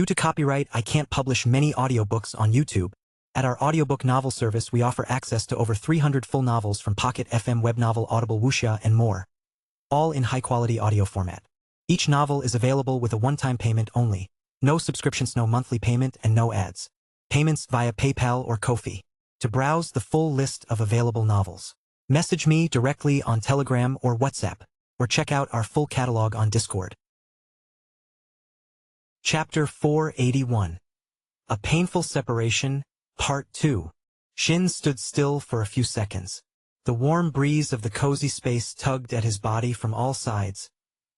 Due to copyright, I can't publish many audiobooks on YouTube. At our audiobook novel service, we offer access to over 300 full novels from Pocket FM, Webnovel, Audible, Wuxia, and more, all in high-quality audio format. Each novel is available with a one-time payment only. No subscriptions, no monthly payment, and no ads. Payments via PayPal or Ko-fi. To browse the full list of available novels, message me directly on Telegram or WhatsApp, or check out our full catalog on Discord. Chapter 481. A Painful Separation, Part 2. Shin stood still for a few seconds. The warm breeze of the cozy space tugged at his body from all sides,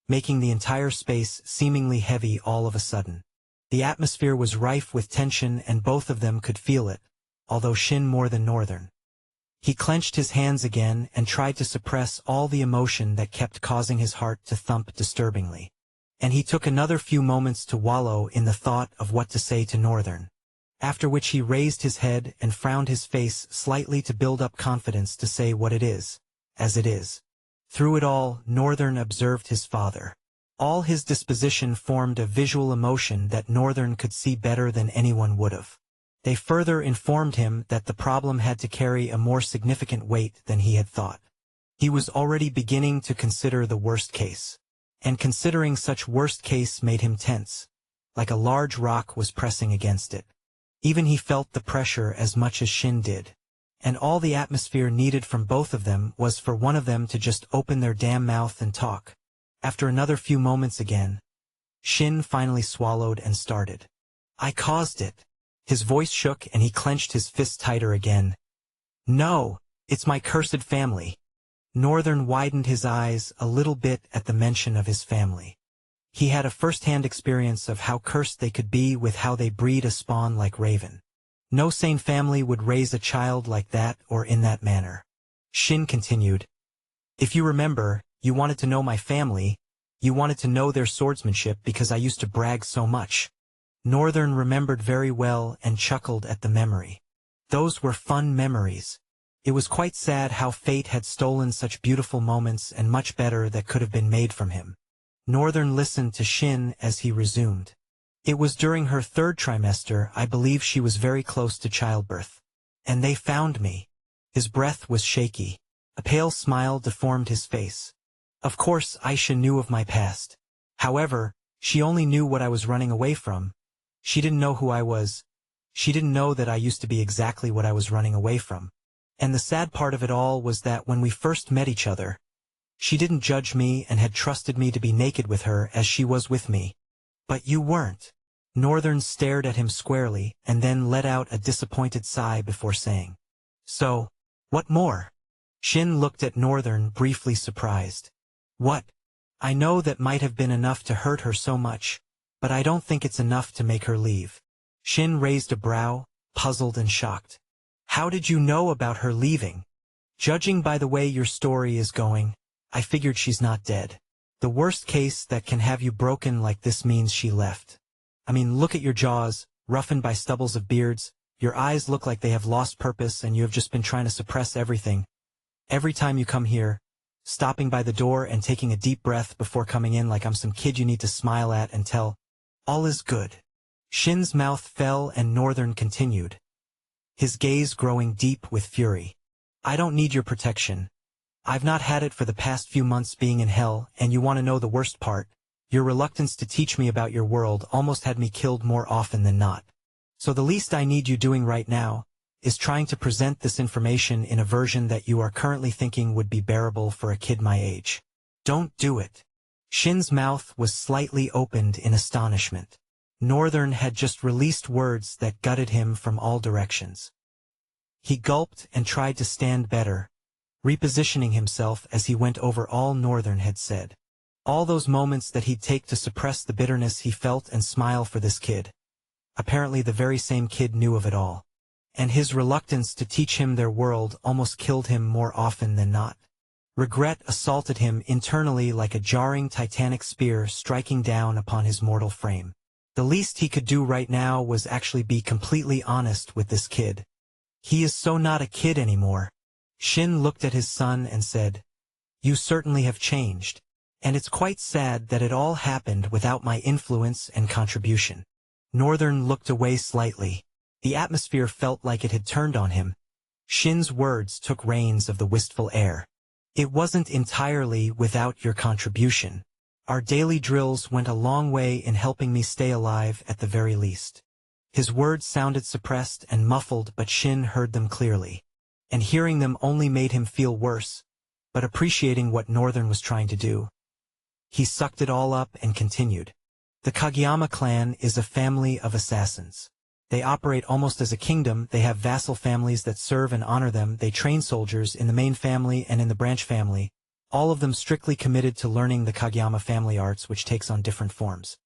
making the entire space seemingly heavy all of a sudden. The atmosphere was rife with tension and both of them could feel it, although Shin more than Northern. He clenched his hands again and tried to suppress all the emotion that kept causing his heart to thump disturbingly. And he took another few moments to wallow in the thought of what to say to Northern, after which he raised his head and frowned his face slightly to build up confidence to say what it is, as it is. Through it all, Northern observed his father. All his disposition formed a visual emotion that Northern could see better than anyone would have. They further informed him that the problem had to carry a more significant weight than he had thought. He was already beginning to consider the worst case. And considering such worst case made him tense, like a large rock was pressing against it. Even he felt the pressure as much as Shin did. And all the atmosphere needed from both of them was for one of them to just open their damn mouth and talk. After another few moments again, Shin finally swallowed and started. "I caused it." His voice shook and he clenched his fist tighter again. "No, it's my cursed family." Northern widened his eyes a little bit at the mention of his family. He had a first-hand experience of how cursed they could be with how they breed a spawn like Raven. No sane family would raise a child like that or in that manner. Shin continued, "If you remember, you wanted to know my family. You wanted to know their swordsmanship because I used to brag so much." Northern remembered very well and chuckled at the memory. Those were fun memories. It was quite sad how fate had stolen such beautiful moments and much better that could have been made from him. Northern listened to Shin as he resumed. "It was during her third trimester. I believe she was very close to childbirth. And they found me." His breath was shaky. A pale smile deformed his face. "Of course Aisha knew of my past. However, she only knew what I was running away from. She didn't know who I was. She didn't know that I used to be exactly what I was running away from. And the sad part of it all was that when we first met each other, she didn't judge me and had trusted me to be naked with her as she was with me. But you weren't." Northern stared at him squarely and then let out a disappointed sigh before saying, "So, what more?" Shin looked at Northern, briefly surprised. "What? I know that might have been enough to hurt her so much, but I don't think it's enough to make her leave." Shin raised a brow, puzzled and shocked. "How did you know about her leaving?" "Judging by the way your story is going, I figured she's not dead. The worst case that can have you broken like this means she left. I mean, look at your jaws, roughened by stubbles of beards. Your eyes look like they have lost purpose and you have just been trying to suppress everything. Every time you come here, stopping by the door and taking a deep breath before coming in like I'm some kid you need to smile at and tell, 'All is good.'" Shin's mouth fell and Northern continued, his gaze growing deep with fury. "I don't need your protection. I've not had it for the past few months being in hell, and you want to know the worst part? Your reluctance to teach me about your world almost had me killed more often than not. So the least I need you doing right now is trying to present this information in a version that you are currently thinking would be bearable for a kid my age. Don't do it." Shin's mouth was slightly opened in astonishment. Northern had just released words that gutted him from all directions. He gulped and tried to stand better, repositioning himself as he went over all Northern had said. All those moments that he'd take to suppress the bitterness he felt and smile for this kid. Apparently the very same kid knew of it all. And his reluctance to teach him their world almost killed him more often than not. Regret assaulted him internally like a jarring titanic spear striking down upon his mortal frame. The least he could do right now was actually be completely honest with this kid. He is so not a kid anymore. Shin looked at his son and said, "You certainly have changed, and it's quite sad that it all happened without my influence and contribution." Northern looked away slightly. The atmosphere felt like it had turned on him. Shin's words took reins of the wistful air. It wasn't entirely without your contribution. Our daily drills went a long way in helping me stay alive at the very least. His words sounded suppressed and muffled, but Shin heard them clearly. And hearing them only made him feel worse, but appreciating what Northern was trying to do. He sucked it all up and continued. The Kageyama clan is a family of assassins. They operate almost as a kingdom. They have vassal families that serve and honor them. They train soldiers in the main family and in the branch family, all of them strictly committed to learning the Kageyama family arts, which takes on different forms.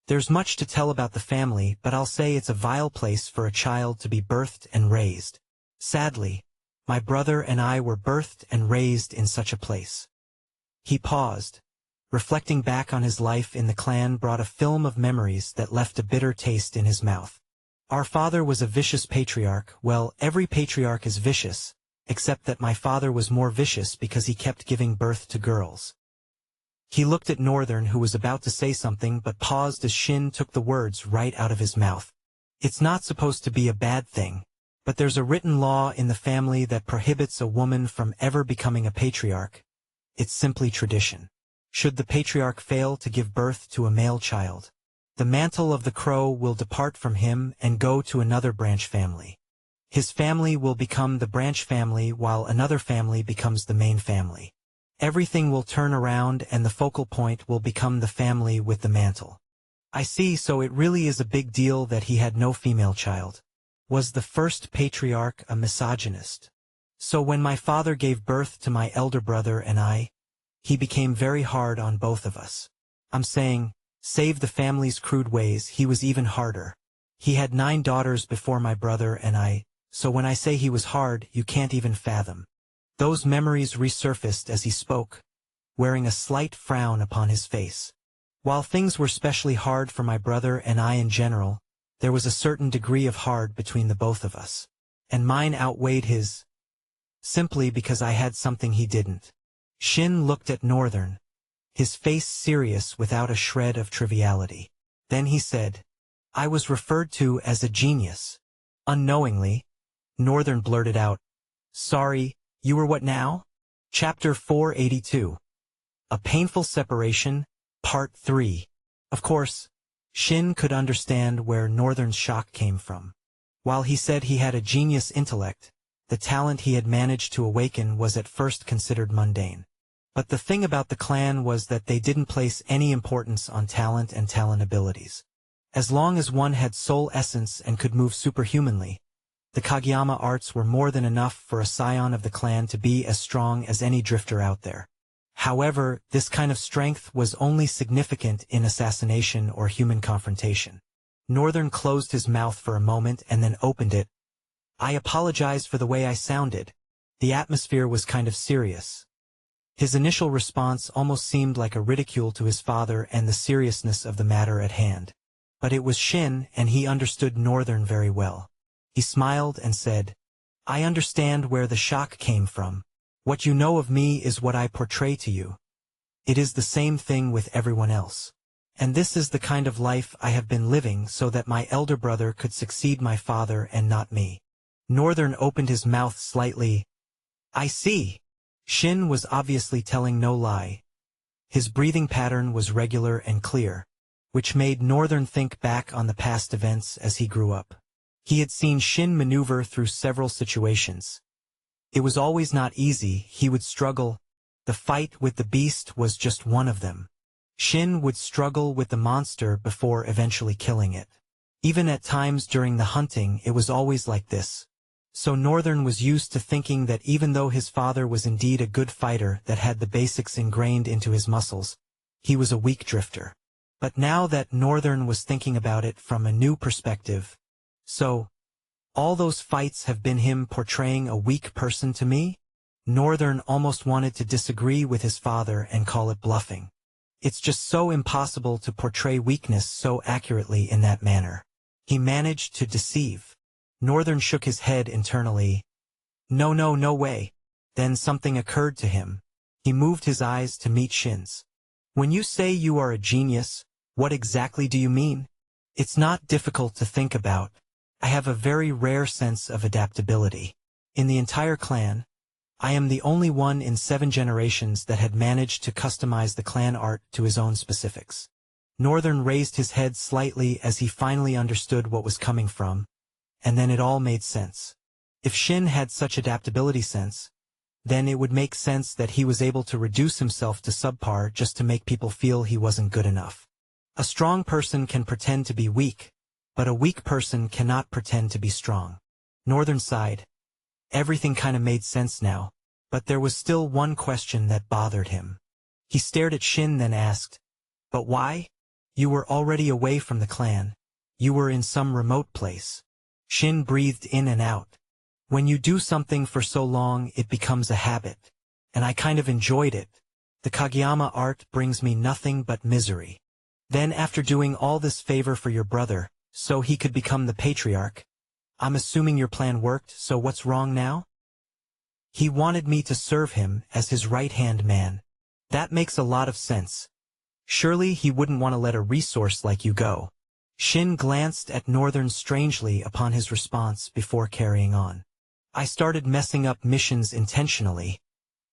There's much to tell about the family, but I'll say it's a vile place for a child to be birthed and raised. Sadly, my brother and I were birthed and raised in such a place. He paused. Reflecting back on his life in the clan brought a film of memories that left a bitter taste in his mouth. Our father was a vicious patriarch. Well, every patriarch is vicious, except that my father was more vicious because he kept giving birth to girls. He looked at Northern, who was about to say something but paused as Shin took the words right out of his mouth. It's not supposed to be a bad thing, but there's a written law in the family that prohibits a woman from ever becoming a patriarch. It's simply tradition. Should the patriarch fail to give birth to a male child, the mantle of the crow will depart from him and go to another branch family. His family will become the branch family while another family becomes the main family. Everything will turn around and the focal point will become the family with the mantle. I see, so it really is a big deal that he had no female child. Was the first patriarch a misogynist? So when my father gave birth to my elder brother and I, he became very hard on both of us. I'm saying, save the family's crude ways, he was even harder. He had 9 daughters before my brother and I, so when I say he was hard, you can't even fathom. Those memories resurfaced as he spoke, wearing a slight frown upon his face. While things were specially hard for my brother and I in general, there was a certain degree of hard between the both of us. And mine outweighed his, simply because I had something he didn't. Shin looked at Northern, his face serious without a shred of triviality. Then he said, I was referred to as a genius. Unknowingly, Northern blurted out, Sorry, you were what now? Chapter 482. A Painful Separation, Part 3. Of course, Shin could understand where Northern's shock came from. While he said he had a genius intellect, the talent he had managed to awaken was at first considered mundane. But the thing about the clan was that they didn't place any importance on talent and talent abilities. As long as one had soul essence and could move superhumanly, the Kageyama arts were more than enough for a scion of the clan to be as strong as any drifter out there. However, this kind of strength was only significant in assassination or human confrontation. Northern closed his mouth for a moment and then opened it. I apologize for the way I sounded. The atmosphere was kind of serious. His initial response almost seemed like a ridicule to his father and the seriousness of the matter at hand. But it was Shin, and he understood Northern very well. He smiled and said, I understand where the shock came from. What you know of me is what I portray to you. It is the same thing with everyone else. And this is the kind of life I have been living so that my elder brother could succeed my father and not me. Northern opened his mouth slightly. I see. Shin was obviously telling no lie. His breathing pattern was regular and clear, which made Northern think back on the past events as he grew up. He had seen Shin maneuver through several situations. It was always not easy. He would struggle. The fight with the beast was just one of them. Shin would struggle with the monster before eventually killing it. Even at times during the hunting, it was always like this. So Northern was used to thinking that even though his father was indeed a good fighter that had the basics ingrained into his muscles, he was a weak drifter. But now that Northern was thinking about it from a new perspective, so, all those fights have been him portraying a weak person to me? Northern almost wanted to disagree with his father and call it bluffing. It's just so impossible to portray weakness so accurately in that manner. He managed to deceive. Northern shook his head internally. No way. Then something occurred to him. He moved his eyes to meet Shin's. When you say you are a genius, what exactly do you mean? It's not difficult to think about. I have a very rare sense of adaptability. In the entire clan, I am the only one in 7 generations that had managed to customize the clan art to his own specifics. Northern raised his head slightly as he finally understood what was coming from, and then it all made sense. If Shin had such adaptability sense, then it would make sense that he was able to reduce himself to subpar just to make people feel he wasn't good enough. A strong person can pretend to be weak, but a weak person cannot pretend to be strong. Northern sighed. Everything kind of made sense now, but there was still one question that bothered him. He stared at Shin then asked, "But why? You were already away from the clan. You were in some remote place." Shin breathed in and out. When you do something for so long, it becomes a habit. And I kind of enjoyed it. The Kageyama art brings me nothing but misery. Then after doing all this favor for your brother, so he could become the patriarch, I'm assuming your plan worked, so what's wrong now? He wanted me to serve him as his right-hand man. That makes a lot of sense. Surely he wouldn't want to let a resource like you go. Shin glanced at Northern strangely upon his response before carrying on. I started messing up missions intentionally.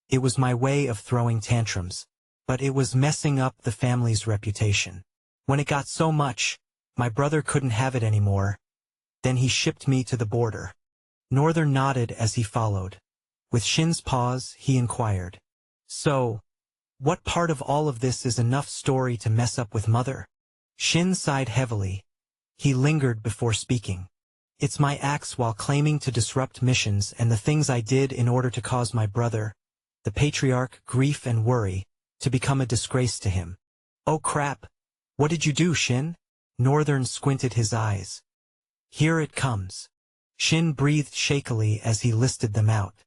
It was my way of throwing tantrums, but it was messing up the family's reputation. When it got so much, my brother couldn't have it anymore. Then he shipped me to the border. Northern nodded as he followed. With Shin's pause, he inquired, "So, what part of all of this is enough story to mess up with Mother?" Shin sighed heavily. He lingered before speaking. "It's my acts while claiming to disrupt missions and the things I did in order to cause my brother, the patriarch, grief and worry, to become a disgrace to him." "Oh crap! What did you do, Shin?" Northern squinted his eyes. "Here it comes." Shin breathed shakily as he listed them out.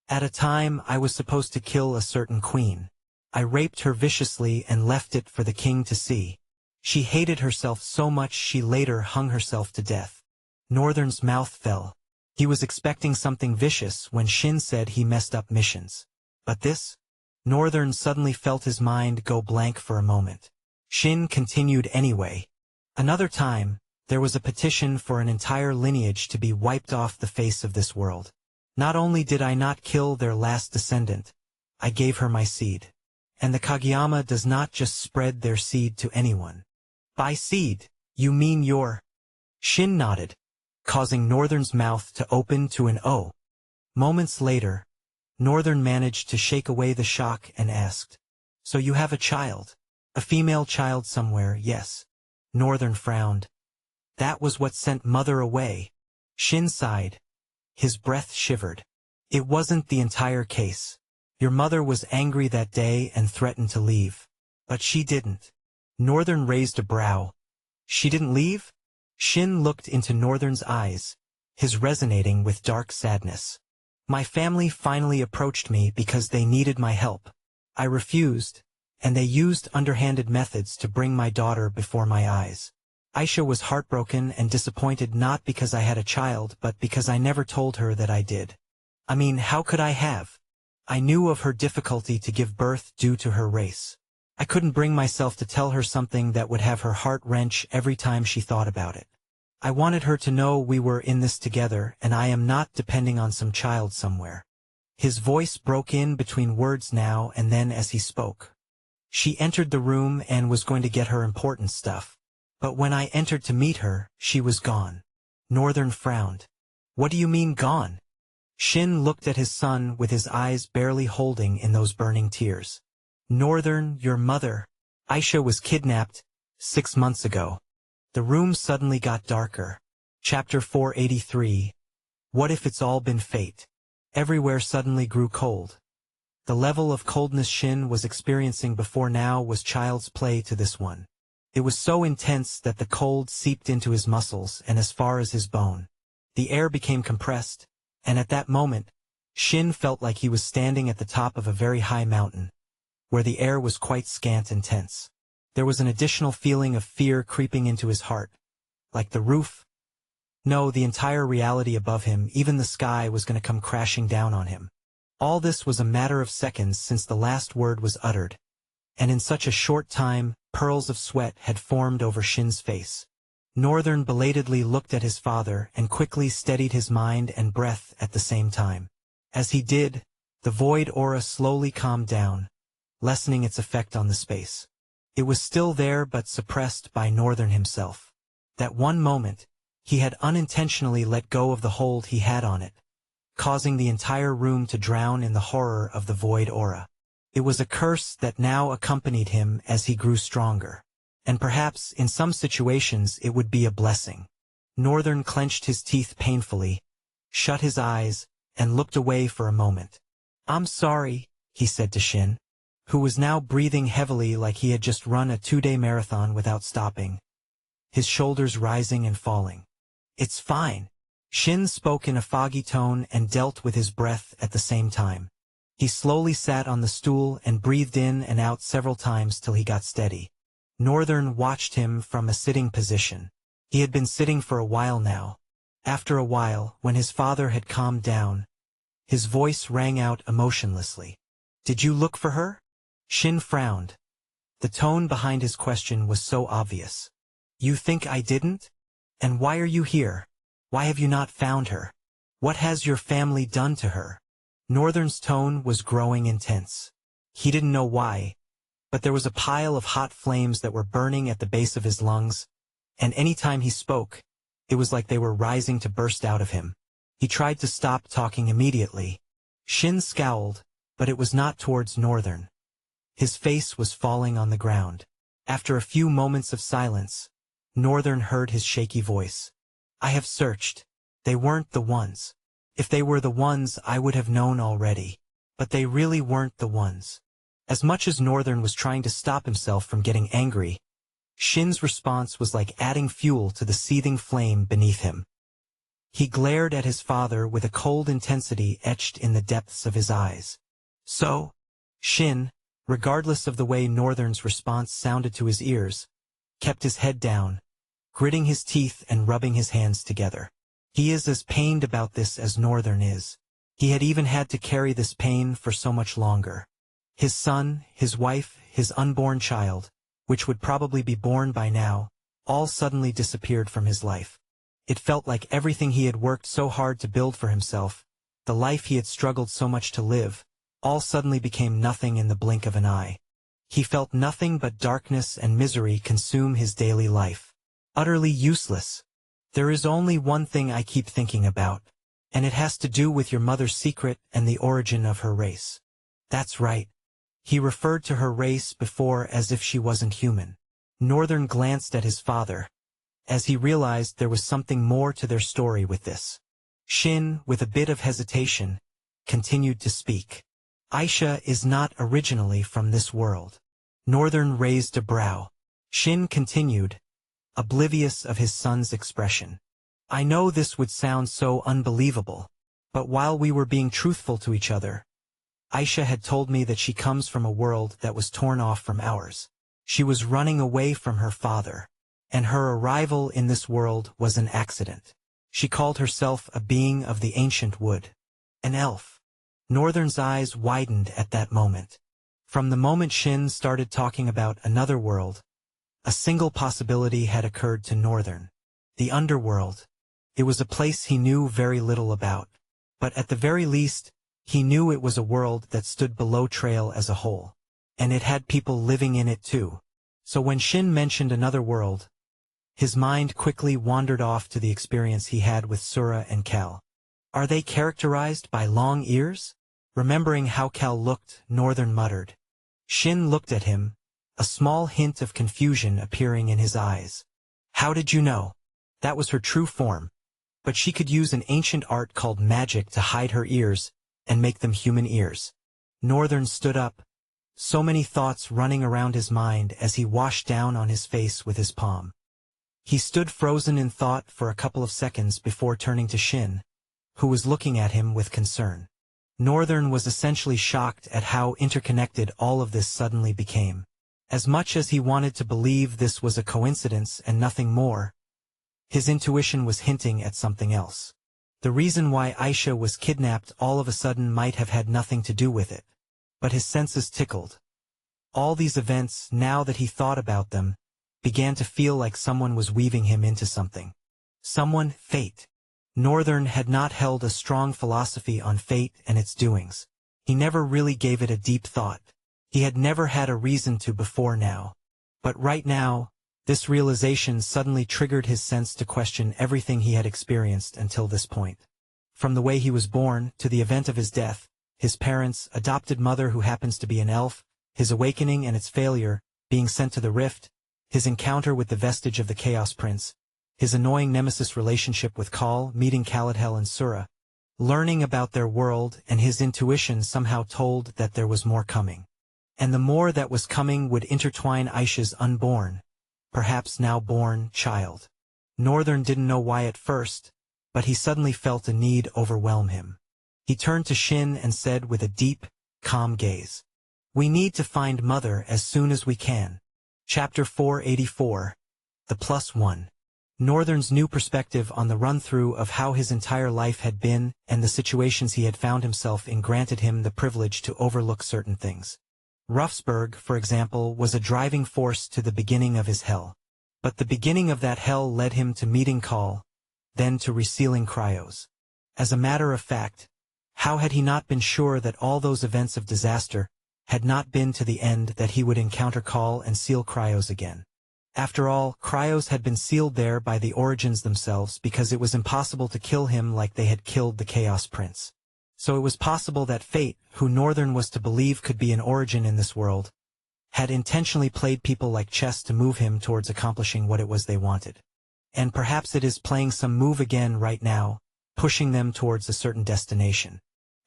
"At a time, I was supposed to kill a certain queen. I raped her viciously and left it for the king to see. She hated herself so much she later hung herself to death." Northern's mouth fell. He was expecting something vicious when Shin said he messed up missions. But this? Northern suddenly felt his mind go blank for a moment. Shin continued anyway. "Another time, there was a petition for an entire lineage to be wiped off the face of this world. Not only did I not kill their last descendant, I gave her my seed. And the Kageyama does not just spread their seed to anyone." "By seed, you mean your—" Shin nodded, causing Northern's mouth to open to an O. Moments later, Northern managed to shake away the shock and asked, "So you have a child? A female child somewhere, yes?" Northern frowned. "That was what sent Mother away." Shin sighed. His breath shivered. "It wasn't the entire case. Your mother was angry that day and threatened to leave. But she didn't." Northern raised a brow. "She didn't leave?" Shin looked into Northern's eyes, his resonating with dark sadness. "My family finally approached me because they needed my help. I refused, and they used underhanded methods to bring my daughter before my eyes. Aisha was heartbroken and disappointed not because I had a child but because I never told her that I did. I mean, how could I have? I knew of her difficulty to give birth due to her race. I couldn't bring myself to tell her something that would have her heart wrench every time she thought about it. I wanted her to know we were in this together and I am not depending on some child somewhere." His voice broke in between words now and then as he spoke. "She entered the room and was going to get her important stuff. But when I entered to meet her, she was gone." Northern frowned. "What do you mean gone?" Shin looked at his son with his eyes barely holding in those burning tears. "Northern, your mother, Aisha was kidnapped 6 months ago." The room suddenly got darker. Chapter 483. What if it's all been fate? Everywhere suddenly grew cold. The level of coldness Shin was experiencing before now was child's play to this one. It was so intense that the cold seeped into his muscles and as far as his bone. The air became compressed, and at that moment, Shin felt like he was standing at the top of a very high mountain, where the air was quite scant and tense. There was an additional feeling of fear creeping into his heart, like the roof. No, the entire reality above him, even the sky, was going to come crashing down on him. All this was a matter of seconds since the last word was uttered, and in such a short time, pearls of sweat had formed over Shin's face. Northern belatedly looked at his father and quickly steadied his mind and breath at the same time. As he did, the void aura slowly calmed down, lessening its effect on the space. It was still there but suppressed by Northern himself. That one moment, he had unintentionally let go of the hold he had on it, causing the entire room to drown in the horror of the void aura. It was a curse that now accompanied him as he grew stronger. And perhaps, in some situations, it would be a blessing. Northern clenched his teeth painfully, shut his eyes, and looked away for a moment. "I'm sorry," he said to Shin, who was now breathing heavily like he had just run a 2-day marathon without stopping, his shoulders rising and falling. "It's fine." Shin spoke in a foggy tone and dealt with his breath at the same time. He slowly sat on the stool and breathed in and out several times till he got steady. Northern watched him from a sitting position. He had been sitting for a while now. After a while, when his father had calmed down, his voice rang out emotionlessly. "Did you look for her?" Shin frowned. The tone behind his question was so obvious. "You think I didn't? And why are you here? Why have you not found her? What has your family done to her?" Northern's tone was growing intense. He didn't know why, but there was a pile of hot flames that were burning at the base of his lungs, and any time he spoke, it was like they were rising to burst out of him. He tried to stop talking immediately. Shin scowled, but it was not towards Northern. His face was falling on the ground. After a few moments of silence, Northern heard his shaky voice. "I have searched. They weren't the ones. If they were the ones, I would have known already. But they really weren't the ones." As much as Northern was trying to stop himself from getting angry, Shin's response was like adding fuel to the seething flame beneath him. He glared at his father with a cold intensity etched in the depths of his eyes. "So?" Shin, regardless of the way Northern's response sounded to his ears, kept his head down, gritting his teeth and rubbing his hands together. He is as pained about this as Northern is. He had even had to carry this pain for so much longer. His son, his wife, his unborn child, which would probably be born by now, all suddenly disappeared from his life. It felt like everything he had worked so hard to build for himself, the life he had struggled so much to live, all suddenly became nothing in the blink of an eye. He felt nothing but darkness and misery consume his daily life. Utterly useless. "There is only one thing I keep thinking about, and it has to do with your mother's secret and the origin of her race." "That's right." He referred to her race before as if she wasn't human. Northern glanced at his father, as he realized there was something more to their story with this. Shin, with a bit of hesitation, continued to speak. "Aisha is not originally from this world." Northern raised a brow. Shin continued, oblivious of his son's expression. "I know this would sound so unbelievable, but while we were being truthful to each other, Aisha had told me that she comes from a world that was torn off from ours. She was running away from her father, and her arrival in this world was an accident. She called herself a being of the ancient wood. An elf." Northern's eyes widened at that moment. From the moment Shin started talking about another world, a single possibility had occurred to Northern. The underworld. It was a place he knew very little about. But at the very least, he knew it was a world that stood below Trail as a whole. And it had people living in it too. So when Shin mentioned another world, his mind quickly wandered off to the experience he had with Sura and Cal. "Are they characterized by long ears?" Remembering how Cal looked, Northern muttered. Shin looked at him, a small hint of confusion appearing in his eyes. "How did you know?" That was her true form. But she could use an ancient art called magic to hide her ears and make them human ears. Northern stood up, so many thoughts running around his mind as he washed down on his face with his palm. He stood frozen in thought for a couple of seconds before turning to Shin, who was looking at him with concern. Northern was essentially shocked at how interconnected all of this suddenly became. As much as he wanted to believe this was a coincidence and nothing more, his intuition was hinting at something else. The reason why Aisha was kidnapped all of a sudden might have had nothing to do with it. But his senses tickled. All these events, now that he thought about them, began to feel like someone was weaving him into something. Someone, fate. Northern had not held a strong philosophy on fate and its doings. He never really gave it a deep thought. He had never had a reason to before now. But right now, this realization suddenly triggered his sense to question everything he had experienced until this point. From the way he was born, to the event of his death, his parents, adopted mother who happens to be an elf, his awakening and its failure, being sent to the rift, his encounter with the vestige of the Chaos Prince, his annoying nemesis relationship with Kal, meeting Caladhel and Sura, learning about their world, and his intuition somehow told that there was more coming. And the more that was coming would intertwine Aisha's unborn, perhaps now born, child. Northern didn't know why at first, but he suddenly felt a need overwhelm him. He turned to Shin and said with a deep, calm gaze, "We need to find Mother as soon as we can." Chapter 484. The Plus One. Northern's new perspective on the run-through of how his entire life had been and the situations he had found himself in granted him the privilege to overlook certain things. Ruffsburg, for example, was a driving force to the beginning of his hell. But the beginning of that hell led him to meeting Kal, then to resealing Cryos. As a matter of fact, how had he not been sure that all those events of disaster had not been to the end that he would encounter Kal and seal Cryos again? After all, Cryos had been sealed there by the Origins themselves because it was impossible to kill him like they had killed the Chaos Prince. So it was possible that Fate, who Northern was to believe could be an origin in this world, had intentionally played people like chess to move him towards accomplishing what it was they wanted. And perhaps it is playing some move again right now, pushing them towards a certain destination.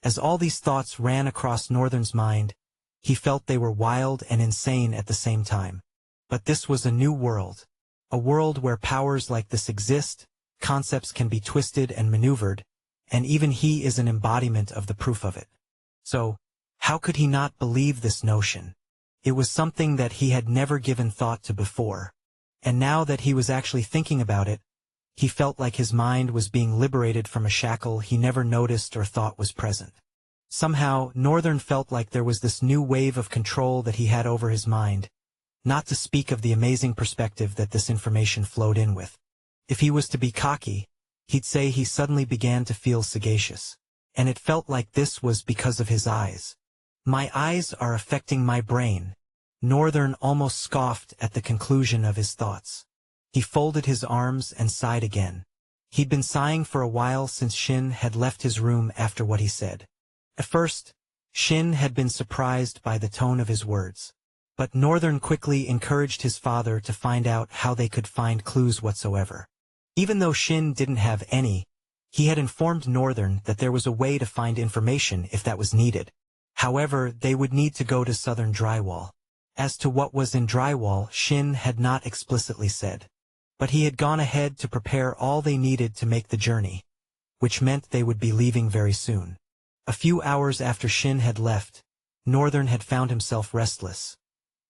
As all these thoughts ran across Northern's mind, he felt they were wild and insane at the same time. But this was a new world. A world where powers like this exist, concepts can be twisted and maneuvered, and even he is an embodiment of the proof of it. So, how could he not believe this notion? It was something that he had never given thought to before. And now that he was actually thinking about it, he felt like his mind was being liberated from a shackle he never noticed or thought was present. Somehow, Northern felt like there was this new wave of control that he had over his mind, not to speak of the amazing perspective that this information flowed in with. If he was to be cocky, he'd say he suddenly began to feel sagacious. And it felt like this was because of his eyes. "My eyes are affecting my brain." Northern almost scoffed at the conclusion of his thoughts. He folded his arms and sighed again. He'd been sighing for a while since Shin had left his room after what he said. At first, Shin had been surprised by the tone of his words. But Northern quickly encouraged his father to find out how they could find clues whatsoever. Even though Shin didn't have any, he had informed Northern that there was a way to find information if that was needed. However, they would need to go to Southern Drywall. As to what was in Drywall, Shin had not explicitly said. But he had gone ahead to prepare all they needed to make the journey, which meant they would be leaving very soon. A few hours after Shin had left, Northern had found himself restless.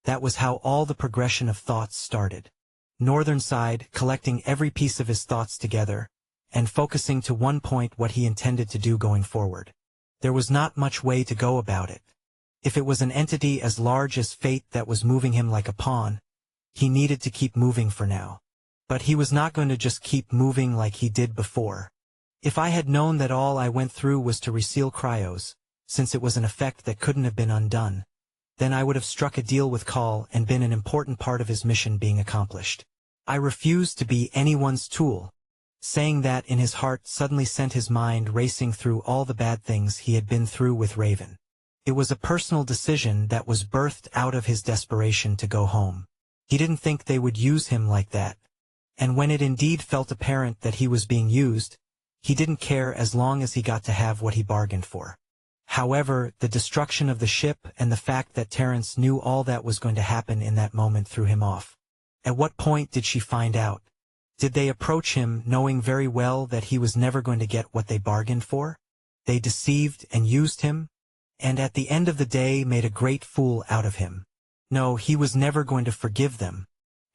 That was how all the progression of thoughts started. Northern sighed, collecting every piece of his thoughts together, and focusing to one point what he intended to do going forward. There was not much way to go about it. If it was an entity as large as fate that was moving him like a pawn, he needed to keep moving for now. But he was not going to just keep moving like he did before. If I had known that all I went through was to reseal Cryos, since it was an effect that couldn't have been undone, then I would have struck a deal with Kal and been an important part of his mission being accomplished. I refused to be anyone's tool. Saying that in his heart suddenly sent his mind racing through all the bad things he had been through with Raven. It was a personal decision that was birthed out of his desperation to go home. He didn't think they would use him like that. And when it indeed felt apparent that he was being used, he didn't care as long as he got to have what he bargained for. However, the destruction of the ship and the fact that Terrence knew all that was going to happen in that moment threw him off. At what point did she find out? Did they approach him knowing very well that he was never going to get what they bargained for? They deceived and used him, and at the end of the day made a great fool out of him. No, he was never going to forgive them.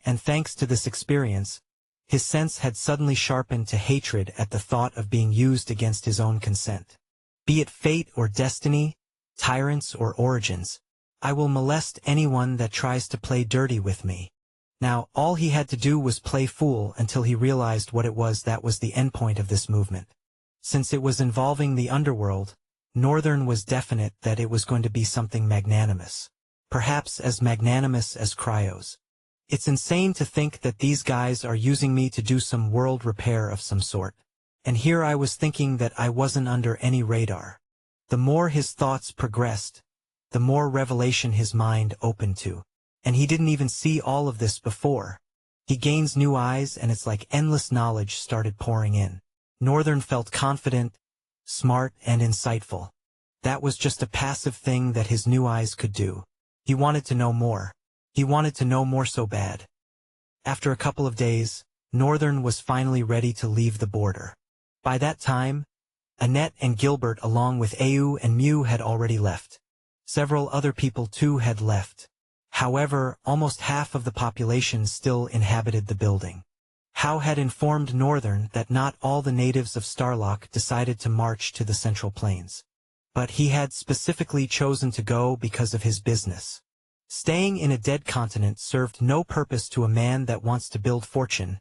And thanks to this experience, his sense had suddenly sharpened to hatred at the thought of being used against his own consent. Be it fate or destiny, tyrants or origins, I will molest anyone that tries to play dirty with me. Now, all he had to do was play fool until he realized what it was that was the endpoint of this movement. Since it was involving the underworld, Northern was definite that it was going to be something magnanimous. Perhaps as magnanimous as Cryos. It's insane to think that these guys are using me to do some world repair of some sort. And here I was thinking that I wasn't under any radar. The more his thoughts progressed, the more revelation his mind opened to. And he didn't even see all of this before. He gains new eyes and it's like endless knowledge started pouring in. Northern felt confident, smart, and insightful. That was just a passive thing that his new eyes could do. He wanted to know more. He wanted to know more so bad. After a couple of days, Northern was finally ready to leave the border. By that time, Annette and Gilbert along with Au and Mew had already left. Several other people too had left. However, almost half of the population still inhabited the building. Howe had informed Northern that not all the natives of Starlock decided to march to the Central Plains. But he had specifically chosen to go because of his business. Staying in a dead continent served no purpose to a man that wants to build fortune,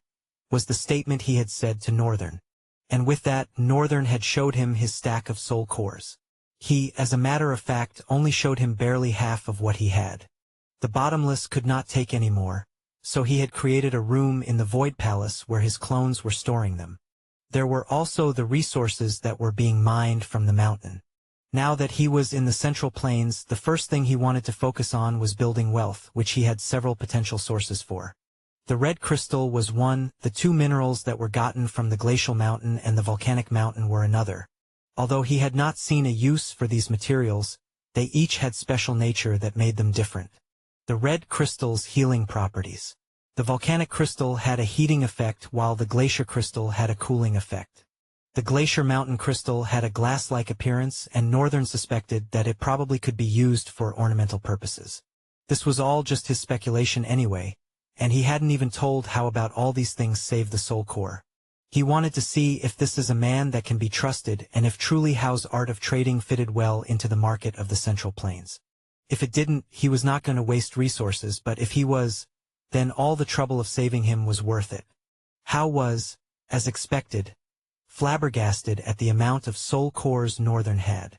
was the statement he had said to Northern. And with that, Northern had showed him his stack of soul cores. He, as a matter of fact, only showed him barely half of what he had. The bottomless could not take any more, so he had created a room in the Void Palace where his clones were storing them. There were also the resources that were being mined from the mountain. Now that he was in the Central Plains, the first thing he wanted to focus on was building wealth, which he had several potential sources for. The red crystal was one, the two minerals that were gotten from the glacial mountain and the volcanic mountain were another. Although he had not seen a use for these materials, they each had special nature that made them different. The red crystal's healing properties. The volcanic crystal had a heating effect while the glacier crystal had a cooling effect. The glacier mountain crystal had a glass-like appearance and Northern suspected that it probably could be used for ornamental purposes. This was all just his speculation anyway, and he hadn't even told how about all these things save the soul core. He wanted to see if this is a man that can be trusted and if truly Howe's art of trading fitted well into the market of the Central Plains. If it didn't, he was not going to waste resources, but if he was, then all the trouble of saving him was worth it. Howe was, as expected, flabbergasted at the amount of soul cores Northern had.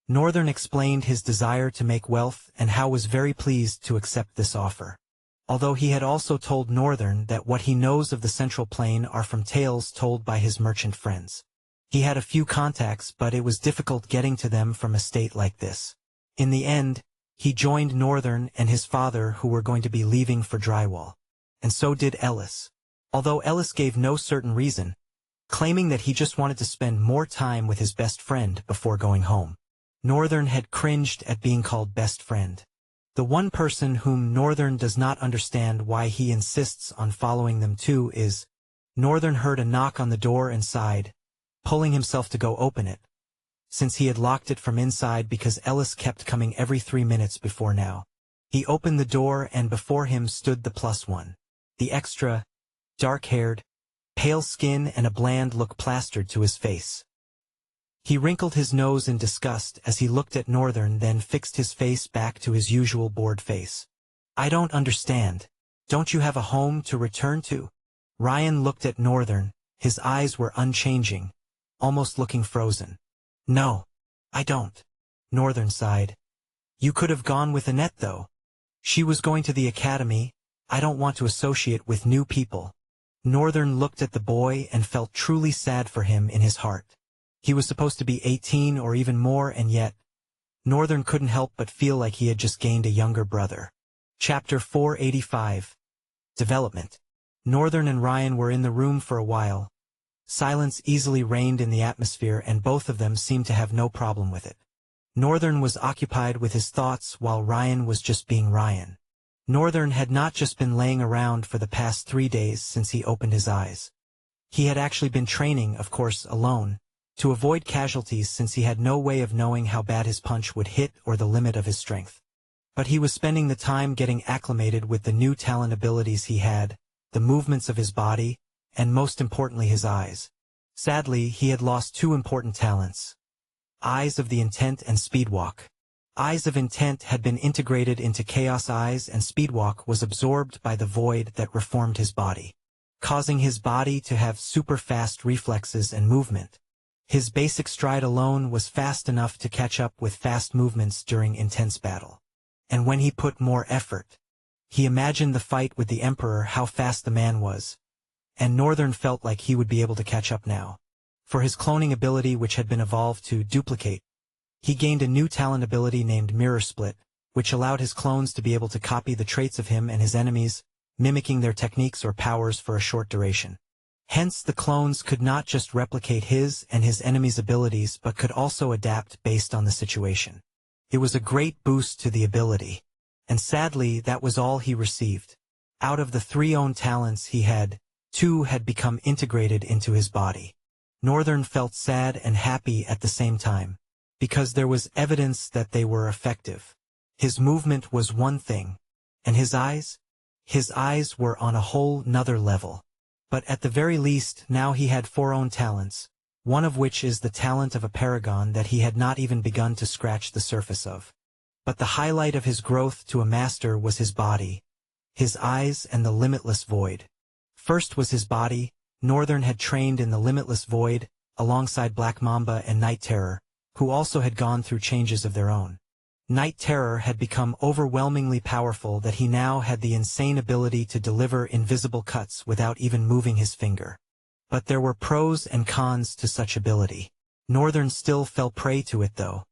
Northern explained his desire to make wealth and Howe was very pleased to accept this offer. Although he had also told Northern that what he knows of the Central Plain are from tales told by his merchant friends. He had a few contacts, but it was difficult getting to them from a state like this. In the end, he joined Northern and his father who were going to be leaving for Drywall. And so did Ellis. Although Ellis gave no certain reason, claiming that he just wanted to spend more time with his best friend before going home. Northern had cringed at being called best friend. The one person whom Northern does not understand why he insists on following them too is, Northern heard a knock on the door and sighed, pulling himself to go open it, since he had locked it from inside because Ellis kept coming every 3 minutes before now. He opened the door and before him stood the +1. The extra, dark-haired, pale skin and a bland look plastered to his face. He wrinkled his nose in disgust as he looked at Northern, then fixed his face back to his usual bored face. I don't understand. Don't you have a home to return to? Ryan looked at Northern, his eyes were unchanging, almost looking frozen. No, I don't. Northern sighed. You could have gone with Annette though. She was going to the academy. I don't want to associate with new people. Northern looked at the boy and felt truly sad for him in his heart. He was supposed to be 18 or even more and yet, Northern couldn't help but feel like he had just gained a younger brother. Chapter 485. Development. Northern and Ryan were in the room for a while. Silence easily reigned in the atmosphere and both of them seemed to have no problem with it. Northern was occupied with his thoughts while Ryan was just being Ryan. Northern had not just been laying around for the past 3 days since he opened his eyes. He had actually been training, of course, alone, to avoid casualties since he had no way of knowing how bad his punch would hit or the limit of his strength. But he was spending the time getting acclimated with the new talent abilities he had, the movements of his body, and most importantly his eyes. Sadly, he had lost 2 important talents. Eyes of the Intent and Speedwalk. Eyes of Intent had been integrated into Chaos Eyes, and Speedwalk was absorbed by the void that reformed his body, causing his body to have super-fast reflexes and movement. His basic stride alone was fast enough to catch up with fast movements during intense battle. And when he put more effort, he imagined the fight with the Emperor, how fast the man was, and Northern felt like he would be able to catch up now. For his cloning ability, which had been evolved to duplicate, he gained a new talent ability named Mirror Split, which allowed his clones to be able to copy the traits of him and his enemies, mimicking their techniques or powers for a short duration. Hence, the clones could not just replicate his and his enemies' abilities but could also adapt based on the situation. It was a great boost to the ability. And sadly, that was all he received. Out of the 3 own talents he had, 2 had become integrated into his body. Northern felt sad and happy at the same time, because there was evidence that they were effective. His movement was one thing, and his eyes were on a whole nother level. But at the very least, now he had 4 own talents, one of which is the talent of a paragon that he had not even begun to scratch the surface of. But the highlight of his growth to a master was his body, his eyes, and the limitless void. First was his body. Northern had trained in the limitless void, alongside Black Mamba and Night Terror, who also had gone through changes of their own. Night Terror had become overwhelmingly powerful that he now had the insane ability to deliver invisible cuts without even moving his finger. But there were pros and cons to such ability. Northern still fell prey to it though.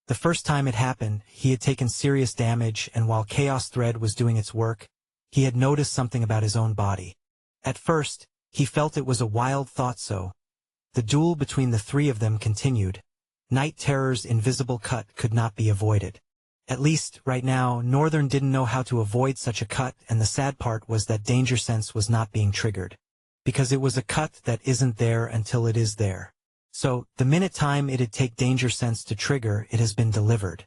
The first time it happened, he had taken serious damage, and while Chaos Thread was doing its work, he had noticed something about his own body. At first, he felt it was a wild thought, so the duel between the 3 of them continued. Night Terror's invisible cut could not be avoided. At least, right now, Northern didn't know how to avoid such a cut, and the sad part was that Danger Sense was not being triggered. Because it was a cut that isn't there until it is there. So, the minute time it'd take Danger Sense to trigger, it has been delivered.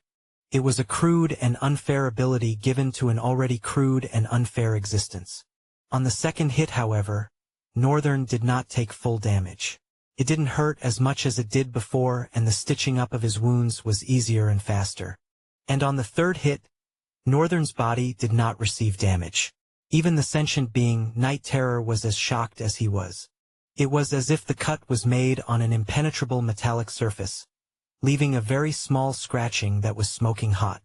It was a crude and unfair ability given to an already crude and unfair existence. On the second hit, however, Northern did not take full damage. It didn't hurt as much as it did before, and the stitching up of his wounds was easier and faster. And on the third hit, Northern's body did not receive damage. Even the sentient being, Night Terror, was as shocked as he was. It was as if the cut was made on an impenetrable metallic surface, leaving a very small scratching that was smoking hot.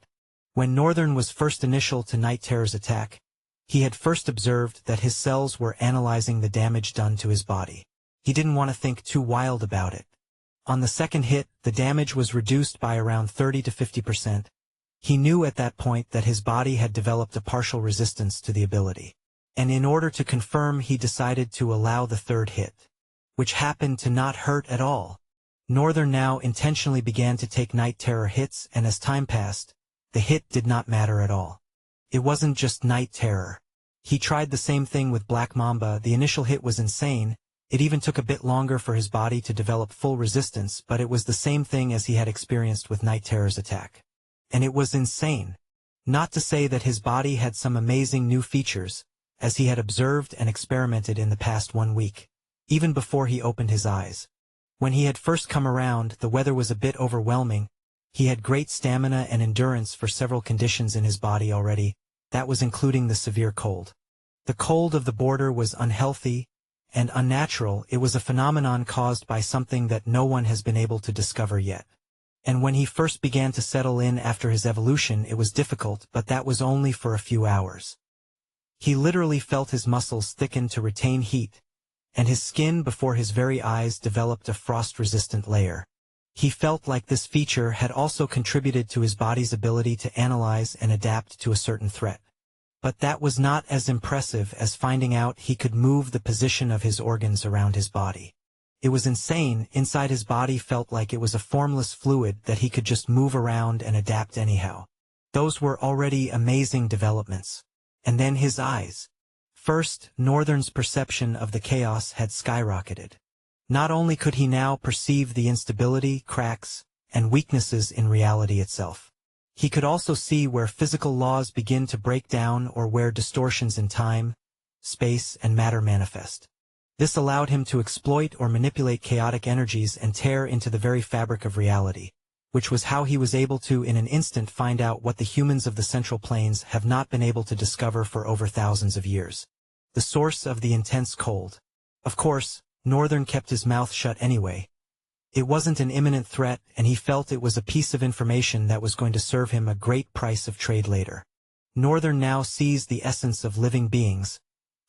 When Northern was first initial to Night Terror's attack, he had first observed that his cells were analyzing the damage done to his body. He didn't want to think too wild about it. On the second hit, the damage was reduced by around 30 to 50%. He knew at that point that his body had developed a partial resistance to the ability. And in order to confirm, he decided to allow the third hit, which happened to not hurt at all. Northern now intentionally began to take Night Terror hits, and as time passed, the hit did not matter at all. It wasn't just Night Terror. He tried the same thing with Black Mamba. The initial hit was insane. It even took a bit longer for his body to develop full resistance, but it was the same thing as he had experienced with Night Terror's attack. And it was insane. Not to say that his body had some amazing new features, as he had observed and experimented in the past 1 week, even before he opened his eyes. When he had first come around, the weather was a bit overwhelming. He had great stamina and endurance for several conditions in his body already. That was including the severe cold. The cold of the border was unhealthy and unnatural. It was a phenomenon caused by something that no one has been able to discover yet. And when he first began to settle in after his evolution, it was difficult, but that was only for a few hours. He literally felt his muscles thicken to retain heat, and his skin before his very eyes developed a frost-resistant layer. He felt like this feature had also contributed to his body's ability to analyze and adapt to a certain threat. But that was not as impressive as finding out he could move the position of his organs around his body. It was insane. Inside his body felt like it was a formless fluid that he could just move around and adapt anyhow. Those were already amazing developments. And then his eyes. First, Northern's perception of the chaos had skyrocketed. Not only could he now perceive the instability, cracks, and weaknesses in reality itself, he could also see where physical laws begin to break down or where distortions in time, space, and matter manifest. This allowed him to exploit or manipulate chaotic energies and tear into the very fabric of reality, which was how he was able to in an instant find out what the humans of the Central Plains have not been able to discover for over thousands of years. The source of the intense cold. Of course, Northern kept his mouth shut anyway. It wasn't an imminent threat, and he felt it was a piece of information that was going to serve him a great price of trade later. Northern now sees the essence of living beings,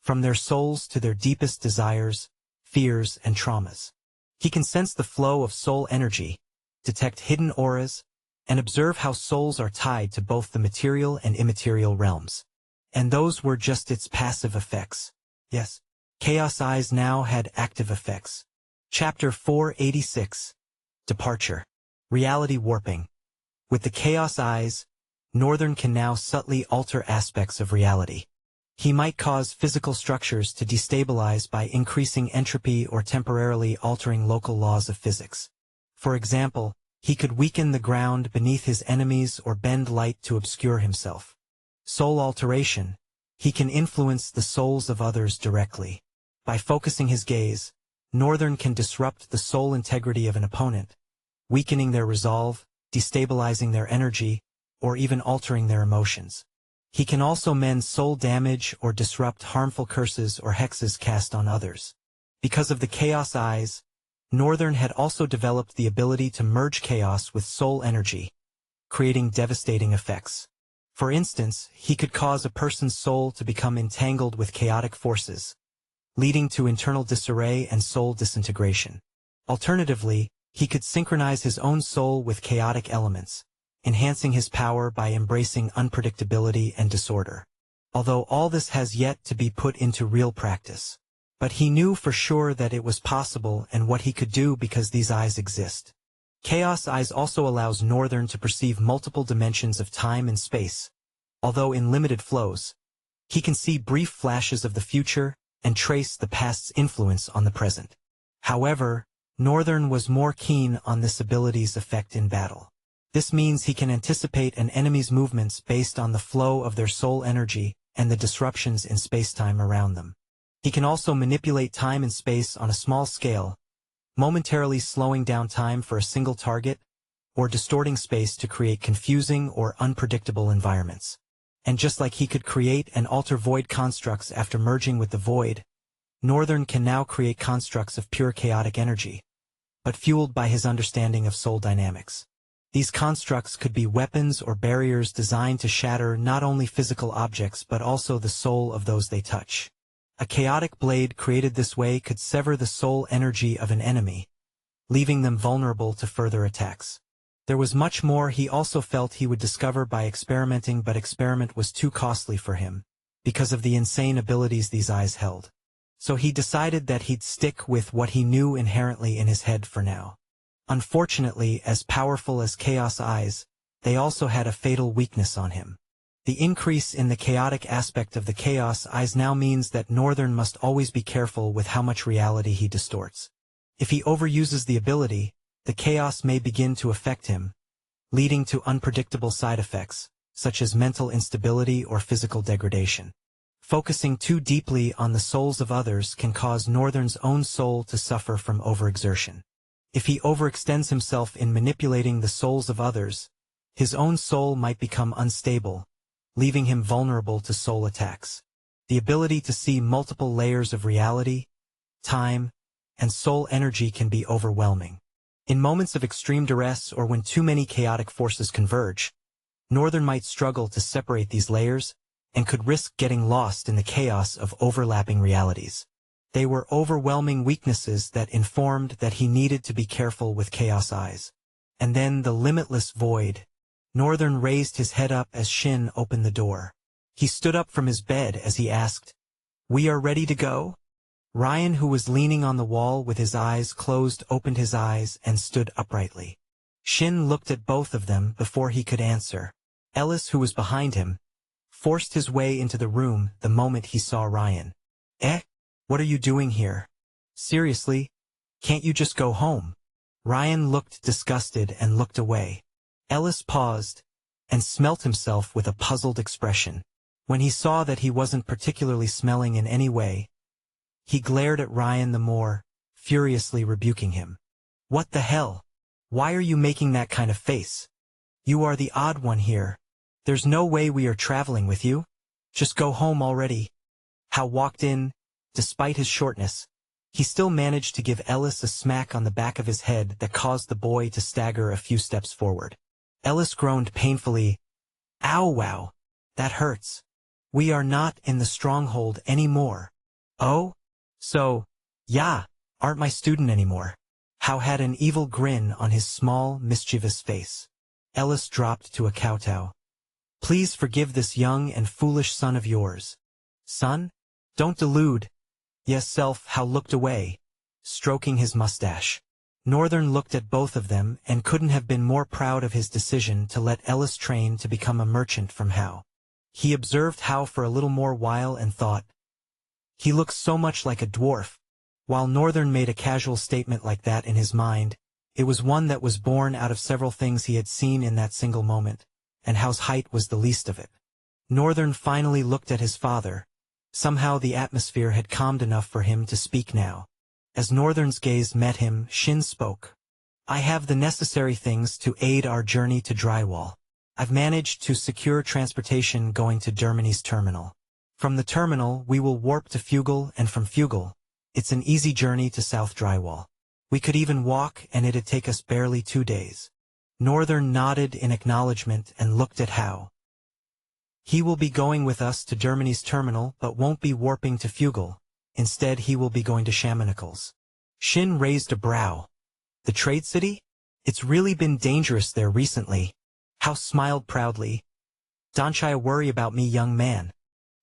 from their souls to their deepest desires, fears, and traumas. He can sense the flow of soul energy, detect hidden auras, and observe how souls are tied to both the material and immaterial realms. And those were just its passive effects. Yes, Chaos Eyes now had active effects. Chapter 486. Departure. Reality warping. With the Chaos Eyes, Northern can now subtly alter aspects of reality. He might cause physical structures to destabilize by increasing entropy or temporarily altering local laws of physics. For example, he could weaken the ground beneath his enemies or bend light to obscure himself. Soul alteration. He can influence the souls of others directly. By focusing his gaze, Northern can disrupt the soul integrity of an opponent, weakening their resolve, destabilizing their energy, or even altering their emotions. He can also mend soul damage or disrupt harmful curses or hexes cast on others. Because of the Chaos Eyes, Northern had also developed the ability to merge chaos with soul energy, creating devastating effects. For instance, he could cause a person's soul to become entangled with chaotic forces, leading to internal disarray and soul disintegration. Alternatively, he could synchronize his own soul with chaotic elements, enhancing his power by embracing unpredictability and disorder. Although all this has yet to be put into real practice. But he knew for sure that it was possible and what he could do because these eyes exist. Chaos Eyes also allows Northern to perceive multiple dimensions of time and space. Although in limited flows, he can see brief flashes of the future and trace the past's influence on the present. However, Northern was more keen on this ability's effect in battle. This means he can anticipate an enemy's movements based on the flow of their soul energy and the disruptions in spacetime around them. He can also manipulate time and space on a small scale, momentarily slowing down time for a single target, or distorting space to create confusing or unpredictable environments. And just like he could create and alter void constructs after merging with the void, Northern can now create constructs of pure chaotic energy, but fueled by his understanding of soul dynamics. These constructs could be weapons or barriers designed to shatter not only physical objects but also the soul of those they touch. A chaotic blade created this way could sever the soul energy of an enemy, leaving them vulnerable to further attacks. There was much more he also felt he would discover by experimenting, but experiment was too costly for him, because of the insane abilities these eyes held. So he decided that he'd stick with what he knew inherently in his head for now. Unfortunately, as powerful as Chaos Eyes, they also had a fatal weakness on him. The increase in the chaotic aspect of the Chaos Eyes now means that Northern must always be careful with how much reality he distorts. If he overuses the ability, the chaos may begin to affect him, leading to unpredictable side effects, such as mental instability or physical degradation. Focusing too deeply on the souls of others can cause Northern's own soul to suffer from overexertion. If he overextends himself in manipulating the souls of others, his own soul might become unstable, leaving him vulnerable to soul attacks. The ability to see multiple layers of reality, time, and soul energy can be overwhelming. In moments of extreme duress or when too many chaotic forces converge, Northern might struggle to separate these layers and could risk getting lost in the chaos of overlapping realities. They were overwhelming weaknesses that informed that he needed to be careful with Chaos Eyes. And then the limitless void. Northern raised his head up as Shin opened the door. He stood up from his bed as he asked, "We are ready to go?" Ryan, who was leaning on the wall with his eyes closed, opened his eyes and stood uprightly. Shin looked at both of them before he could answer. Ellis, who was behind him, forced his way into the room the moment he saw Ryan. What are you doing here? Seriously? Can't you just go home?" Ryan looked disgusted and looked away. Ellis paused and smelt himself with a puzzled expression. When he saw that he wasn't particularly smelling in any way, he glared at Ryan the more, furiously rebuking him. "What the hell?" Why are you making that kind of face? You are the odd one here. There's no way we are traveling with you. Just go home already. Hao walked in. Despite his shortness, he still managed to give Ellis a smack on the back of his head that caused the boy to stagger a few steps forward. Ellis groaned painfully. Ow, wow. That hurts. We are not in the stronghold anymore. Oh? So, yeah, aren't my student anymore. Hao had an evil grin on his small, mischievous face. Ellis dropped to a kowtow. Please forgive this young and foolish son of yours. Son? Don't delude. Yes, Hao looked away, stroking his mustache. Northern looked at both of them and couldn't have been more proud of his decision to let Ellis train to become a merchant from Hao. He observed Hao for a little more while and thought, he looks so much like a dwarf. While Northern made a casual statement like that in his mind, it was one that was born out of several things he had seen in that single moment, and Hao's height was the least of it. Northern finally looked at his father. Somehow the atmosphere had calmed enough for him to speak now. As Northern's gaze met him, Shin spoke. I have the necessary things to aid our journey to Drywall. I've managed to secure transportation going to Germany's terminal. From the terminal, we will warp to Fugel, and from Fugel, it's an easy journey to South Drywall. We could even walk, and it'd take us barely 2 days. Northern nodded in acknowledgement and looked at Hao. He will be going with us to Germany's terminal but won't be warping to Fugel. Instead, he will be going to Shamanicles. Shin raised a brow. The trade city? It's really been dangerous there recently. Hao smiled proudly. Don't you worry about me, young man.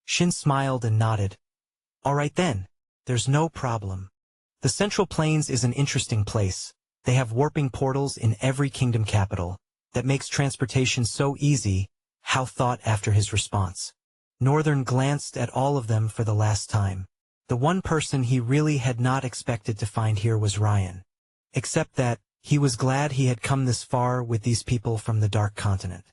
Shin smiled and nodded. All right then. There's no problem. The Central Plains is an interesting place. They have warping portals in every kingdom capital. That makes transportation so easy, Hao thought after his response. Northern glanced at all of them for the last time. The one person he really had not expected to find here was Ryan. Except that, he was glad he had come this far with these people from the Dark Continent.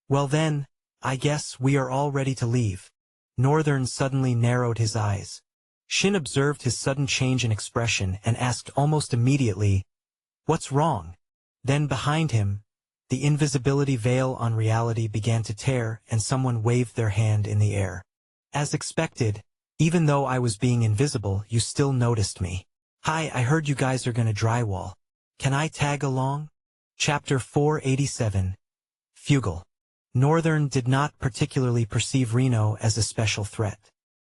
Well then, I guess we are all ready to leave. Northern suddenly narrowed his eyes. Shin observed his sudden change in expression and asked almost immediately, What's wrong? Then behind him, the invisibility veil on reality began to tear and someone waved their hand in the air. As expected, even though I was being invisible, you still noticed me. Hi, I heard you guys are gonna drywall. Can I tag along? Chapter 487. Fugel. Northern did not particularly perceive Reno as a special threat.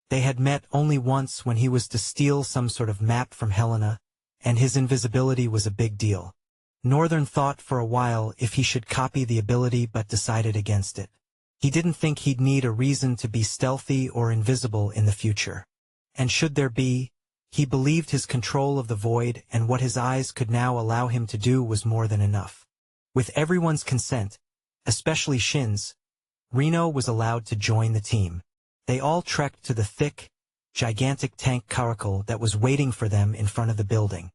They had met only once when he was to steal some sort of map from Helena, and his invisibility was a big deal. Northern thought for a while if he should copy the ability but decided against it. He didn't think he'd need a reason to be stealthy or invisible in the future. And should there be, he believed his control of the void and what his eyes could now allow him to do was more than enough. With everyone's consent, especially Shin's, Reno was allowed to join the team. They all trekked to the thick, gigantic tank caracal that was waiting for them in front of the building.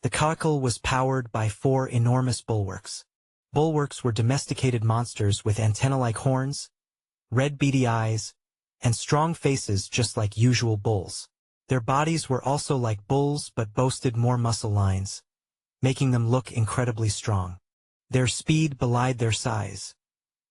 The caracal was powered by 4 enormous bulwarks. Bulwarks were domesticated monsters with antenna-like horns, red beady eyes, and strong faces just like usual bulls. Their bodies were also like bulls but boasted more muscle lines, making them look incredibly strong. Their speed belied their size.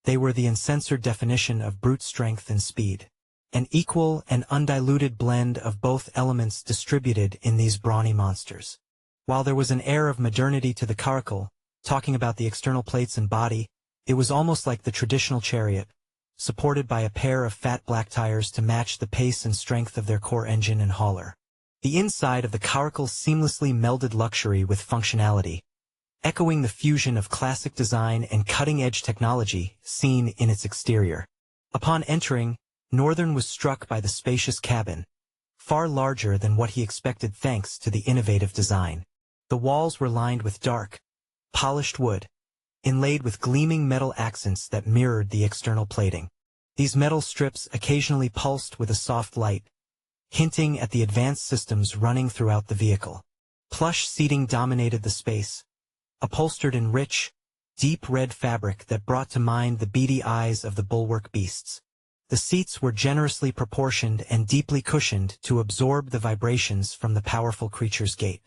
They were the uncensored definition of brute strength and speed. An equal and undiluted blend of both elements distributed in these brawny monsters. While there was an air of modernity to the caracal, talking about the external plates and body, it was almost like the traditional chariot, supported by a pair of fat black tires to match the pace and strength of their core engine and hauler. The inside of the caracal seamlessly melded luxury with functionality, echoing the fusion of classic design and cutting-edge technology seen in its exterior. Upon entering, Northern was struck by the spacious cabin, far larger than what he expected thanks to the innovative design. The walls were lined with dark, polished wood, inlaid with gleaming metal accents that mirrored the external plating. These metal strips occasionally pulsed with a soft light, hinting at the advanced systems running throughout the vehicle. Plush seating dominated the space, upholstered in rich, deep red fabric that brought to mind the beady eyes of the bulwark beasts. The seats were generously proportioned and deeply cushioned to absorb the vibrations from the powerful creature's gait.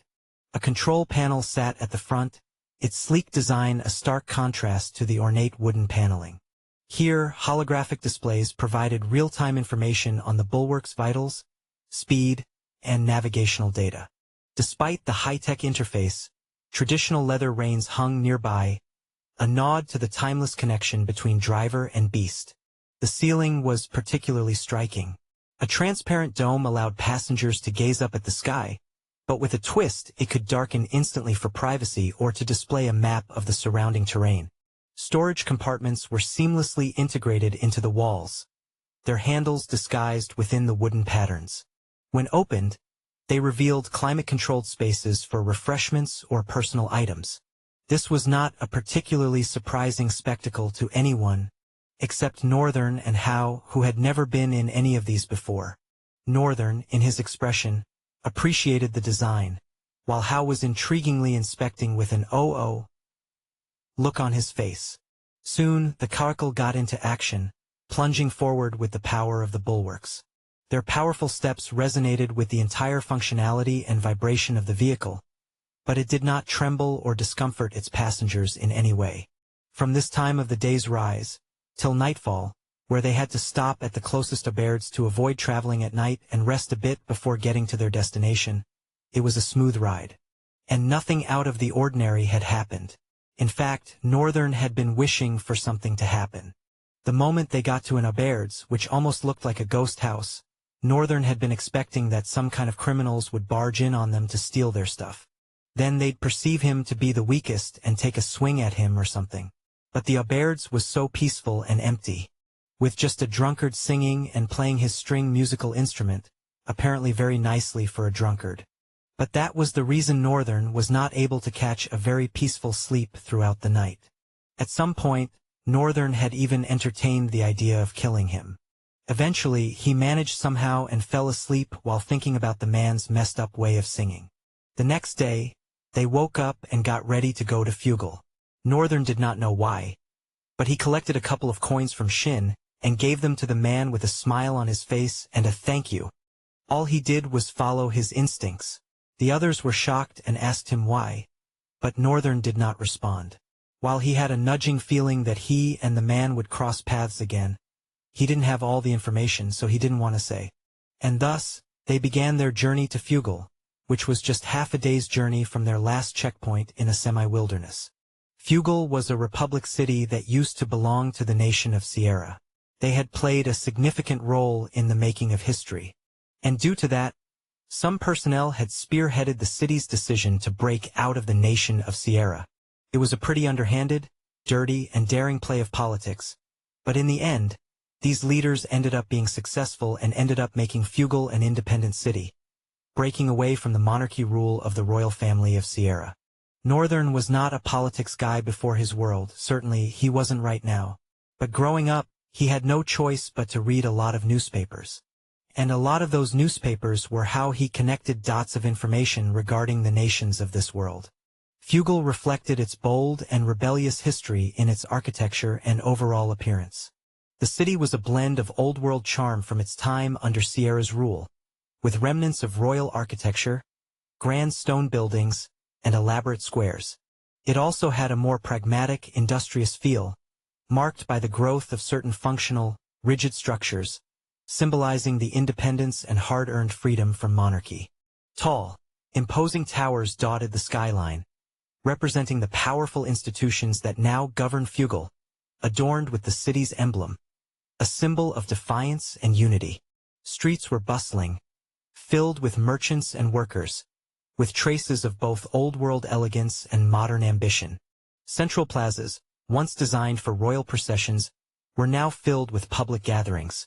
A control panel sat at the front, its sleek design a stark contrast to the ornate wooden paneling. Here, holographic displays provided real-time information on the bulwark's vitals, speed, and navigational data. Despite the high-tech interface, traditional leather reins hung nearby, a nod to the timeless connection between driver and beast. The ceiling was particularly striking. A transparent dome allowed passengers to gaze up at the sky, but with a twist it could darken instantly for privacy or to display a map of the surrounding terrain. Storage compartments were seamlessly integrated into the walls, their handles disguised within the wooden patterns. When opened, they revealed climate-controlled spaces for refreshments or personal items. This was not a particularly surprising spectacle to anyone, except Northern and Howe, who had never been in any of these before. Northern, in his expression, appreciated the design, while Howe was intriguingly inspecting with an look on his face. Soon, the caracal got into action, plunging forward with the power of the bulwarks. Their powerful steps resonated with the entire functionality and vibration of the vehicle, but it did not tremble or discomfort its passengers in any way. From this time of the day's rise, till nightfall, where they had to stop at the closest auberges to avoid traveling at night and rest a bit before getting to their destination, it was a smooth ride. And nothing out of the ordinary had happened. In fact, Northern had been wishing for something to happen. The moment they got to an auberge, which almost looked like a ghost house, Northern had been expecting that some kind of criminals would barge in on them to steal their stuff. Then they'd perceive him to be the weakest and take a swing at him or something. But the auberge was so peaceful and empty, with just a drunkard singing and playing his string musical instrument, apparently very nicely for a drunkard. But that was the reason Northern was not able to catch a very peaceful sleep throughout the night. At some point, Northern had even entertained the idea of killing him. Eventually, he managed somehow and fell asleep while thinking about the man's messed up way of singing. The next day, they woke up and got ready to go to Fugle. Northern did not know why, but he collected a couple of coins from Shin and gave them to the man with a smile on his face and a thank you. All he did was follow his instincts. The others were shocked and asked him why, but Northern did not respond. While he had a nudging feeling that he and the man would cross paths again, he didn't have all the information, so he didn't want to say. And thus, they began their journey to Fugle, which was just half a day's journey from their last checkpoint in a semi-wilderness. Fugle was a republic city that used to belong to the nation of Sierra. They had played a significant role in the making of history. And due to that, some personnel had spearheaded the city's decision to break out of the nation of Sierra. It was a pretty underhanded, dirty, and daring play of politics. But in the end, these leaders ended up being successful and ended up making Fugle an independent city, breaking away from the monarchy rule of the royal family of Sierra. Northern was not a politics guy before his world, certainly he wasn't right now. But growing up, he had no choice but to read a lot of newspapers. And a lot of those newspapers were how he connected dots of information regarding the nations of this world. Fugle reflected its bold and rebellious history in its architecture and overall appearance. The city was a blend of old-world charm from its time under Sierra's rule, with remnants of royal architecture, grand stone buildings, and elaborate squares. It also had a more pragmatic, industrious feel, marked by the growth of certain functional, rigid structures, symbolizing the independence and hard-earned freedom from monarchy. Tall, imposing towers dotted the skyline, representing the powerful institutions that now govern Fugle, adorned with the city's emblem, a symbol of defiance and unity. Streets were bustling, filled with merchants and workers, with traces of both old-world elegance and modern ambition. Central plazas, once designed for royal processions, were now filled with public gatherings,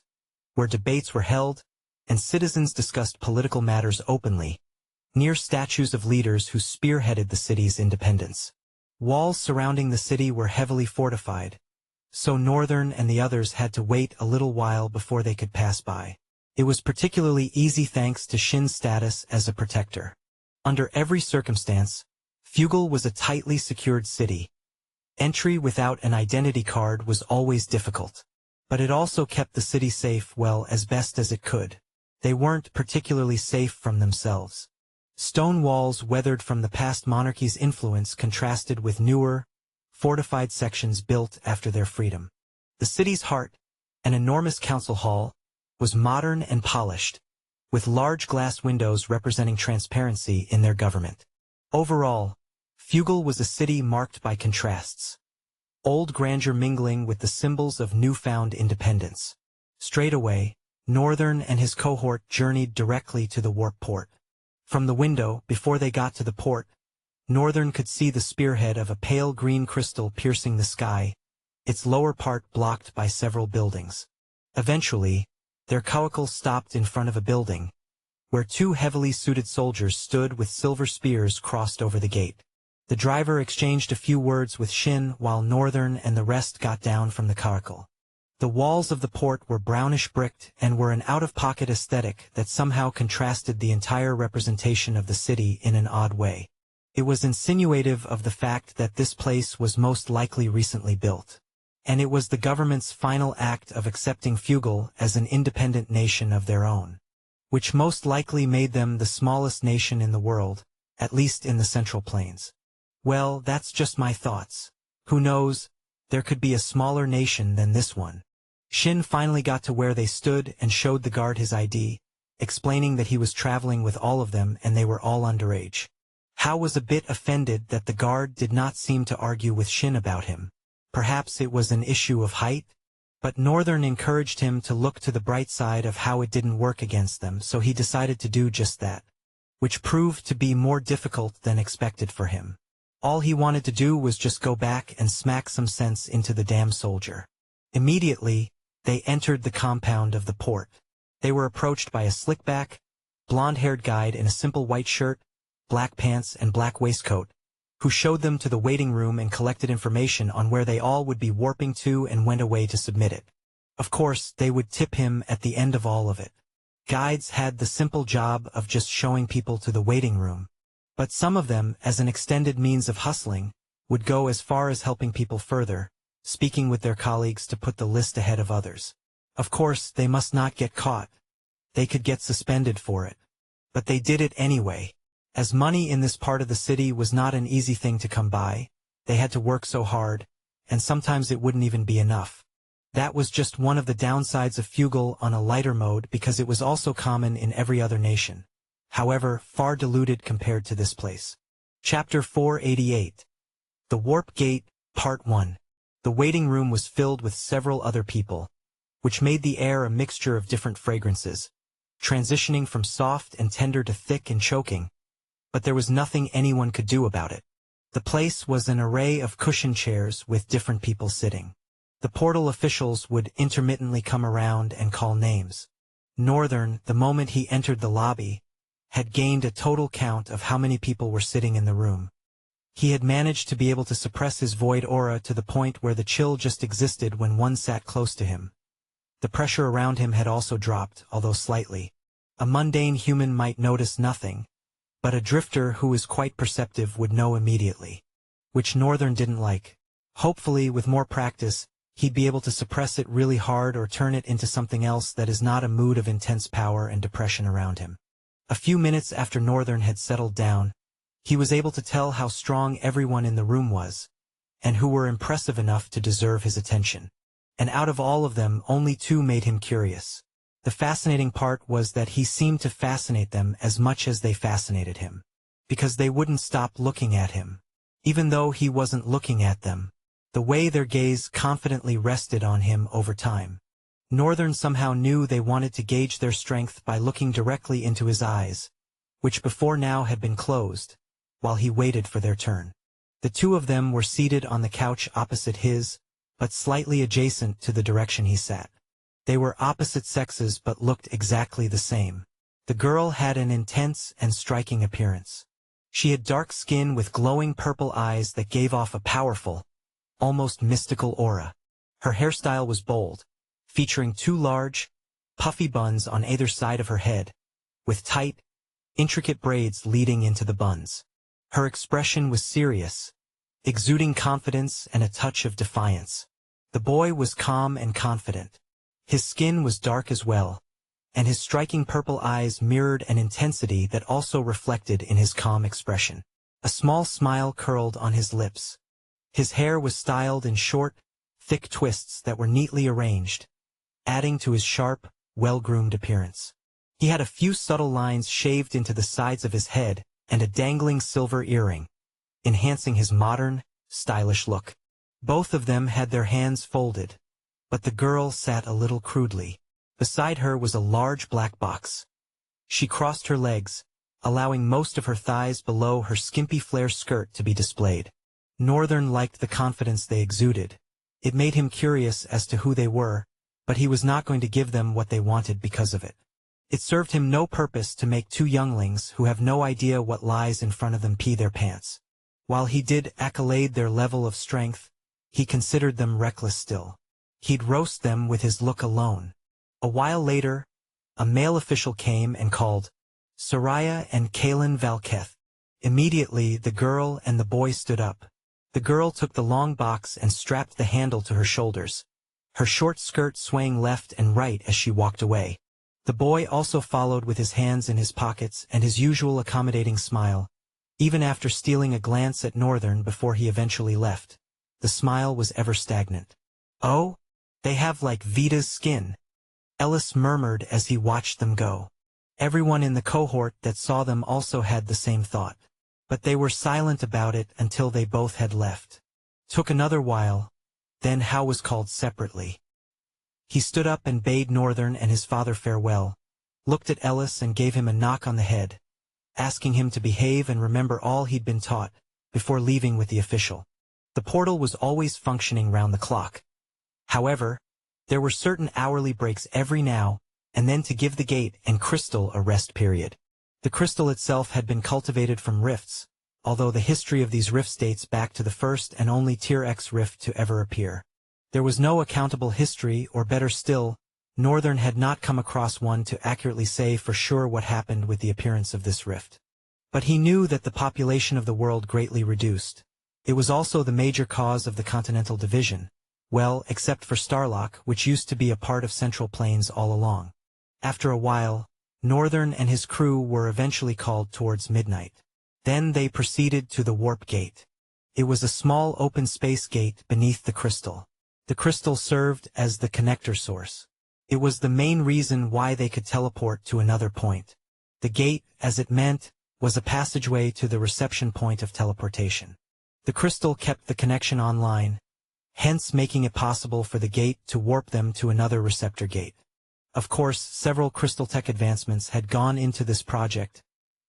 where debates were held and citizens discussed political matters openly, near statues of leaders who spearheaded the city's independence. Walls surrounding the city were heavily fortified, so Northern and the others had to wait a little while before they could pass by. It was particularly easy thanks to Shin's status as a protector. Under every circumstance, Fugle was a tightly secured city. Entry without an identity card was always difficult. But it also kept the city safe, well, as best as it could. They weren't particularly safe from themselves. Stone walls weathered from the past monarchy's influence contrasted with newer, fortified sections built after their freedom. The city's heart, an enormous council hall, was modern and polished, with large glass windows representing transparency in their government. Overall, Fugal was a city marked by contrasts. Old grandeur mingling with the symbols of newfound independence. Straight away, Northern and his cohort journeyed directly to the warp port. From the window, before they got to the port, Northern could see the spearhead of a pale green crystal piercing the sky, its lower part blocked by several buildings. Eventually, their coracle stopped in front of a building, where two heavily suited soldiers stood with silver spears crossed over the gate. The driver exchanged a few words with Shin while Northern and the rest got down from the coracle. The walls of the port were brownish bricked and were an out-of-pocket aesthetic that somehow contrasted the entire representation of the city in an odd way. It was insinuative of the fact that this place was most likely recently built. And it was the government's final act of accepting Fugal as an independent nation of their own, which most likely made them the smallest nation in the world, at least in the Central Plains. Well, that's just my thoughts. Who knows, there could be a smaller nation than this one. Shin finally got to where they stood and showed the guard his ID, explaining that he was traveling with all of them and they were all underage. Hao was a bit offended that the guard did not seem to argue with Shin about him. Perhaps it was an issue of height? But Northern encouraged him to look to the bright side of how it didn't work against them, so he decided to do just that, which proved to be more difficult than expected for him. All he wanted to do was just go back and smack some sense into the damn soldier. Immediately, they entered the compound of the port. They were approached by a slick-back, blonde-haired guide in a simple white shirt, black pants and black waistcoat, who showed them to the waiting room and collected information on where they all would be warping to and went away to submit it. Of course, they would tip him at the end of all of it. Guides had the simple job of just showing people to the waiting room, but some of them, as an extended means of hustling, would go as far as helping people further, speaking with their colleagues to put the list ahead of others. Of course, they must not get caught. They could get suspended for it. But they did it anyway. As money in this part of the city was not an easy thing to come by, they had to work so hard, and sometimes it wouldn't even be enough. That was just one of the downsides of Fugal on a lighter mode because it was also common in every other nation. However, far diluted compared to this place. Chapter 488. The Warp Gate, Part 1. The waiting room was filled with several other people, which made the air a mixture of different fragrances, transitioning from soft and tender to thick and choking. But there was nothing anyone could do about it. The place was an array of cushioned chairs with different people sitting. The portal officials would intermittently come around and call names. Northern, the moment he entered the lobby, had gained a total count of how many people were sitting in the room. He had managed to be able to suppress his void aura to the point where the chill just existed when one sat close to him. The pressure around him had also dropped, although slightly. A mundane human might notice nothing, but a drifter who is quite perceptive would know immediately. Which Northern didn't like. Hopefully, with more practice, he'd be able to suppress it really hard or turn it into something else that is not a mood of intense power and depression around him. A few minutes after Northern had settled down, he was able to tell how strong everyone in the room was, and who were impressive enough to deserve his attention. And out of all of them, only two made him curious. The fascinating part was that he seemed to fascinate them as much as they fascinated him, because they wouldn't stop looking at him, even though he wasn't looking at them, the way their gaze confidently rested on him over time. Northern somehow knew they wanted to gauge their strength by looking directly into his eyes, which before now had been closed, while he waited for their turn. The two of them were seated on the couch opposite his, but slightly adjacent to the direction he sat. They were opposite sexes but looked exactly the same. The girl had an intense and striking appearance. She had dark skin with glowing purple eyes that gave off a powerful, almost mystical aura. Her hairstyle was bold, featuring two large, puffy buns on either side of her head, with tight, intricate braids leading into the buns. Her expression was serious, exuding confidence and a touch of defiance. The boy was calm and confident. His skin was dark as well, and his striking purple eyes mirrored an intensity that also reflected in his calm expression. A small smile curled on his lips. His hair was styled in short, thick twists that were neatly arranged, adding to his sharp, well-groomed appearance. He had a few subtle lines shaved into the sides of his head and a dangling silver earring, enhancing his modern, stylish look. Both of them had their hands folded, but the girl sat a little crudely. Beside her was a large black box. She crossed her legs, allowing most of her thighs below her skimpy flare skirt to be displayed. Northern liked the confidence they exuded. It made him curious as to who they were, but he was not going to give them what they wanted because of it. It served him no purpose to make two younglings who have no idea what lies in front of them pee their pants. While he did accolade their level of strength, he considered them reckless still. He'd roast them with his look alone. A while later, a male official came and called, "Soraya and Kalen Valketh." Immediately, the girl and the boy stood up. The girl took the long box and strapped the handle to her shoulders, her short skirt swaying left and right as she walked away. The boy also followed with his hands in his pockets and his usual accommodating smile, even after stealing a glance at Northern before he eventually left. The smile was ever stagnant. "Oh, they have like Vita's skin," Ellis murmured as he watched them go. Everyone in the cohort that saw them also had the same thought. But they were silent about it until they both had left. Took another while, then Hal was called separately. He stood up and bade Northern and his father farewell, looked at Ellis and gave him a knock on the head, asking him to behave and remember all he'd been taught, before leaving with the official. The portal was always functioning round the clock. However, there were certain hourly breaks every now and then to give the gate and crystal a rest period. The crystal itself had been cultivated from rifts, although the history of these rifts dates back to the first and only Tier X rift to ever appear. There was no accountable history, or better still, Northern had not come across one to accurately say for sure what happened with the appearance of this rift. But he knew that the population of the world greatly reduced. It was also the major cause of the continental division, well, except for Starlock, which used to be a part of Central Plains all along. After a while, Northern and his crew were eventually called towards midnight. Then they proceeded to the warp gate. It was a small open space gate beneath the crystal. The crystal served as the connector source. It was the main reason why they could teleport to another point. The gate, as it meant, was a passageway to the reception point of teleportation. The crystal kept the connection online, hence making it possible for the gate to warp them to another receptor gate. Of course, several crystal tech advancements had gone into this project,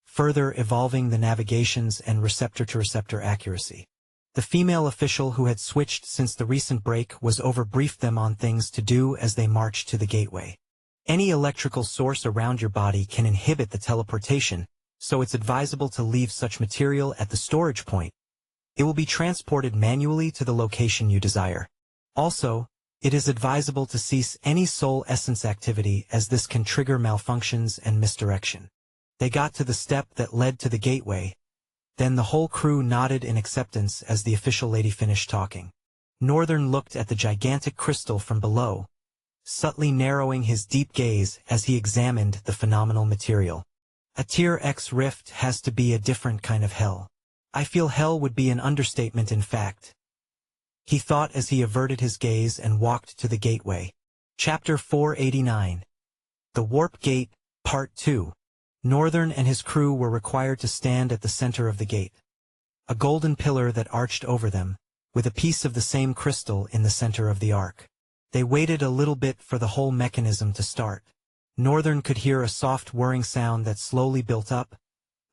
further evolving the navigations and receptor-to-receptor accuracy. The female official who had switched since the recent break was overbriefed them on things to do as they marched to the gateway. Any electrical source around your body can inhibit the teleportation, so it's advisable to leave such material at the storage point. It will be transported manually to the location you desire. Also, it is advisable to cease any soul essence activity, as this can trigger malfunctions and misdirection. They got to the step that led to the gateway. Then the whole crew nodded in acceptance as the official lady finished talking. Northern looked at the gigantic crystal from below, subtly narrowing his deep gaze as he examined the phenomenal material. A Tier X rift has to be a different kind of hell. I feel hell would be an understatement, in fact, he thought as he averted his gaze and walked to the gateway. Chapter 489. The Warp Gate, Part 2. Northern and his crew were required to stand at the center of the gate. A golden pillar that arched over them, with a piece of the same crystal in the center of the arc. They waited a little bit for the whole mechanism to start. Northern could hear a soft whirring sound that slowly built up,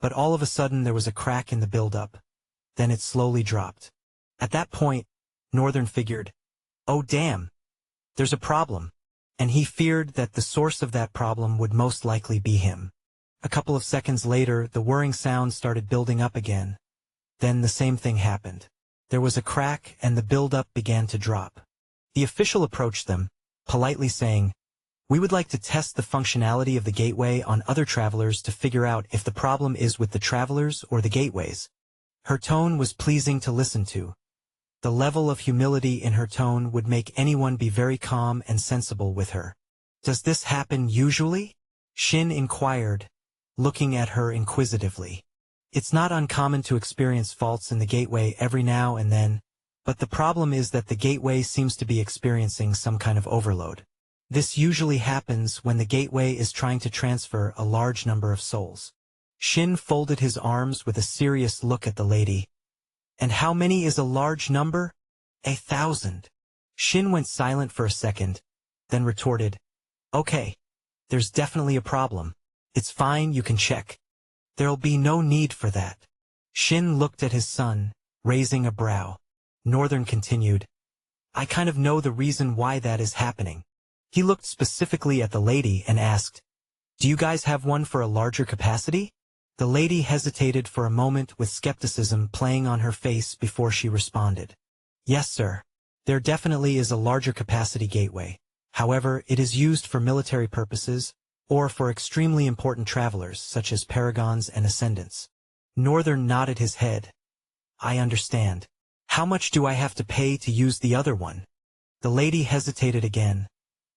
but all of a sudden there was a crack in the build-up. Then it slowly dropped. At that point, Northern figured, "Oh damn, there's a problem," and he feared that the source of that problem would most likely be him. A couple of seconds later, the whirring sound started building up again. Then the same thing happened. There was a crack and the build-up began to drop. The official approached them, politely saying, "We would like to test the functionality of the gateway on other travelers to figure out if the problem is with the travelers or the gateways." Her tone was pleasing to listen to. The level of humility in her tone would make anyone be very calm and sensible with her. "Does this happen usually?" Shin inquired, looking at her inquisitively. It's not uncommon to experience faults in the gateway every now and then, but the problem is that the gateway seems to be experiencing some kind of overload. This usually happens when the gateway is trying to transfer a large number of souls. Shin folded his arms with a serious look at the lady. And how many is a large number? 1,000. Shin went silent for a second, then retorted, Okay. There's definitely a problem. It's fine, you can check. There'll be no need for that. Shin looked at his son, raising a brow. Northern continued, I kind of know the reason why that is happening. He looked specifically at the lady and asked, Do you guys have one for a larger capacity? The lady hesitated for a moment with skepticism playing on her face before she responded. Yes, sir. There definitely is a larger capacity gateway. However, it is used for military purposes, or for extremely important travelers such as paragons and ascendants. Northern nodded his head. I understand. How much do I have to pay to use the other one? The lady hesitated again,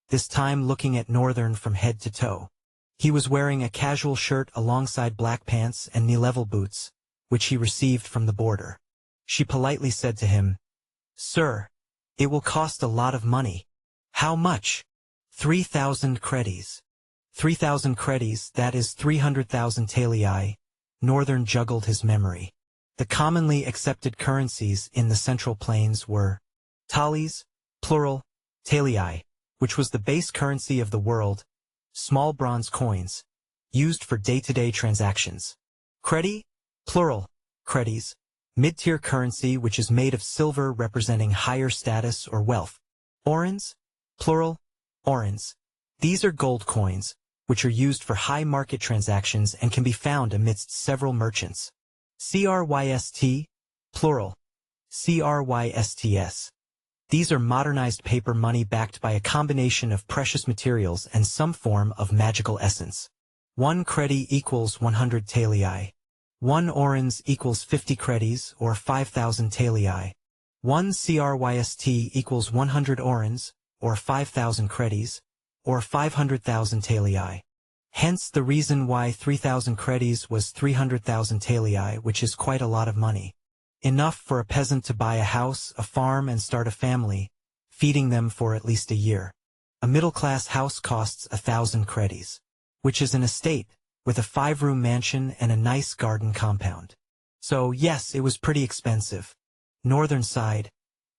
this time looking at Northern from head to toe. He was wearing a casual shirt alongside black pants and knee-level boots, which he received from the border. She politely said to him, Sir, it will cost a lot of money. How much? 3,000 credits. 3,000 credits, that is 300,000 talii. Northern juggled his memory. The commonly accepted currencies in the Central Plains were talis, plural, talii, which was the base currency of the world, small bronze coins, used for day-to-day transactions. Credi, plural, credis, mid-tier currency which is made of silver representing higher status or wealth. Orens, plural, orens. These are gold coins, which are used for high market transactions and can be found amidst several merchants. Cryst, plural, crysts. These are modernized paper money backed by a combination of precious materials and some form of magical essence. 1 credi equals 100 talii. 1 orens equals 50 credis or 5,000 talii. 1 cryst equals 100 orens, or 5,000 credis, or 500,000 talii. Hence the reason why 3,000 credis was 300,000 talii, which is quite a lot of money. Enough for a peasant to buy a house, a farm and start a family, feeding them for at least a year. A middle-class house costs 1,000 credis, which is an estate, with a 5-room mansion and a nice garden compound. So yes, it was pretty expensive. Northern sighed.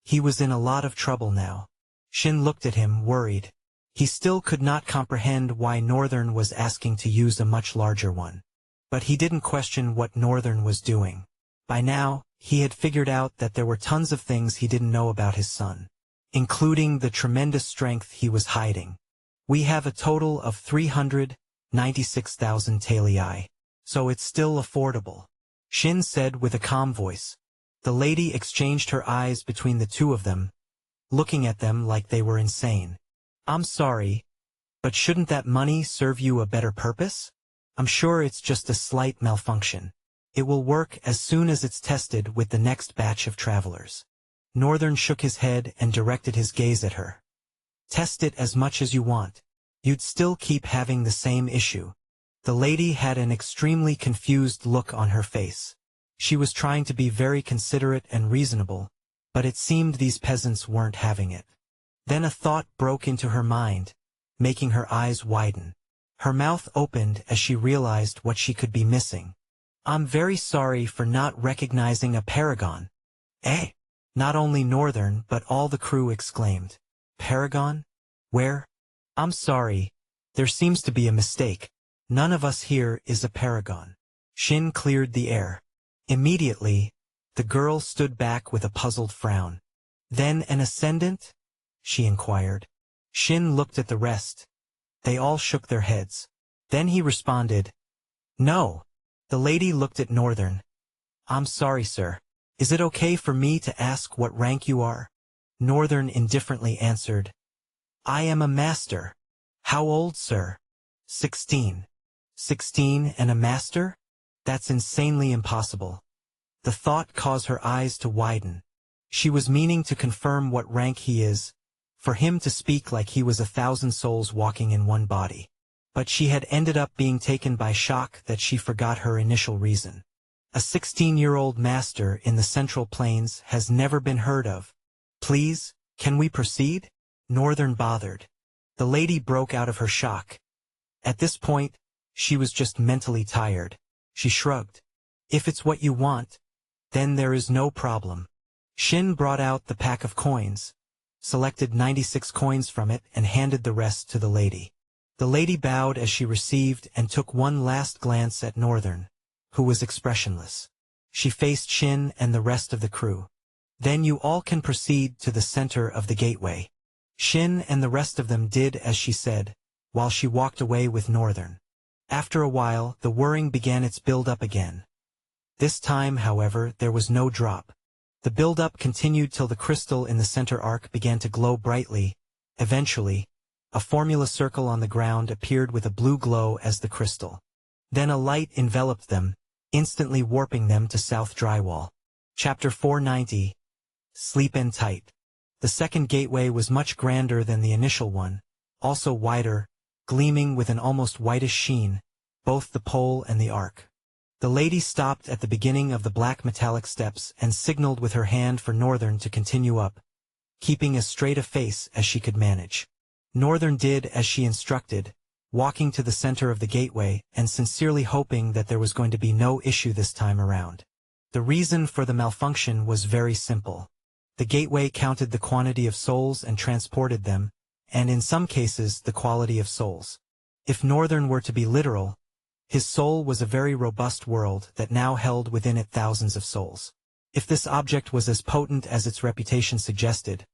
He was in a lot of trouble now. Shin looked at him, worried. He still could not comprehend why Northern was asking to use a much larger one. But he didn't question what Northern was doing. By now, he had figured out that there were tons of things he didn't know about his son, including the tremendous strength he was hiding. We have a total of 396,000 talii, so it's still affordable, Shin said with a calm voice. The lady exchanged her eyes between the two of them, looking at them like they were insane. I'm sorry, but shouldn't that money serve you a better purpose? I'm sure it's just a slight malfunction. It will work as soon as it's tested with the next batch of travelers. Northern shook his head and directed his gaze at her. Test it as much as you want. You'd still keep having the same issue. The lady had an extremely confused look on her face. She was trying to be very considerate and reasonable, but it seemed these peasants weren't having it. Then a thought broke into her mind, making her eyes widen. Her mouth opened as she realized what she could be missing. I'm very sorry for not recognizing a paragon. Eh? Not only Northern but all the crew exclaimed. Paragon? Where? I'm sorry. There seems to be a mistake. None of us here is a paragon. Shin cleared the air. Immediately, the girl stood back with a puzzled frown. Then an ascendant? She inquired. Shin looked at the rest. They all shook their heads. Then he responded, No. The lady looked at Northern. I'm sorry, sir. Is it okay for me to ask what rank you are? Northern indifferently answered, I am a master. How old, sir? 16. 16 and a master? That's insanely impossible. The thought caused her eyes to widen. She was meaning to confirm what rank he is, for him to speak like he was 1,000 souls walking in one body. but she had ended up being taken by shock that she forgot her initial reason. A 16-year-old master in the Central Plains has never been heard of. Please, can we proceed? Northern bothered. The lady broke out of her shock. At this point, she was just mentally tired. She shrugged. If it's what you want, then there is no problem. Shin brought out the pack of coins, selected 96 coins from it and handed the rest to the lady. The lady bowed as she received and took one last glance at Northern, who was expressionless. She faced Shin and the rest of the crew. Then you all can proceed to the center of the gateway. Shin and the rest of them did as she said, while she walked away with Northern. After a while, the whirring began its build-up again. This time, however, there was no drop. The build-up continued till the crystal in the center arc began to glow brightly. Eventually, a formula circle on the ground appeared with a blue glow as the crystal. Then a light enveloped them, instantly warping them to South Drywall. Chapter 490. Sleep and Tight. The second gateway was much grander than the initial one, also wider, gleaming with an almost whitish sheen, both the pole and the arc. The lady stopped at the beginning of the black metallic steps and signaled with her hand for Northern to continue up, keeping as straight a face as she could manage. Northern did as she instructed, walking to the center of the gateway and sincerely hoping that there was going to be no issue this time around. The reason for the malfunction was very simple. The gateway counted the quantity of souls and transported them, and in some cases the quality of souls. If Northern were to be literal, his soul was a very robust world that now held within it thousands of souls. If this object was as potent as its reputation suggested,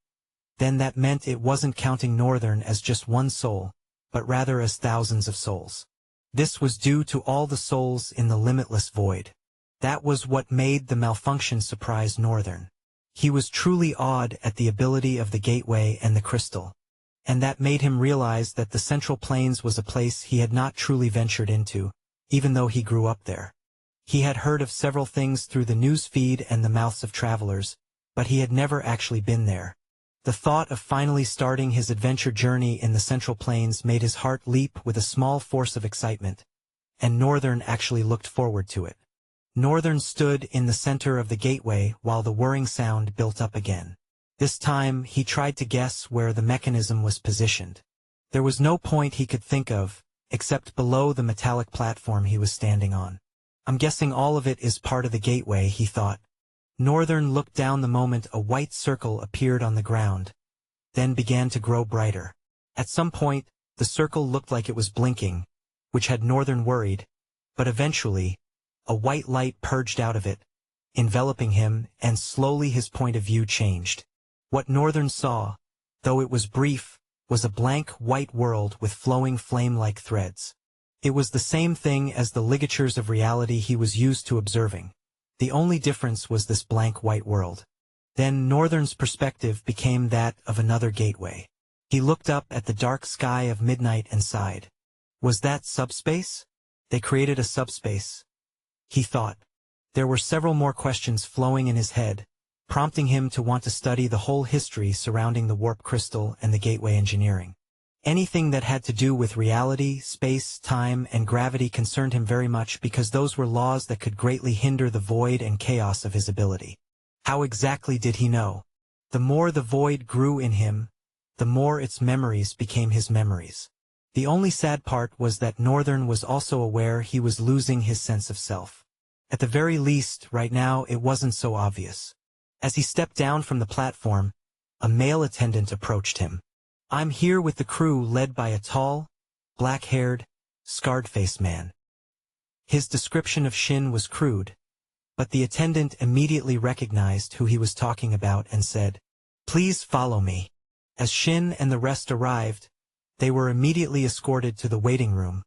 then that meant it wasn't counting Northern as just one soul, but rather as thousands of souls. This was due to all the souls in the limitless void. That was what made the malfunction surprise Northern. He was truly awed at the ability of the gateway and the crystal, and that made him realize that the Central Plains was a place he had not truly ventured into, even though he grew up there. He had heard of several things through the news feed and the mouths of travelers, but he had never actually been there. The thought of finally starting his adventure journey in the Central Plains made his heart leap with a small force of excitement, and Northern actually looked forward to it. Northern stood in the center of the gateway while the whirring sound built up again. This time, he tried to guess where the mechanism was positioned. There was no point he could think of, except below the metallic platform he was standing on. I'm guessing all of it is part of the gateway, he thought. Northern looked down the moment a white circle appeared on the ground, then began to grow brighter. At some point, the circle looked like it was blinking, which had Northern worried, but eventually, a white light purged out of it, enveloping him, and slowly his point of view changed. What Northern saw, though it was brief, was a blank white world with flowing flame-like threads. It was the same thing as the ligatures of reality he was used to observing. The only difference was this blank white world. Then Northern's perspective became that of another gateway. He looked up at the dark sky of midnight and sighed. Was that subspace? They created a subspace, he thought. There were several more questions flowing in his head, prompting him to want to study the whole history surrounding the warp crystal and the gateway engineering. Anything that had to do with reality, space, time, and gravity concerned him very much because those were laws that could greatly hinder the void and chaos of his ability. How exactly did he know? The more the void grew in him, the more its memories became his memories. The only sad part was that Northern was also aware he was losing his sense of self. At the very least, right now, it wasn't so obvious. As he stepped down from the platform, a male attendant approached him. I'm here with the crew led by a tall, black-haired, scarred-faced man. His description of Shin was crude, but the attendant immediately recognized who he was talking about and said, "Please follow me." As Shin and the rest arrived, they were immediately escorted to the waiting room,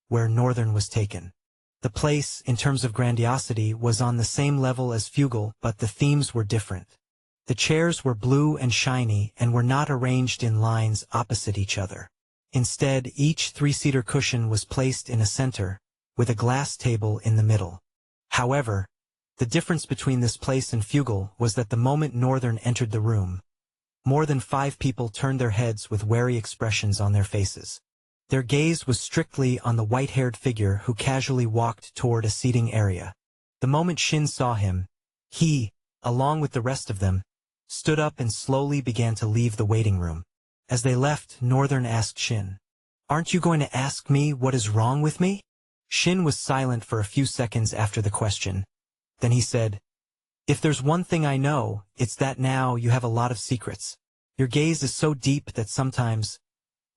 where Northern was taken. The place, in terms of grandiosity, was on the same level as Fugal, but the themes were different. The chairs were blue and shiny and were not arranged in lines opposite each other. Instead, each three-seater cushion was placed in a center, with a glass table in the middle. However, the difference between this place and Fugal was that the moment Northern entered the room, more than 5 people turned their heads with wary expressions on their faces. Their gaze was strictly on the white-haired figure who casually walked toward a seating area. The moment Shin saw him, he, along with the rest of them, stood up and slowly began to leave the waiting room. As they left, Northern asked Shin, "Aren't you going to ask me what is wrong with me?" Shin was silent for a few seconds after the question. Then he said, "If there's one thing I know, it's that now you have a lot of secrets. Your gaze is so deep that sometimes,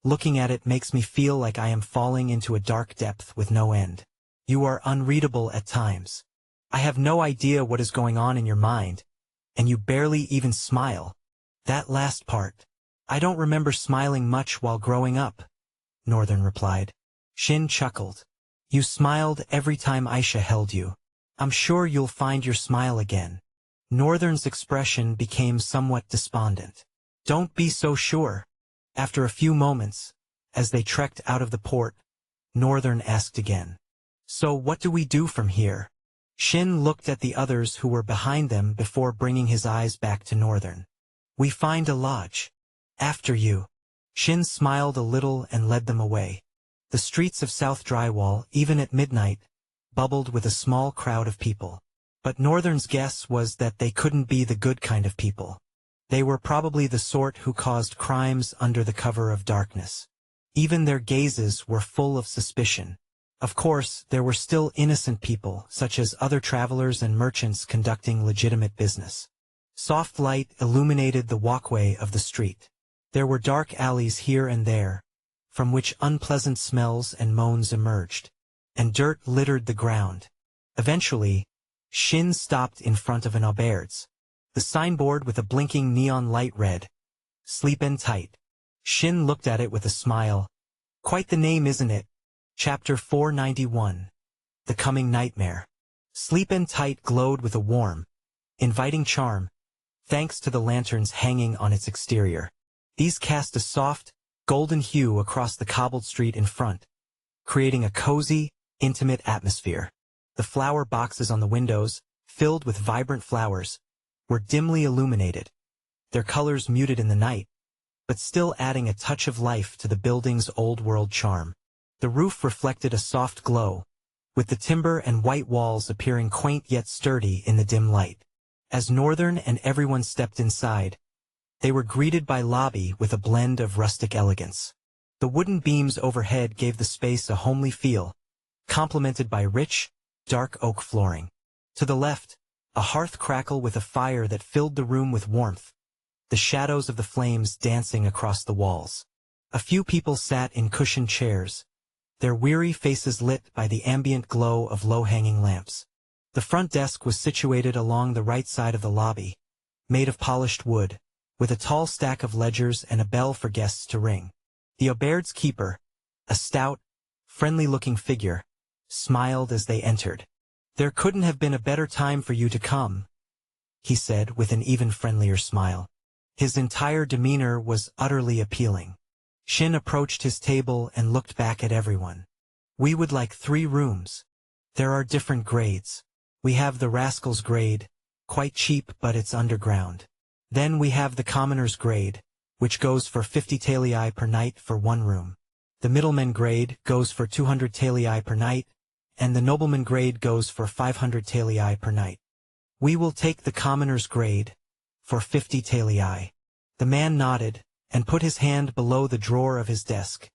looking at it makes me feel like I am falling into a dark depth with no end. You are unreadable at times. I have no idea what is going on in your mind, and you barely even smile. That last part. I don't remember smiling much while growing up," Northern replied. Shin chuckled. "You smiled every time Aisha held you. I'm sure you'll find your smile again." Northern's expression became somewhat despondent. "Don't be so sure." After a few moments, as they trekked out of the port, Northern asked again, "So what do we do from here?" Shin looked at the others who were behind them before bringing his eyes back to Northern. "We find a lodge. After you." Shin smiled a little and led them away. The streets of South Drywall, even at midnight, bubbled with a small crowd of people. But Northern's guess was that they couldn't be the good kind of people. They were probably the sort who caused crimes under the cover of darkness. Even their gazes were full of suspicion. Of course, there were still innocent people, such as other travelers and merchants conducting legitimate business. Soft light illuminated the walkway of the street. There were dark alleys here and there, from which unpleasant smells and moans emerged, and dirt littered the ground. Eventually, Shin stopped in front of an auberge. The signboard with a blinking neon light read, "Sleepin' Tight." Shin looked at it with a smile. "Quite the name, isn't it?" Chapter 491. The Coming Nightmare. Sleepin' Tight glowed with a warm, inviting charm, thanks to the lanterns hanging on its exterior. These cast a soft, golden hue across the cobbled street in front, creating a cozy, intimate atmosphere. The flower boxes on the windows, filled with vibrant flowers, were dimly illuminated, their colors muted in the night, but still adding a touch of life to the building's old-world charm. The roof reflected a soft glow, with the timber and white walls appearing quaint yet sturdy in the dim light. As Northern and everyone stepped inside, they were greeted by lobby with a blend of rustic elegance. The wooden beams overhead gave the space a homely feel, complemented by rich, dark oak flooring. To the left, a hearth crackled with a fire that filled the room with warmth, the shadows of the flames dancing across the walls. A few people sat in cushioned chairs, their weary faces lit by the ambient glow of low-hanging lamps. The front desk was situated along the right side of the lobby, made of polished wood, with a tall stack of ledgers and a bell for guests to ring. The auberge's keeper, a stout, friendly-looking figure, smiled as they entered. "There couldn't have been a better time for you to come," he said with an even friendlier smile. His entire demeanor was utterly appealing. Shin approached his table and looked back at everyone. "We would like 3 rooms. There are different grades. We have the Rascals grade, quite cheap but it's underground. Then we have the Commoners grade, which goes for 50 talii per night for 1 room. The Middleman grade goes for 200 talii per night, and the Nobleman grade goes for 500 talii per night. We will take the Commoners grade, for 50 talii. The man nodded, and put his hand below the drawer of his desk,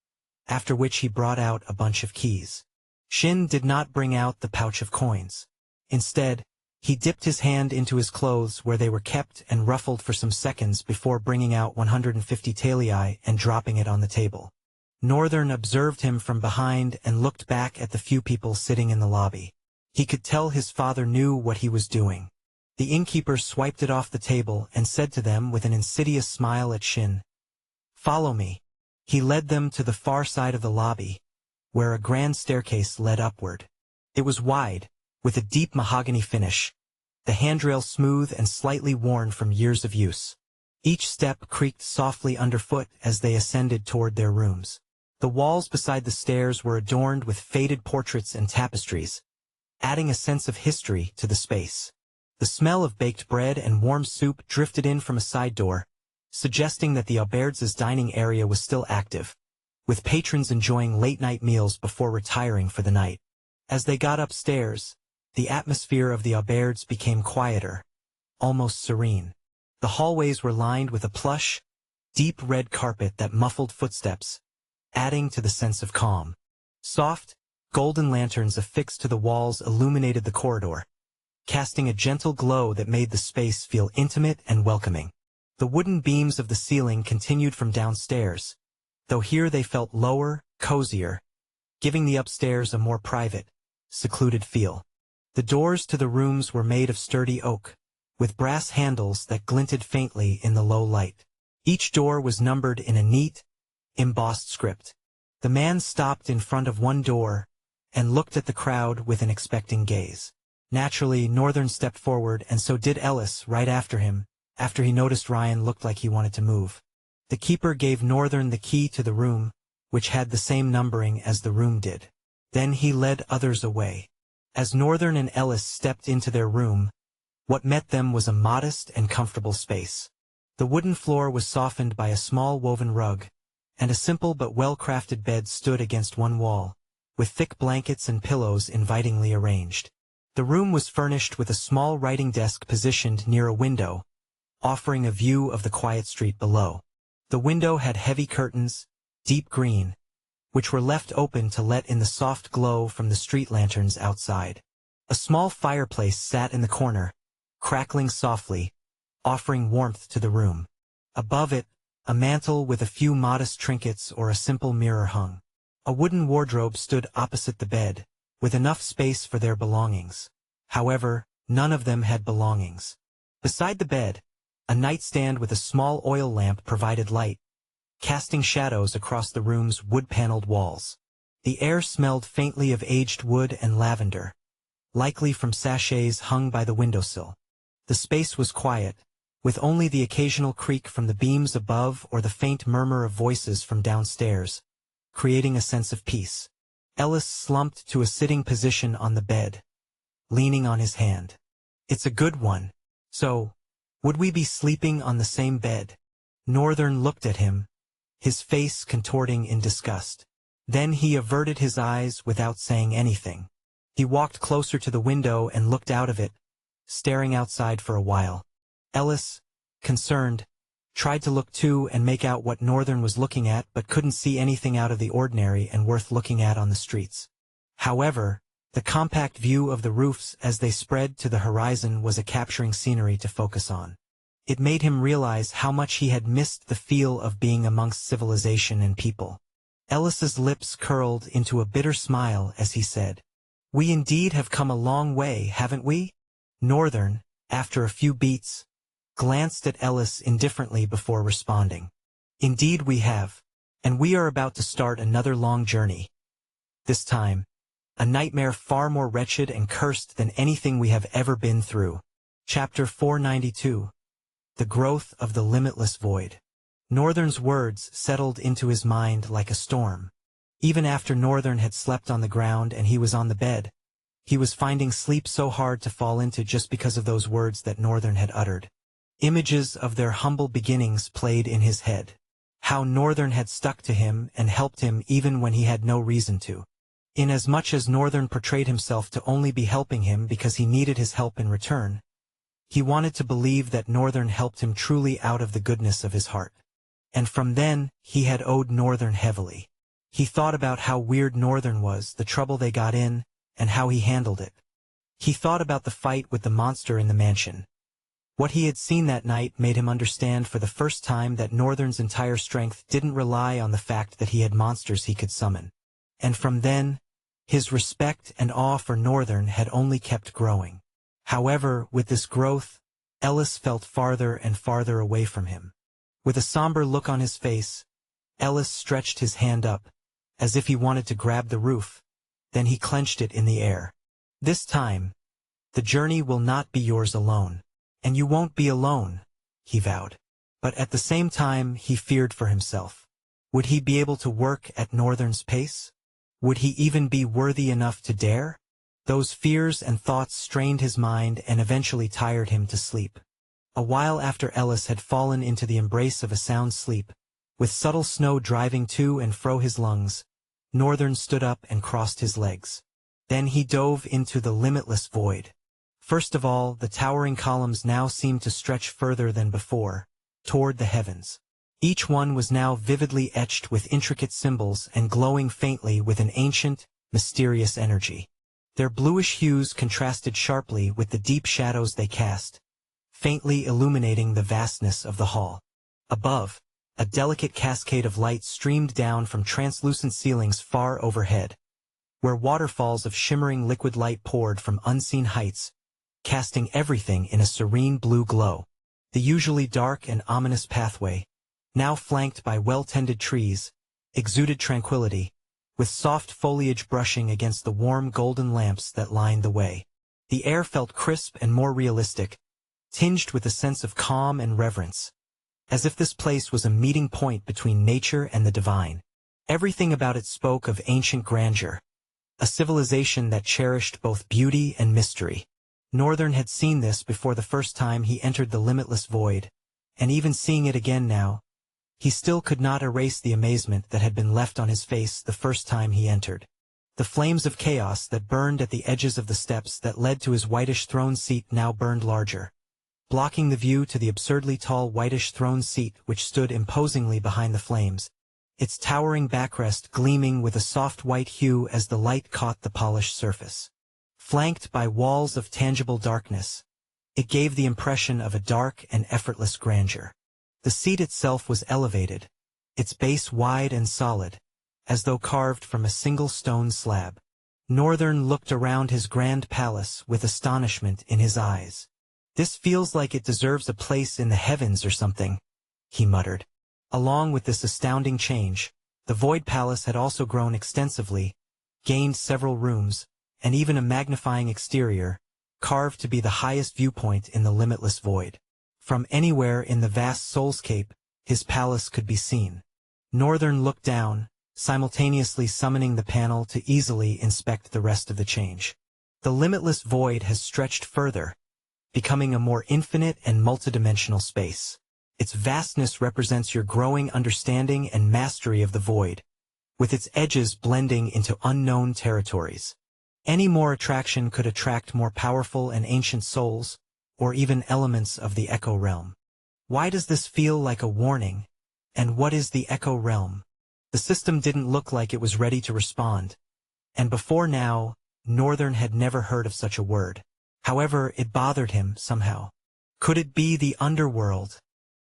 after which he brought out a bunch of keys. Shin did not bring out the pouch of coins. Instead, he dipped his hand into his clothes where they were kept and ruffled for some seconds before bringing out 150 talii and dropping it on the table. Northern observed him from behind and looked back at the few people sitting in the lobby. He could tell his father knew what he was doing. The innkeeper swiped it off the table and said to them with an insidious smile at Shin, "Follow me." He led them to the far side of the lobby, where a grand staircase led upward. It was wide, with a deep mahogany finish, the handrail smooth and slightly worn from years of use. Each step creaked softly underfoot as they ascended toward their rooms. The walls beside the stairs were adorned with faded portraits and tapestries, adding a sense of history to the space. The smell of baked bread and warm soup drifted in from a side door, suggesting that the auberge's dining area was still active. with patrons enjoying late-night meals before retiring for the night. As they got upstairs, the atmosphere of the auberges became quieter, almost serene. The hallways were lined with a plush, deep red carpet that muffled footsteps, adding to the sense of calm. Soft, golden lanterns affixed to the walls illuminated the corridor, casting a gentle glow that made the space feel intimate and welcoming. The wooden beams of the ceiling continued from downstairs, though here they felt lower, cozier, giving the upstairs a more private, secluded feel. The doors to the rooms were made of sturdy oak, with brass handles that glinted faintly in the low light. Each door was numbered in a neat, embossed script. The man stopped in front of one door and looked at the crowd with an expecting gaze. Naturally, Northern stepped forward, and so did Ellis right after him, after he noticed Ryan looked like he wanted to move. The keeper gave Northern the key to the room, which had the same numbering as the room did. Then he led others away. As Northern and Ellis stepped into their room, what met them was a modest and comfortable space. The wooden floor was softened by a small woven rug, and a simple but well-crafted bed stood against one wall, with thick blankets and pillows invitingly arranged. The room was furnished with a small writing desk positioned near a window, offering a view of the quiet street below. The window had heavy curtains, deep green, which were left open to let in the soft glow from the street lanterns outside. A small fireplace sat in the corner, crackling softly, offering warmth to the room. Above it, a mantel with a few modest trinkets or a simple mirror hung. A wooden wardrobe stood opposite the bed, with enough space for their belongings. However, none of them had belongings. Beside the bed, a nightstand with a small oil lamp provided light, casting shadows across the room's wood-paneled walls. The air smelled faintly of aged wood and lavender, likely from sachets hung by the windowsill. The space was quiet, with only the occasional creak from the beams above or the faint murmur of voices from downstairs, creating a sense of peace. Ellis slumped to a sitting position on the bed, leaning on his hand. "It's a good one. So, would we be sleeping on the same bed?" Northern looked at him, his face contorting in disgust. Then he averted his eyes without saying anything. He walked closer to the window and looked out of it, staring outside for a while. Ellis, concerned, tried to look too and make out what Northern was looking at, but couldn't see anything out of the ordinary and worth looking at on the streets. However, the compact view of the roofs as they spread to the horizon was a capturing scenery to focus on. It made him realize how much he had missed the feel of being amongst civilization and people. Ellis's lips curled into a bitter smile as he said, "We indeed have come a long way, haven't we?" Northern, after a few beats, glanced at Ellis indifferently before responding. "Indeed we have, and we are about to start another long journey. This time, a nightmare far more wretched and cursed than anything we have ever been through." Chapter 492. The Growth of the Limitless Void. Northern's words settled into his mind like a storm. Even after Northern had slept on the ground and he was on the bed, he was finding sleep so hard to fall into just because of those words that Northern had uttered. Images of their humble beginnings played in his head. How Northern had stuck to him and helped him even when he had no reason to. Inasmuch as Northern portrayed himself to only be helping him because he needed his help in return, he wanted to believe that Northern helped him truly out of the goodness of his heart. And from then, he had owed Northern heavily. He thought about how weird Northern was, the trouble they got in, and how he handled it. He thought about the fight with the monster in the mansion. What he had seen that night made him understand for the first time that Northern's entire strength didn't rely on the fact that he had monsters he could summon. And from then, his respect and awe for Northern had only kept growing. However, with this growth, Ellis felt farther and farther away from him. With a somber look on his face, Ellis stretched his hand up, as if he wanted to grab the roof, then he clenched it in the air. "This time, the journey will not be yours alone. And you won't be alone," he vowed. But at the same time he feared for himself. Would he be able to work at Northern's pace? Would he even be worthy enough to dare? Those fears and thoughts strained his mind and eventually tired him to sleep. A while after Ellis had fallen into the embrace of a sound sleep, With subtle snow driving to and fro his lungs, Northern stood up and crossed his legs. Then he dove into the limitless void. First of all, the towering columns now seemed to stretch further than before, toward the heavens. Each one was now vividly etched with intricate symbols and glowing faintly with an ancient, mysterious energy. Their bluish hues contrasted sharply with the deep shadows they cast, faintly illuminating the vastness of the hall. Above, a delicate cascade of light streamed down from translucent ceilings far overhead, where waterfalls of shimmering liquid light poured from unseen heights, casting everything in a serene blue glow. The usually dark and ominous pathway, now flanked by well-tended trees, exuded tranquility, with soft foliage brushing against the warm golden lamps that lined the way. The air felt crisp and more realistic, tinged with a sense of calm and reverence, as if this place was a meeting point between nature and the divine. Everything about it spoke of ancient grandeur, a civilization that cherished both beauty and mystery. Northern had seen this before the first time he entered the limitless void, and even seeing it again now, he still could not erase the amazement that had been left on his face the first time he entered. The flames of chaos that burned at the edges of the steps that led to his whitish throne seat now burned larger, blocking the view to the absurdly tall whitish throne seat which stood imposingly behind the flames, its towering backrest gleaming with a soft white hue as the light caught the polished surface. Flanked by walls of tangible darkness, it gave the impression of a dark and effortless grandeur. The seat itself was elevated, its base wide and solid, as though carved from a single stone slab. Northern looked around his grand palace with astonishment in his eyes. "This feels like it deserves a place in the heavens or something," he muttered. Along with this astounding change, the Void Palace had also grown extensively, gained several rooms, and even a magnifying exterior, carved to be the highest viewpoint in the limitless void. From anywhere in the vast soulscape, his palace could be seen. Northern looked down, simultaneously summoning the panel to easily inspect the rest of the change. The limitless void has stretched further, becoming a more infinite and multidimensional space. Its vastness represents your growing understanding and mastery of the void, with its edges blending into unknown territories. Any more attraction could attract more powerful and ancient souls, or even elements of the Echo Realm. Why does this feel like a warning? And what is the Echo Realm? The system didn't look like it was ready to respond, and before now, Northern had never heard of such a word. However, it bothered him somehow. Could it be the underworld?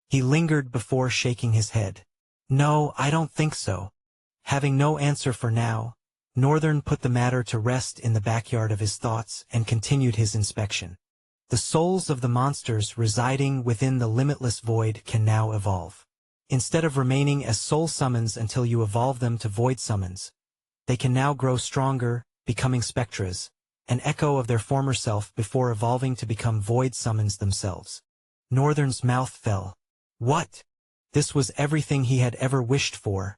He lingered before shaking his head. "No, I don't think so." Having no answer for now, Northern put the matter to rest in the backyard of his thoughts and continued his inspection. The souls of the monsters residing within the limitless void can now evolve. Instead of remaining as soul summons until you evolve them to void summons, they can now grow stronger, becoming spectras, an echo of their former self before evolving to become void summons themselves. Northern's mouth fell. What? This was everything he had ever wished for,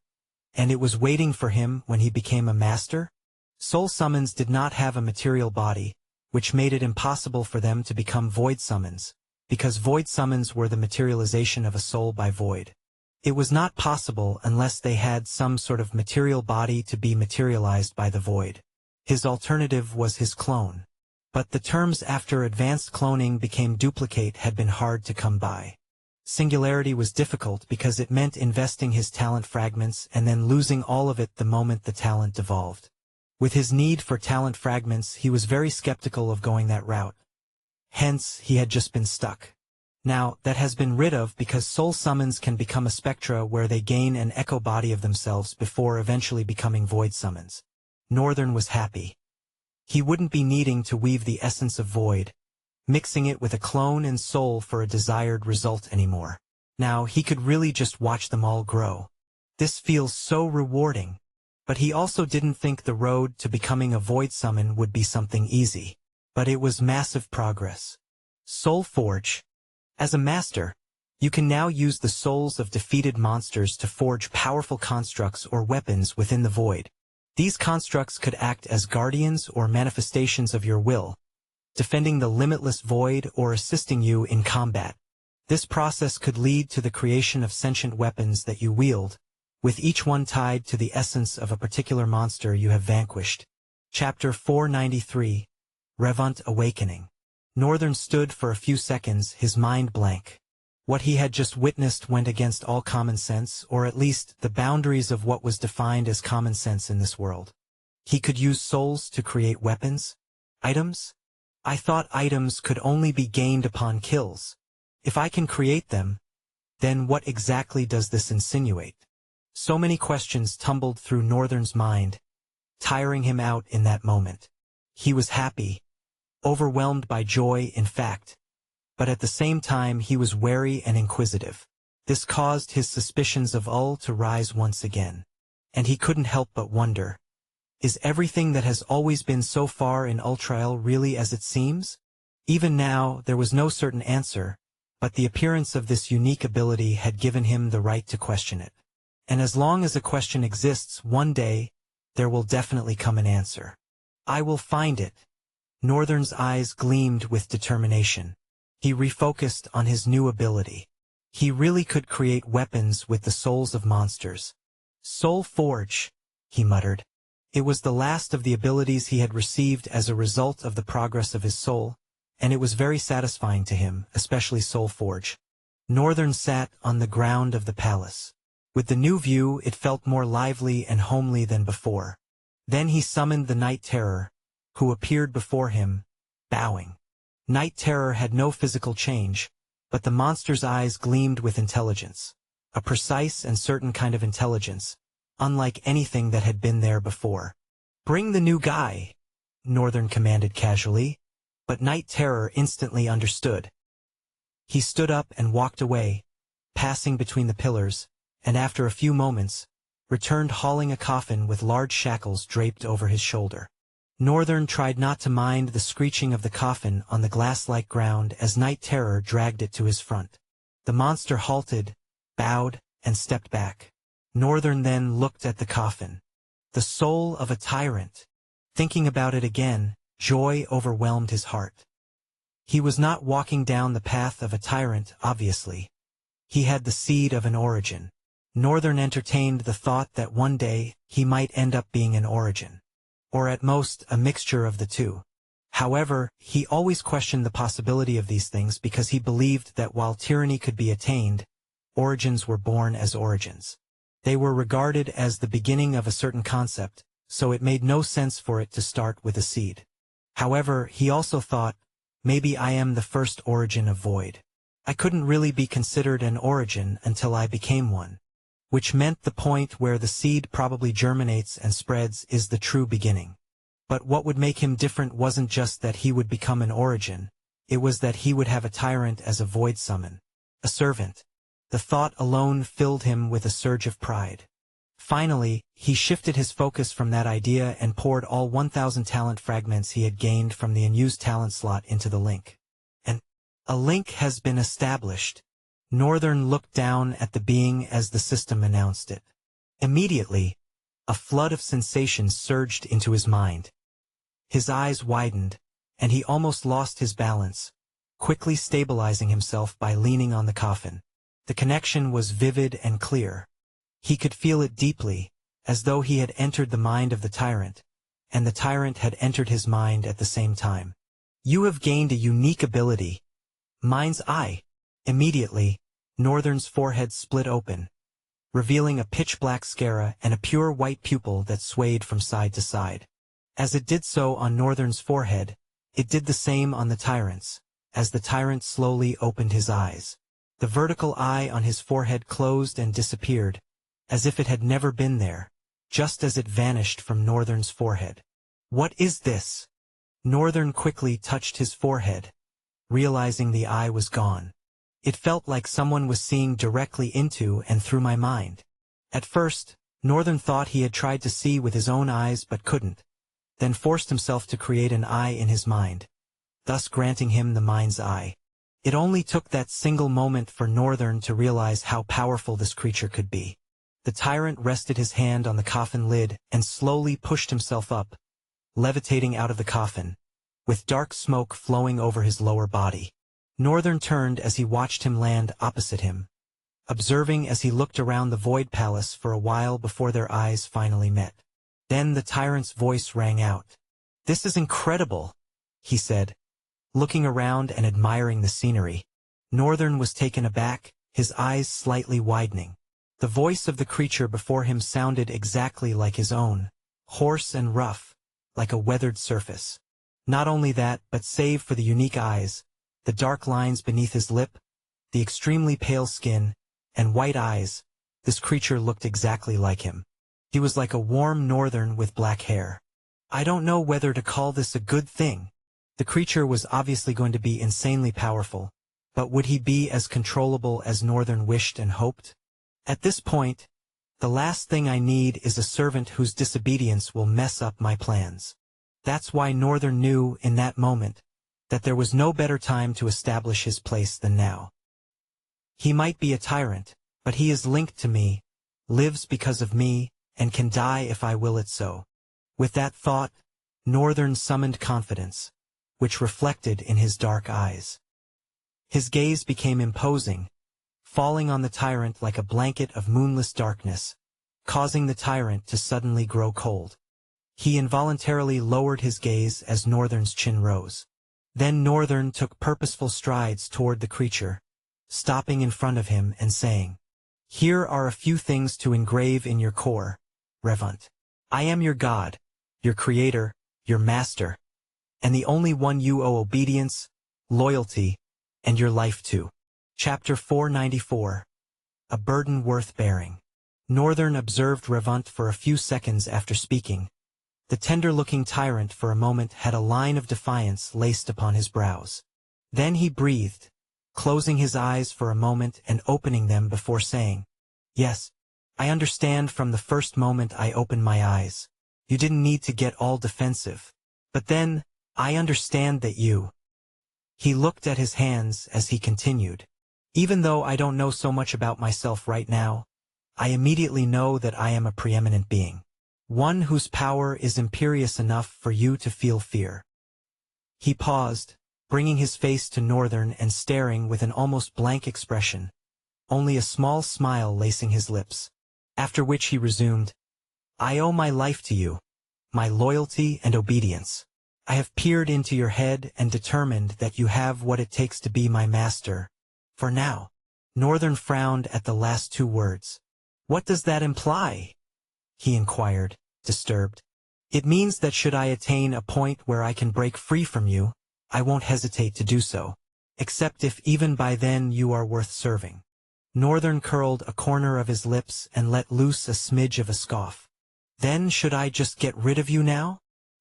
and it was waiting for him when he became a master? Soul summons did not have a material body, which made it impossible for them to become void summons, because void summons were the materialization of a soul by void. It was not possible unless they had some sort of material body to be materialized by the void. His alternative was his clone. But the terms after advanced cloning became duplicate had been hard to come by. Singularity was difficult because it meant investing his talent fragments and then losing all of it the moment the talent devolved. With his need for talent fragments, he was very skeptical of going that route. Hence, he had just been stuck. Now, that has been rid of because soul summons can become a spectra where they gain an echo body of themselves before eventually becoming void summons. Northern was happy. He wouldn't be needing to weave the essence of void, mixing it with a clone and soul for a desired result anymore. Now, he could really just watch them all grow. This feels so rewarding. But he also didn't think the road to becoming a void summon would be something easy. But it was massive progress. Soul Forge. As a master, you can now use the souls of defeated monsters to forge powerful constructs or weapons within the void. These constructs could act as guardians or manifestations of your will, defending the limitless void or assisting you in combat. This process could lead to the creation of sentient weapons that you wield, with each one tied to the essence of a particular monster you have vanquished. Chapter 493, Revant Awakening. Northern stood for a few seconds, his mind blank. What he had just witnessed went against all common sense, or at least the boundaries of what was defined as common sense in this world. He could use souls to create weapons? Items? I thought items could only be gained upon kills. If I can create them, then what exactly does this insinuate? So many questions tumbled through Northern's mind, tiring him out in that moment. He was happy, overwhelmed by joy in fact, but at the same time he was wary and inquisitive. This caused his suspicions of Ul to rise once again. And he couldn't help but wonder, is everything that has always been so far in Ultrael really as it seems? Even now, there was no certain answer, but the appearance of this unique ability had given him the right to question it. And as long as a question exists, one day, there will definitely come an answer. I will find it. Northern's eyes gleamed with determination. He refocused on his new ability. He really could create weapons with the souls of monsters. Soul Forge, he muttered. It was the last of the abilities he had received as a result of the progress of his soul, and it was very satisfying to him, especially Soul Forge. Northern sat on the ground of the palace. With the new view, it felt more lively and homely than before. Then he summoned the Night Terror, who appeared before him, bowing. Night Terror had no physical change, but the monster's eyes gleamed with intelligence. A precise and certain kind of intelligence, unlike anything that had been there before. "Bring the new guy," Northern commanded casually, but Night Terror instantly understood. He stood up and walked away, passing between the pillars, and after a few moments, returned hauling a coffin with large shackles draped over his shoulder. Northern tried not to mind the screeching of the coffin on the glass-like ground as Night Terror dragged it to his front. The monster halted, bowed, and stepped back. Northern then looked at the coffin. The soul of a tyrant. Thinking about it again, joy overwhelmed his heart. He was not walking down the path of a tyrant, obviously. He had the seed of an origin. Northern entertained the thought that one day he might end up being an origin. Or at most, a mixture of the two. However, he always questioned the possibility of these things because he believed that while tyranny could be attained, origins were born as origins. They were regarded as the beginning of a certain concept, so it made no sense for it to start with a seed. However, he also thought, maybe I am the first origin of void. I couldn't really be considered an origin until I became one. Which meant the point where the seed probably germinates and spreads is the true beginning. But what would make him different wasn't just that he would become an origin, it was that he would have a tyrant as a void summon. A servant. The thought alone filled him with a surge of pride. Finally, he shifted his focus from that idea and poured all 1,000 talent fragments he had gained from the unused talent slot into the link. And a link has been established. Northern looked down at the being as the system announced it. Immediately, a flood of sensations surged into his mind. His eyes widened, and he almost lost his balance, quickly stabilizing himself by leaning on the coffin. The connection was vivid and clear. He could feel it deeply, as though he had entered the mind of the tyrant, and the tyrant had entered his mind at the same time. You have gained a unique ability. Mind's Eye. Immediately, Northern's forehead split open, revealing a pitch-black scara and a pure white pupil that swayed from side to side. As it did so on Northern's forehead, it did the same on the tyrant's, as the tyrant slowly opened his eyes. The vertical eye on his forehead closed and disappeared, as if it had never been there, just as it vanished from Northern's forehead. What is this? Northern quickly touched his forehead, realizing the eye was gone. It felt like someone was seeing directly into and through my mind. At first, Northern thought he had tried to see with his own eyes but couldn't, then forced himself to create an eye in his mind, thus granting him the Mind's Eye. It only took that single moment for Northern to realize how powerful this creature could be. The tyrant rested his hand on the coffin lid and slowly pushed himself up, levitating out of the coffin, with dark smoke flowing over his lower body. Northern turned as he watched him land opposite him, observing as he looked around the Void Palace for a while before their eyes finally met. Then the tyrant's voice rang out. "This is incredible," he said, looking around and admiring the scenery. Northern was taken aback, his eyes slightly widening. The voice of the creature before him sounded exactly like his own, hoarse and rough, like a weathered surface. Not only that, but save for the unique eyes, the dark lines beneath his lip, the extremely pale skin, and white eyes, this creature looked exactly like him. He was like a warm northern with black hair. I don't know whether to call this a good thing. The creature was obviously going to be insanely powerful, but would he be as controllable as Northern wished and hoped? At this point, the last thing I need is a servant whose disobedience will mess up my plans. That's why Northern knew in that moment that there was no better time to establish his place than now. He might be a tyrant, but he is linked to me, lives because of me, and can die if I will it so. With that thought, Northern summoned confidence, which reflected in his dark eyes. His gaze became imposing, falling on the tyrant like a blanket of moonless darkness, causing the tyrant to suddenly grow cold. He involuntarily lowered his gaze as Northern's chin rose. Then Northern took purposeful strides toward the creature, stopping in front of him and saying, "Here are a few things to engrave in your core, Revunt. I am your god, your creator, your master, and the only one you owe obedience, loyalty, and your life to." Chapter 494. A Burden Worth Bearing. Northern observed Revunt for a few seconds after speaking. The tender-looking tyrant for a moment had a line of defiance laced upon his brows. Then he breathed, closing his eyes for a moment and opening them before saying, "Yes, I understand from the first moment I opened my eyes. You didn't need to get all defensive. But then, I understand that you—" He looked at his hands as he continued. "Even though I don't know so much about myself right now, I immediately know that I am a preeminent being. One whose power is imperious enough for you to feel fear." He paused, bringing his face to Northern and staring with an almost blank expression, only a small smile lacing his lips. After which he resumed, "I owe my life to you, my loyalty and obedience. I have peered into your head and determined that you have what it takes to be my master. For now." Northern frowned at the last two words. "What does that imply?" he inquired, disturbed. "It means that should I attain a point where I can break free from you, I won't hesitate to do so, except if even by then you are worth serving." Northern curled a corner of his lips and let loose a smidge of a scoff. "Then should I just get rid of you now?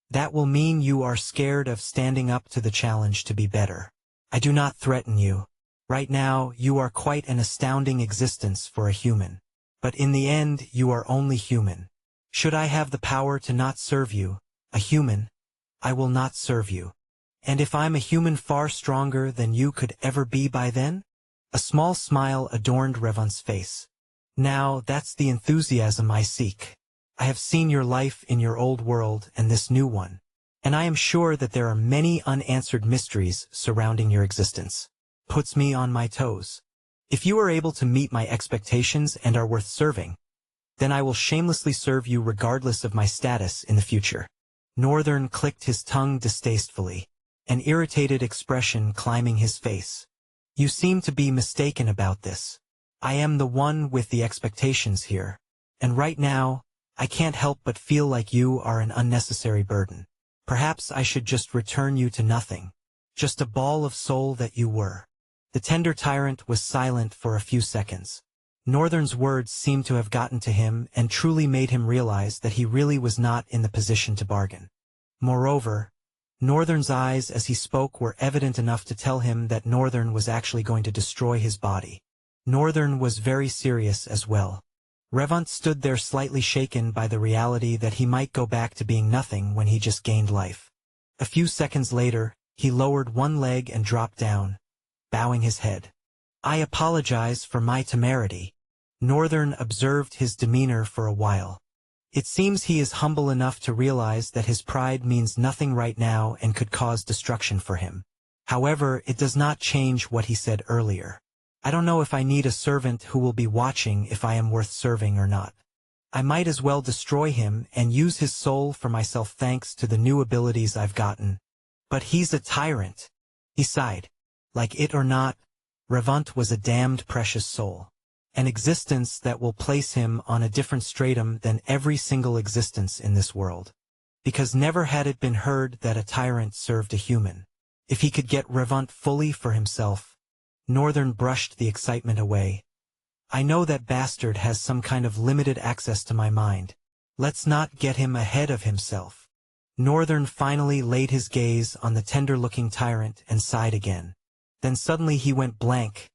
That will mean you are scared of standing up to the challenge to be better. I do not threaten you. Right now, you are quite an astounding existence for a human. But in the end, you are only human. Should I have the power to not serve you, a human, I will not serve you. And if I'm a human far stronger than you could ever be by then?" A small smile adorned Revunt's face. "Now that's the enthusiasm I seek. I have seen your life in your old world and this new one, and I am sure that there are many unanswered mysteries surrounding your existence. Puts me on my toes. If you are able to meet my expectations and are worth serving, then I will shamelessly serve you regardless of my status in the future." Northern clicked his tongue distastefully, an irritated expression climbing his face. "You seem to be mistaken about this. I am the one with the expectations here, and right now, I can't help but feel like you are an unnecessary burden. Perhaps I should just return you to nothing, just a ball of soul that you were." The tender tyrant was silent for a few seconds. Northern's words seemed to have gotten to him and truly made him realize that he really was not in the position to bargain. Moreover, Northern's eyes as he spoke were evident enough to tell him that Northern was actually going to destroy his body. Northern was very serious as well. Revunt stood there slightly shaken by the reality that he might go back to being nothing when he just gained life. A few seconds later, he lowered one leg and dropped down, bowing his head. "I apologize for my temerity." Northern observed his demeanor for a while. It seems he is humble enough to realize that his pride means nothing right now and could cause destruction for him. However, it does not change what he said earlier. I don't know if I need a servant who will be watching if I am worth serving or not. I might as well destroy him and use his soul for myself thanks to the new abilities I've gotten. But he's a tyrant. He sighed. Like it or not, Revant was a damned precious soul. An existence that will place him on a different stratum than every single existence in this world. Because never had it been heard that a tyrant served a human. If he could get Revant fully for himself. Northern brushed the excitement away. I know that bastard has some kind of limited access to my mind. Let's not get him ahead of himself. Northern finally laid his gaze on the tender-looking tyrant and sighed again. Then suddenly he went blank,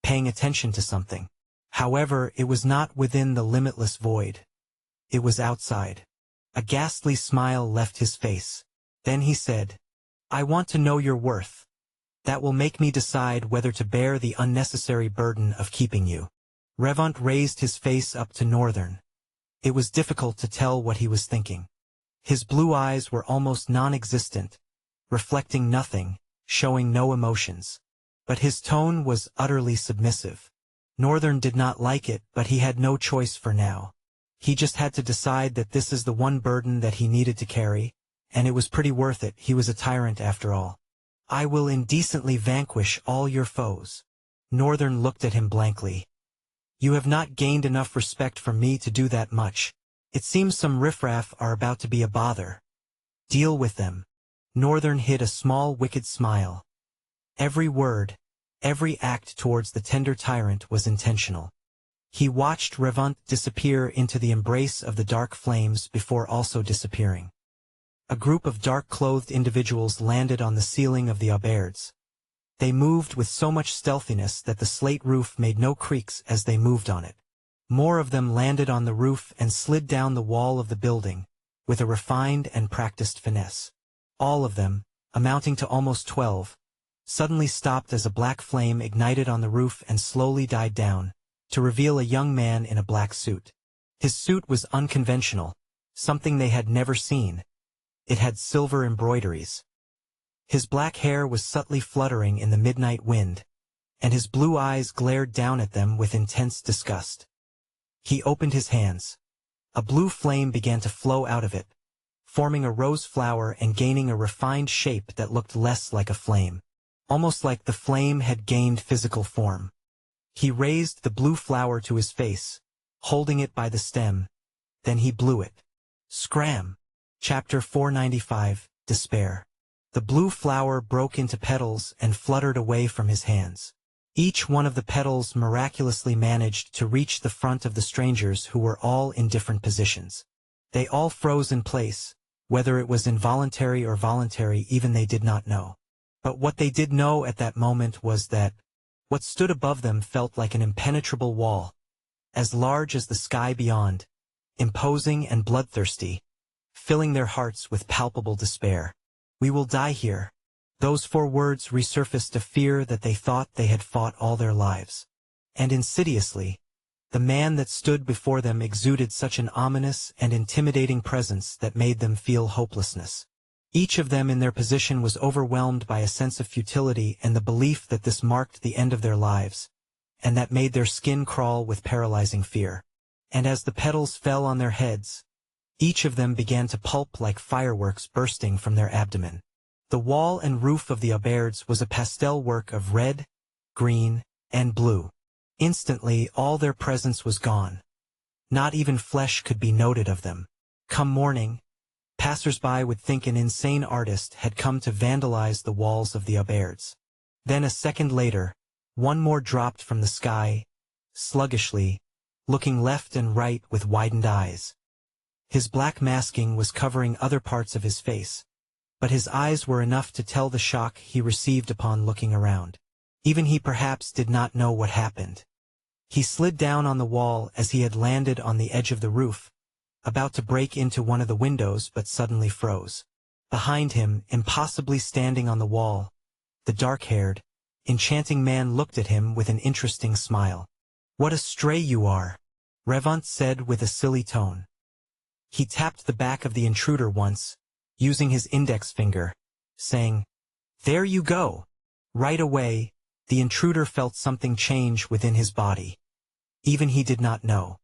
paying attention to something. However, it was not within the limitless void. It was outside. A ghastly smile left his face. Then he said, I want to know your worth. That will make me decide whether to bear the unnecessary burden of keeping you. Revant raised his face up to Northern. It was difficult to tell what he was thinking. His blue eyes were almost non-existent, reflecting nothing, showing no emotions. But his tone was utterly submissive. Northern did not like it, but he had no choice for now. He just had to decide that this is the one burden that he needed to carry, and it was pretty worth it. He was a tyrant after all. I will indecently vanquish all your foes. Northern looked at him blankly. You have not gained enough respect from me to do that much. It seems some riffraff are about to be a bother. Deal with them. Northern hid a small wicked smile. Every word, every act towards the tender tyrant was intentional. He watched Revant disappear into the embrace of the dark flames before also disappearing. A group of dark-clothed individuals landed on the ceiling of the auberges. They moved with so much stealthiness that the slate roof made no creaks as they moved on it. More of them landed on the roof and slid down the wall of the building, with a refined and practiced finesse. All of them, amounting to almost 12, suddenly stopped as a black flame ignited on the roof and slowly died down, to reveal a young man in a black suit. His suit was unconventional, something they had never seen. It had silver embroideries. His black hair was subtly fluttering in the midnight wind, and his blue eyes glared down at them with intense disgust. He opened his hands. A blue flame began to flow out of it, forming a rose flower and gaining a refined shape that looked less like a flame, almost like the flame had gained physical form. He raised the blue flower to his face, holding it by the stem. Then he blew it. Scram! Chapter 495, Despair. The blue flower broke into petals and fluttered away from his hands. Each one of the petals miraculously managed to reach the front of the strangers who were all in different positions. They all froze in place, whether it was involuntary or voluntary even they did not know. But what they did know at that moment was that what stood above them felt like an impenetrable wall, as large as the sky beyond, imposing and bloodthirsty, filling their hearts with palpable despair. We will die here. Those 4 words resurfaced a fear that they thought they had fought all their lives. And insidiously, the man that stood before them exuded such an ominous and intimidating presence that made them feel hopelessness. Each of them in their position was overwhelmed by a sense of futility and the belief that this marked the end of their lives, and that made their skin crawl with paralyzing fear. And as the petals fell on their heads, each of them began to pulp like fireworks bursting from their abdomen. The wall and roof of the auberges was a pastel work of red, green, and blue. Instantly, all their presence was gone. Not even flesh could be noted of them. Come morning, passers-by would think an insane artist had come to vandalize the walls of the auberges. Then a second later, one more dropped from the sky, sluggishly, looking left and right with widened eyes. His black masking was covering other parts of his face, but his eyes were enough to tell the shock he received upon looking around. Even he perhaps did not know what happened. He slid down on the wall as he had landed on the edge of the roof, about to break into one of the windows but suddenly froze. Behind him, impossibly standing on the wall, the dark-haired, enchanting man looked at him with an interesting smile. "What a stray you are," Revant said with a silly tone. He tapped the back of the intruder once, using his index finger, saying, "There you go." Right away, the intruder felt something change within his body. Even he did not know.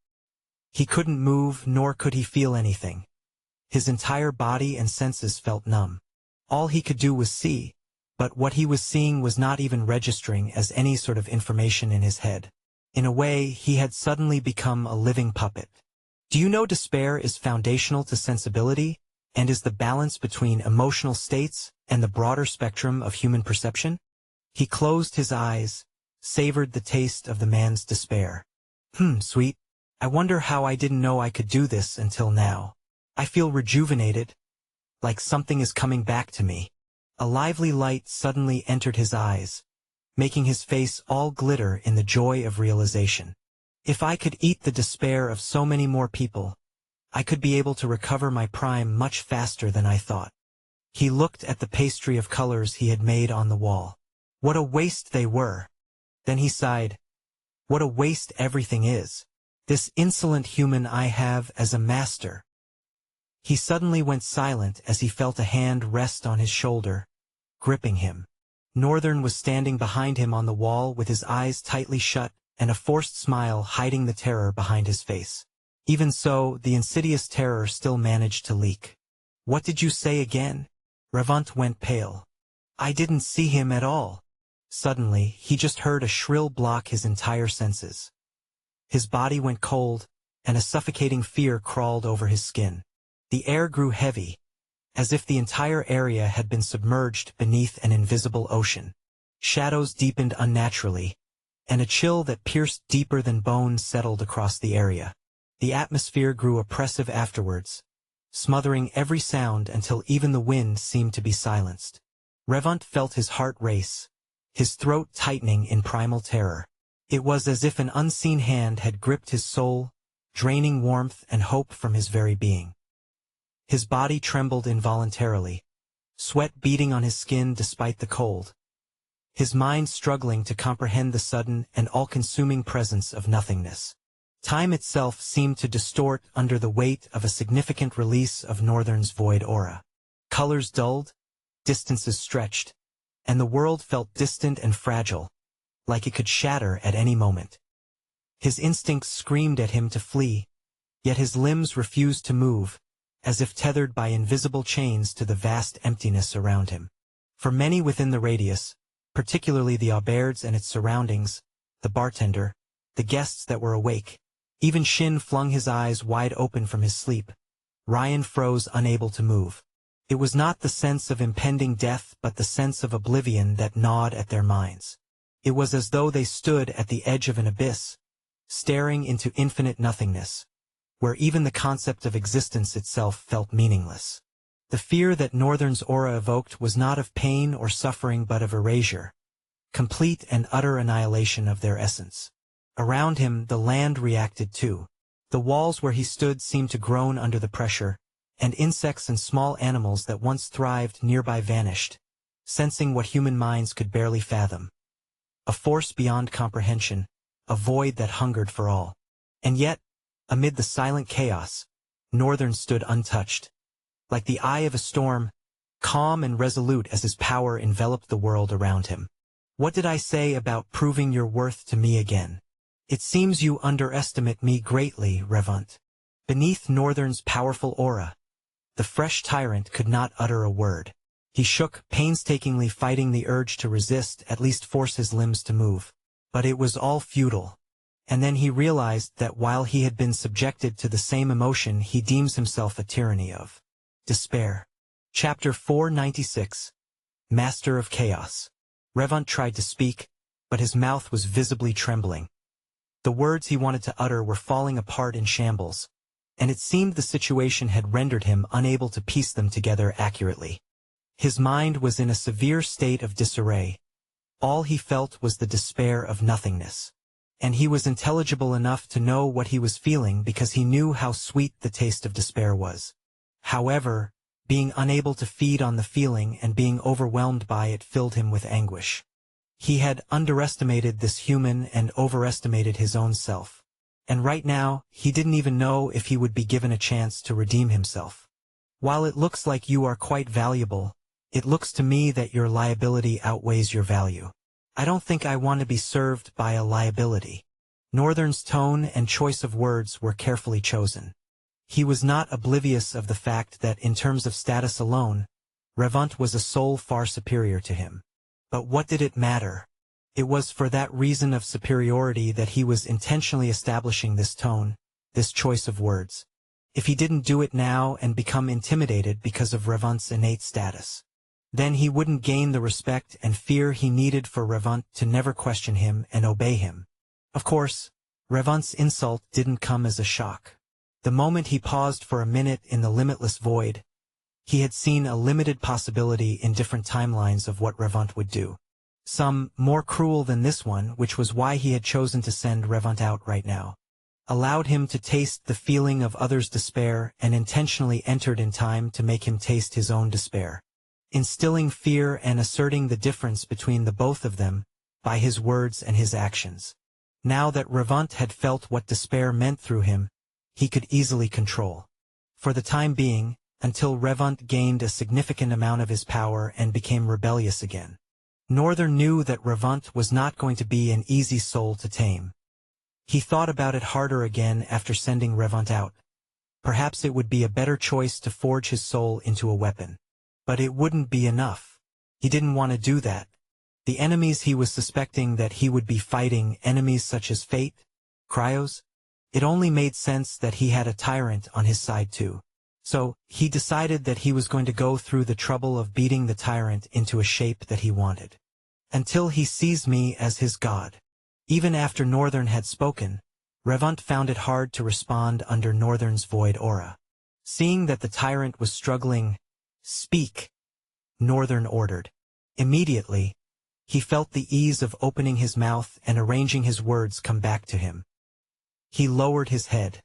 He couldn't move, nor could he feel anything. His entire body and senses felt numb. All he could do was see, but what he was seeing was not even registering as any sort of information in his head. In a way, he had suddenly become a living puppet. Do you know despair is foundational to sensibility, and is the balance between emotional states and the broader spectrum of human perception? He closed his eyes, savored the taste of the man's despair. Sweet. I wonder how I didn't know I could do this until now. I feel rejuvenated, like something is coming back to me. A lively light suddenly entered his eyes, making his face all glitter in the joy of realization. If I could eat the despair of so many more people, I could be able to recover my prime much faster than I thought. He looked at the pastry of colors he had made on the wall. What a waste they were. Then he sighed. What a waste everything is. This insolent human I have as a master. He suddenly went silent as he felt a hand rest on his shoulder, gripping him. Northern was standing behind him on the wall with his eyes tightly shut and a forced smile hiding the terror behind his face. Even so, the insidious terror still managed to leak. What did you say again? Revant went pale. I didn't see him at all. Suddenly, he just heard a shrill block his entire senses. His body went cold, and a suffocating fear crawled over his skin. The air grew heavy, as if the entire area had been submerged beneath an invisible ocean. Shadows deepened unnaturally, and a chill that pierced deeper than bone settled across the area. The atmosphere grew oppressive afterwards, smothering every sound until even the wind seemed to be silenced. Revant felt his heart race, his throat tightening in primal terror. It was as if an unseen hand had gripped his soul, draining warmth and hope from his very being. His body trembled involuntarily, sweat beading on his skin despite the cold. His mind struggling to comprehend the sudden and all-consuming presence of nothingness. Time itself seemed to distort under the weight of a significant release of Northern's void aura. Colors dulled, distances stretched, and the world felt distant and fragile, like it could shatter at any moment. His instincts screamed at him to flee, yet his limbs refused to move, as if tethered by invisible chains to the vast emptiness around him. For many within the radius, particularly the auberge and its surroundings, the bartender, the guests that were awake, even Shin flung his eyes wide open from his sleep. Ryan froze, unable to move. It was not the sense of impending death but the sense of oblivion that gnawed at their minds. It was as though they stood at the edge of an abyss, staring into infinite nothingness, where even the concept of existence itself felt meaningless. The fear that Northern's aura evoked was not of pain or suffering but of erasure, complete and utter annihilation of their essence. Around him the land reacted too. The walls where he stood seemed to groan under the pressure, and insects and small animals that once thrived nearby vanished, sensing what human minds could barely fathom. A force beyond comprehension, a void that hungered for all. And yet, amid the silent chaos, Northern stood untouched. Like the eye of a storm, calm and resolute as his power enveloped the world around him. What did I say about proving your worth to me again? It seems you underestimate me greatly, Revant. Beneath Northern's powerful aura, the fresh tyrant could not utter a word. He shook, painstakingly fighting the urge to resist, at least force his limbs to move. But it was all futile. And then he realized that while he had been subjected to the same emotion he deems himself a tyranny of. Despair. Chapter 496. Master of Chaos. Revant tried to speak, but his mouth was visibly trembling. The words he wanted to utter were falling apart in shambles, and it seemed the situation had rendered him unable to piece them together accurately. His mind was in a severe state of disarray. All he felt was the despair of nothingness. And he was intelligible enough to know what he was feeling because he knew how sweet the taste of despair was. However, being unable to feed on the feeling and being overwhelmed by it filled him with anguish. He had underestimated this human and overestimated his own self. And right now, he didn't even know if he would be given a chance to redeem himself. While it looks like you are quite valuable, It looks to me that your liability outweighs your value. I don't think I want to be served by a liability. Northern's tone and choice of words were carefully chosen. He was not oblivious of the fact that in terms of status alone, Revant was a soul far superior to him. But what did it matter? It was for that reason of superiority that he was intentionally establishing this tone, this choice of words. If he didn't do it now and become intimidated because of Revant's innate status, then he wouldn't gain the respect and fear he needed for Revant to never question him and obey him. Of course, Revant's insult didn't come as a shock. The moment he paused for a minute in the limitless void, he had seen a limited possibility in different timelines of what Revant would do. Some more cruel than this one, which was why he had chosen to send Revant out right now. Allowed him to taste the feeling of others' despair and intentionally entered in time to make him taste his own despair. Instilling fear and asserting the difference between the both of them by his words and his actions. Now that Revant had felt what despair meant through him, he could easily control. For the time being, until Revant gained a significant amount of his power and became rebellious again. Northern knew that Revant was not going to be an easy soul to tame. He thought about it harder again after sending Revant out. Perhaps it would be a better choice to forge his soul into a weapon. But it wouldn't be enough. He didn't want to do that. The enemies he was suspecting that he would be fighting, enemies such as Fate, Cryos, it only made sense that he had a tyrant on his side too. So, he decided that he was going to go through the trouble of beating the tyrant into a shape that he wanted. Until he sees me as his god. Even after Northern had spoken, Revant found it hard to respond under Northern's void aura. Seeing that the tyrant was struggling, "Speak," Northern ordered. Immediately, he felt the ease of opening his mouth and arranging his words come back to him. He lowered his head.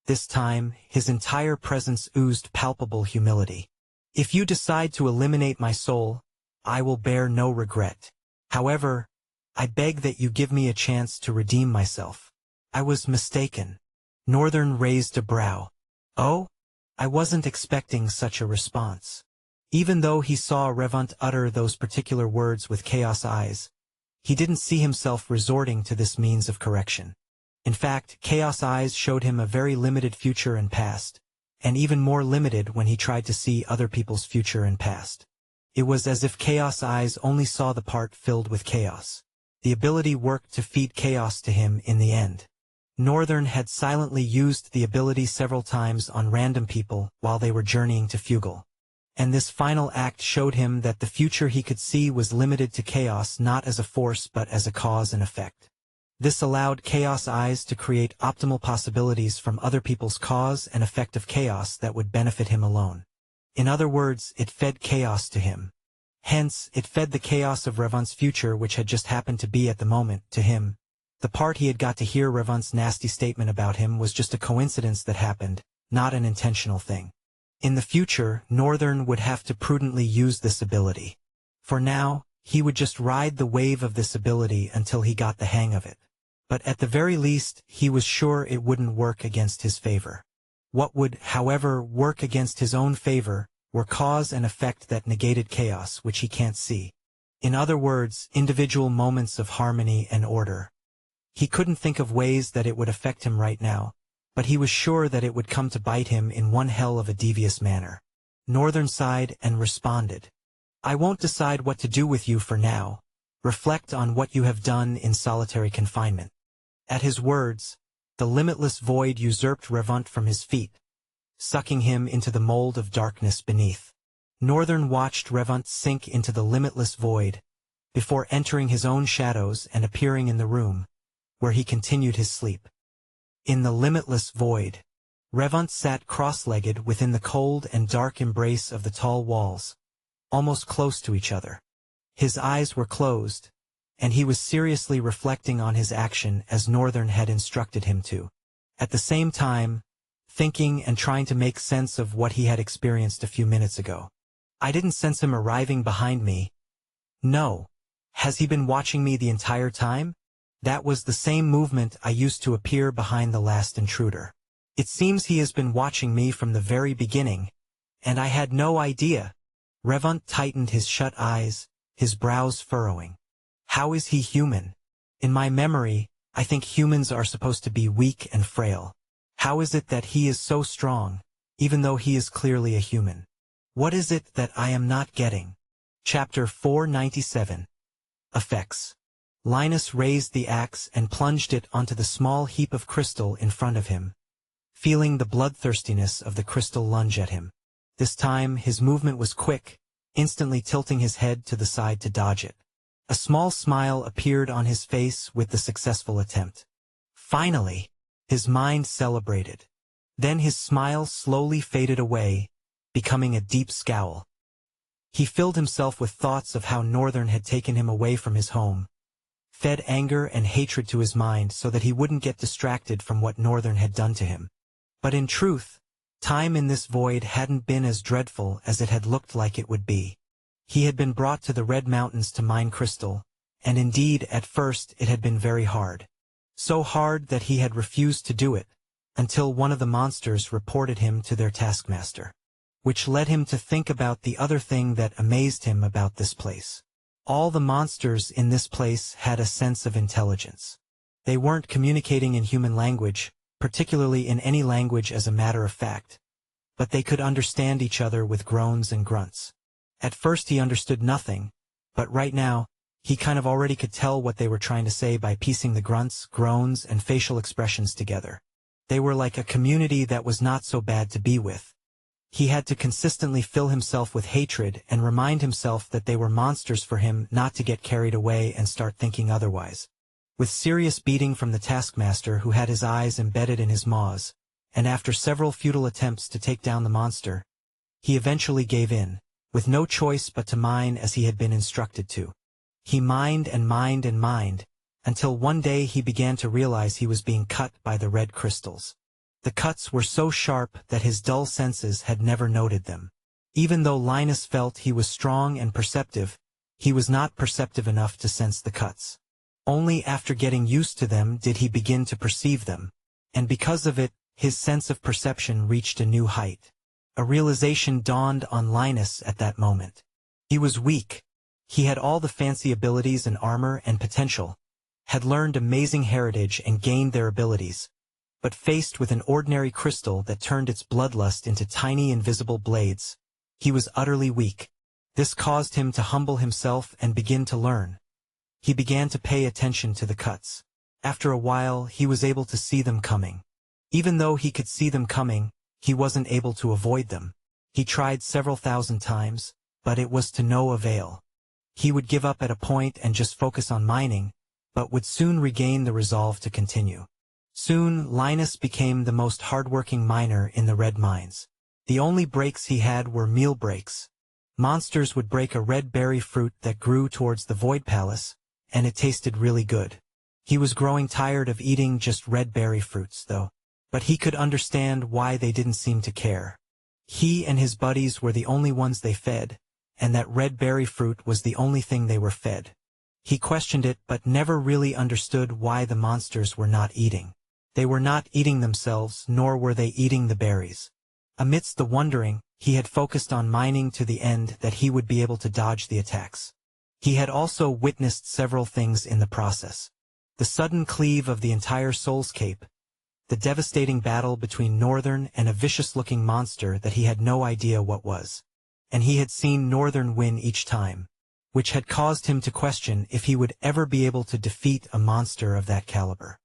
This time, his entire presence oozed palpable humility. "If you decide to eliminate my soul, I will bear no regret. However, I beg that you give me a chance to redeem myself. I was mistaken." Northern raised a brow. "Oh? I wasn't expecting such a response." Even though he saw Revant utter those particular words with chaos eyes, he didn't see himself resorting to this means of correction. In fact, chaos eyes showed him a very limited future and past, and even more limited when he tried to see other people's future and past. It was as if chaos eyes only saw the part filled with chaos. The ability worked to feed chaos to him in the end. Northern had silently used the ability several times on random people while they were journeying to Fugal. And this final act showed him that the future he could see was limited to chaos not as a force but as a cause and effect. This allowed chaos eyes to create optimal possibilities from other people's cause and effect of chaos that would benefit him alone. In other words, it fed chaos to him. Hence, it fed the chaos of Revant's future which had just happened to be at the moment, to him. The part he had got to hear Revant's nasty statement about him was just a coincidence that happened, not an intentional thing. In the future, Northern would have to prudently use this ability. For now, he would just ride the wave of this ability until he got the hang of it. But at the very least, he was sure it wouldn't work against his favor. What would, however, work against his own favor were cause and effect that negated chaos which he can't see. In other words, individual moments of harmony and order. He couldn't think of ways that it would affect him right now, but he was sure that it would come to bite him in one hell of a devious manner. Northern sighed and responded. "I won't decide what to do with you for now. Reflect on what you have done in solitary confinement." At his words, the limitless void usurped Revant from his feet, sucking him into the mold of darkness beneath. Northern watched Revant sink into the limitless void, before entering his own shadows and appearing in the room, where he continued his sleep. In the limitless void, Revant sat cross-legged within the cold and dark embrace of the tall walls, almost close to each other. His eyes were closed, and he was seriously reflecting on his action as Northern had instructed him to. At the same time, thinking and trying to make sense of what he had experienced a few minutes ago. I didn't sense him arriving behind me. No. Has he been watching me the entire time? That was the same movement I used to appear behind the last intruder. It seems he has been watching me from the very beginning, and I had no idea. Revunt tightened his shut eyes, his brows furrowing. How is he human? In my memory, I think humans are supposed to be weak and frail. How is it that he is so strong, even though he is clearly a human? What is it that I am not getting? Chapter 497. Effects. Linus raised the axe and plunged it onto the small heap of crystal in front of him, feeling the bloodthirstiness of the crystal lunge at him. This time his movement was quick, instantly tilting his head to the side to dodge it. A small smile appeared on his face with the successful attempt. Finally! His mind celebrated. Then his smile slowly faded away, becoming a deep scowl. He filled himself with thoughts of how Northern had taken him away from his home, fed anger and hatred to his mind so that he wouldn't get distracted from what Northern had done to him. But in truth, time in this void hadn't been as dreadful as it had looked like it would be. He had been brought to the Red Mountains to mine crystal, and indeed at first it had been very hard. So hard that he had refused to do it, until one of the monsters reported him to their taskmaster. Which led him to think about the other thing that amazed him about this place. All the monsters in this place had a sense of intelligence. They weren't communicating in human language, particularly in any language as a matter of fact, but they could understand each other with groans and grunts. At first he understood nothing, but right now, he kind of already could tell what they were trying to say by piecing the grunts, groans, and facial expressions together. They were like a community that was not so bad to be with. He had to consistently fill himself with hatred and remind himself that they were monsters for him not to get carried away and start thinking otherwise. With serious beating from the taskmaster who had his eyes embedded in his maws, and after several futile attempts to take down the monster, he eventually gave in, with no choice but to mine as he had been instructed to. He mined and mined and mined, until one day he began to realize he was being cut by the red crystals. The cuts were so sharp that his dull senses had never noted them. Even though Linus felt he was strong and perceptive, he was not perceptive enough to sense the cuts. Only after getting used to them did he begin to perceive them, and because of it, his sense of perception reached a new height. A realization dawned on Linus at that moment. He was weak. He had all the fancy abilities and armor and potential, had learned amazing heritage and gained their abilities, but faced with an ordinary crystal that turned its bloodlust into tiny invisible blades, he was utterly weak. This caused him to humble himself and begin to learn. He began to pay attention to the cuts. After a while, he was able to see them coming. Even though he could see them coming, he wasn't able to avoid them. He tried several thousand times, but it was to no avail. He would give up at a point and just focus on mining, but would soon regain the resolve to continue. Soon, Linus became the most hardworking miner in the red mines. The only breaks he had were meal breaks. Monsters would break a red berry fruit that grew towards the Void Palace, and it tasted really good. He was growing tired of eating just red berry fruits, though, but he could understand why they didn't seem to care. He and his buddies were the only ones they fed, and that red berry fruit was the only thing they were fed. He questioned it but never really understood why the monsters were not eating. They were not eating themselves, nor were they eating the berries. Amidst the wondering, he had focused on mining to the end that he would be able to dodge the attacks. He had also witnessed several things in the process. The sudden cleave of the entire Soulscape, the devastating battle between Northern and a vicious-looking monster that he had no idea what was. And he had seen Northern win each time, which had caused him to question if he would ever be able to defeat a monster of that caliber.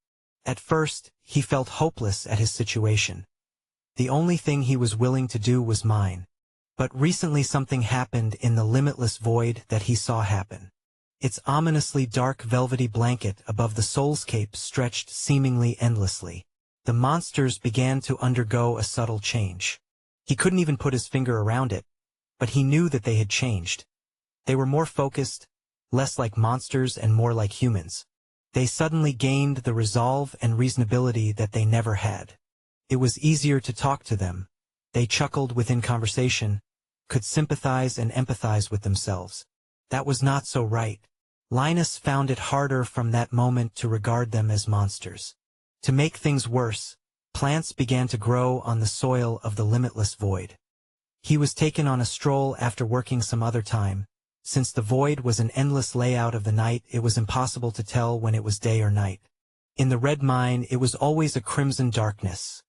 At first, he felt hopeless at his situation. The only thing he was willing to do was mine. But recently something happened in the limitless void that he saw happen. Its ominously dark velvety blanket above the Soulscape stretched seemingly endlessly. The monsters began to undergo a subtle change. He couldn't even put his finger around it, but he knew that they had changed. They were more focused, less like monsters and more like humans. They suddenly gained the resolve and reasonability that they never had. It was easier to talk to them. They chuckled within conversation, could sympathize and empathize with themselves. That was not so right. Linus found it harder from that moment to regard them as monsters. To make things worse, plants began to grow on the soil of the limitless void. He was taken on a stroll after working some other time. Since the void was an endless layout of the night, it was impossible to tell when it was day or night. In the red mine, it was always a crimson darkness.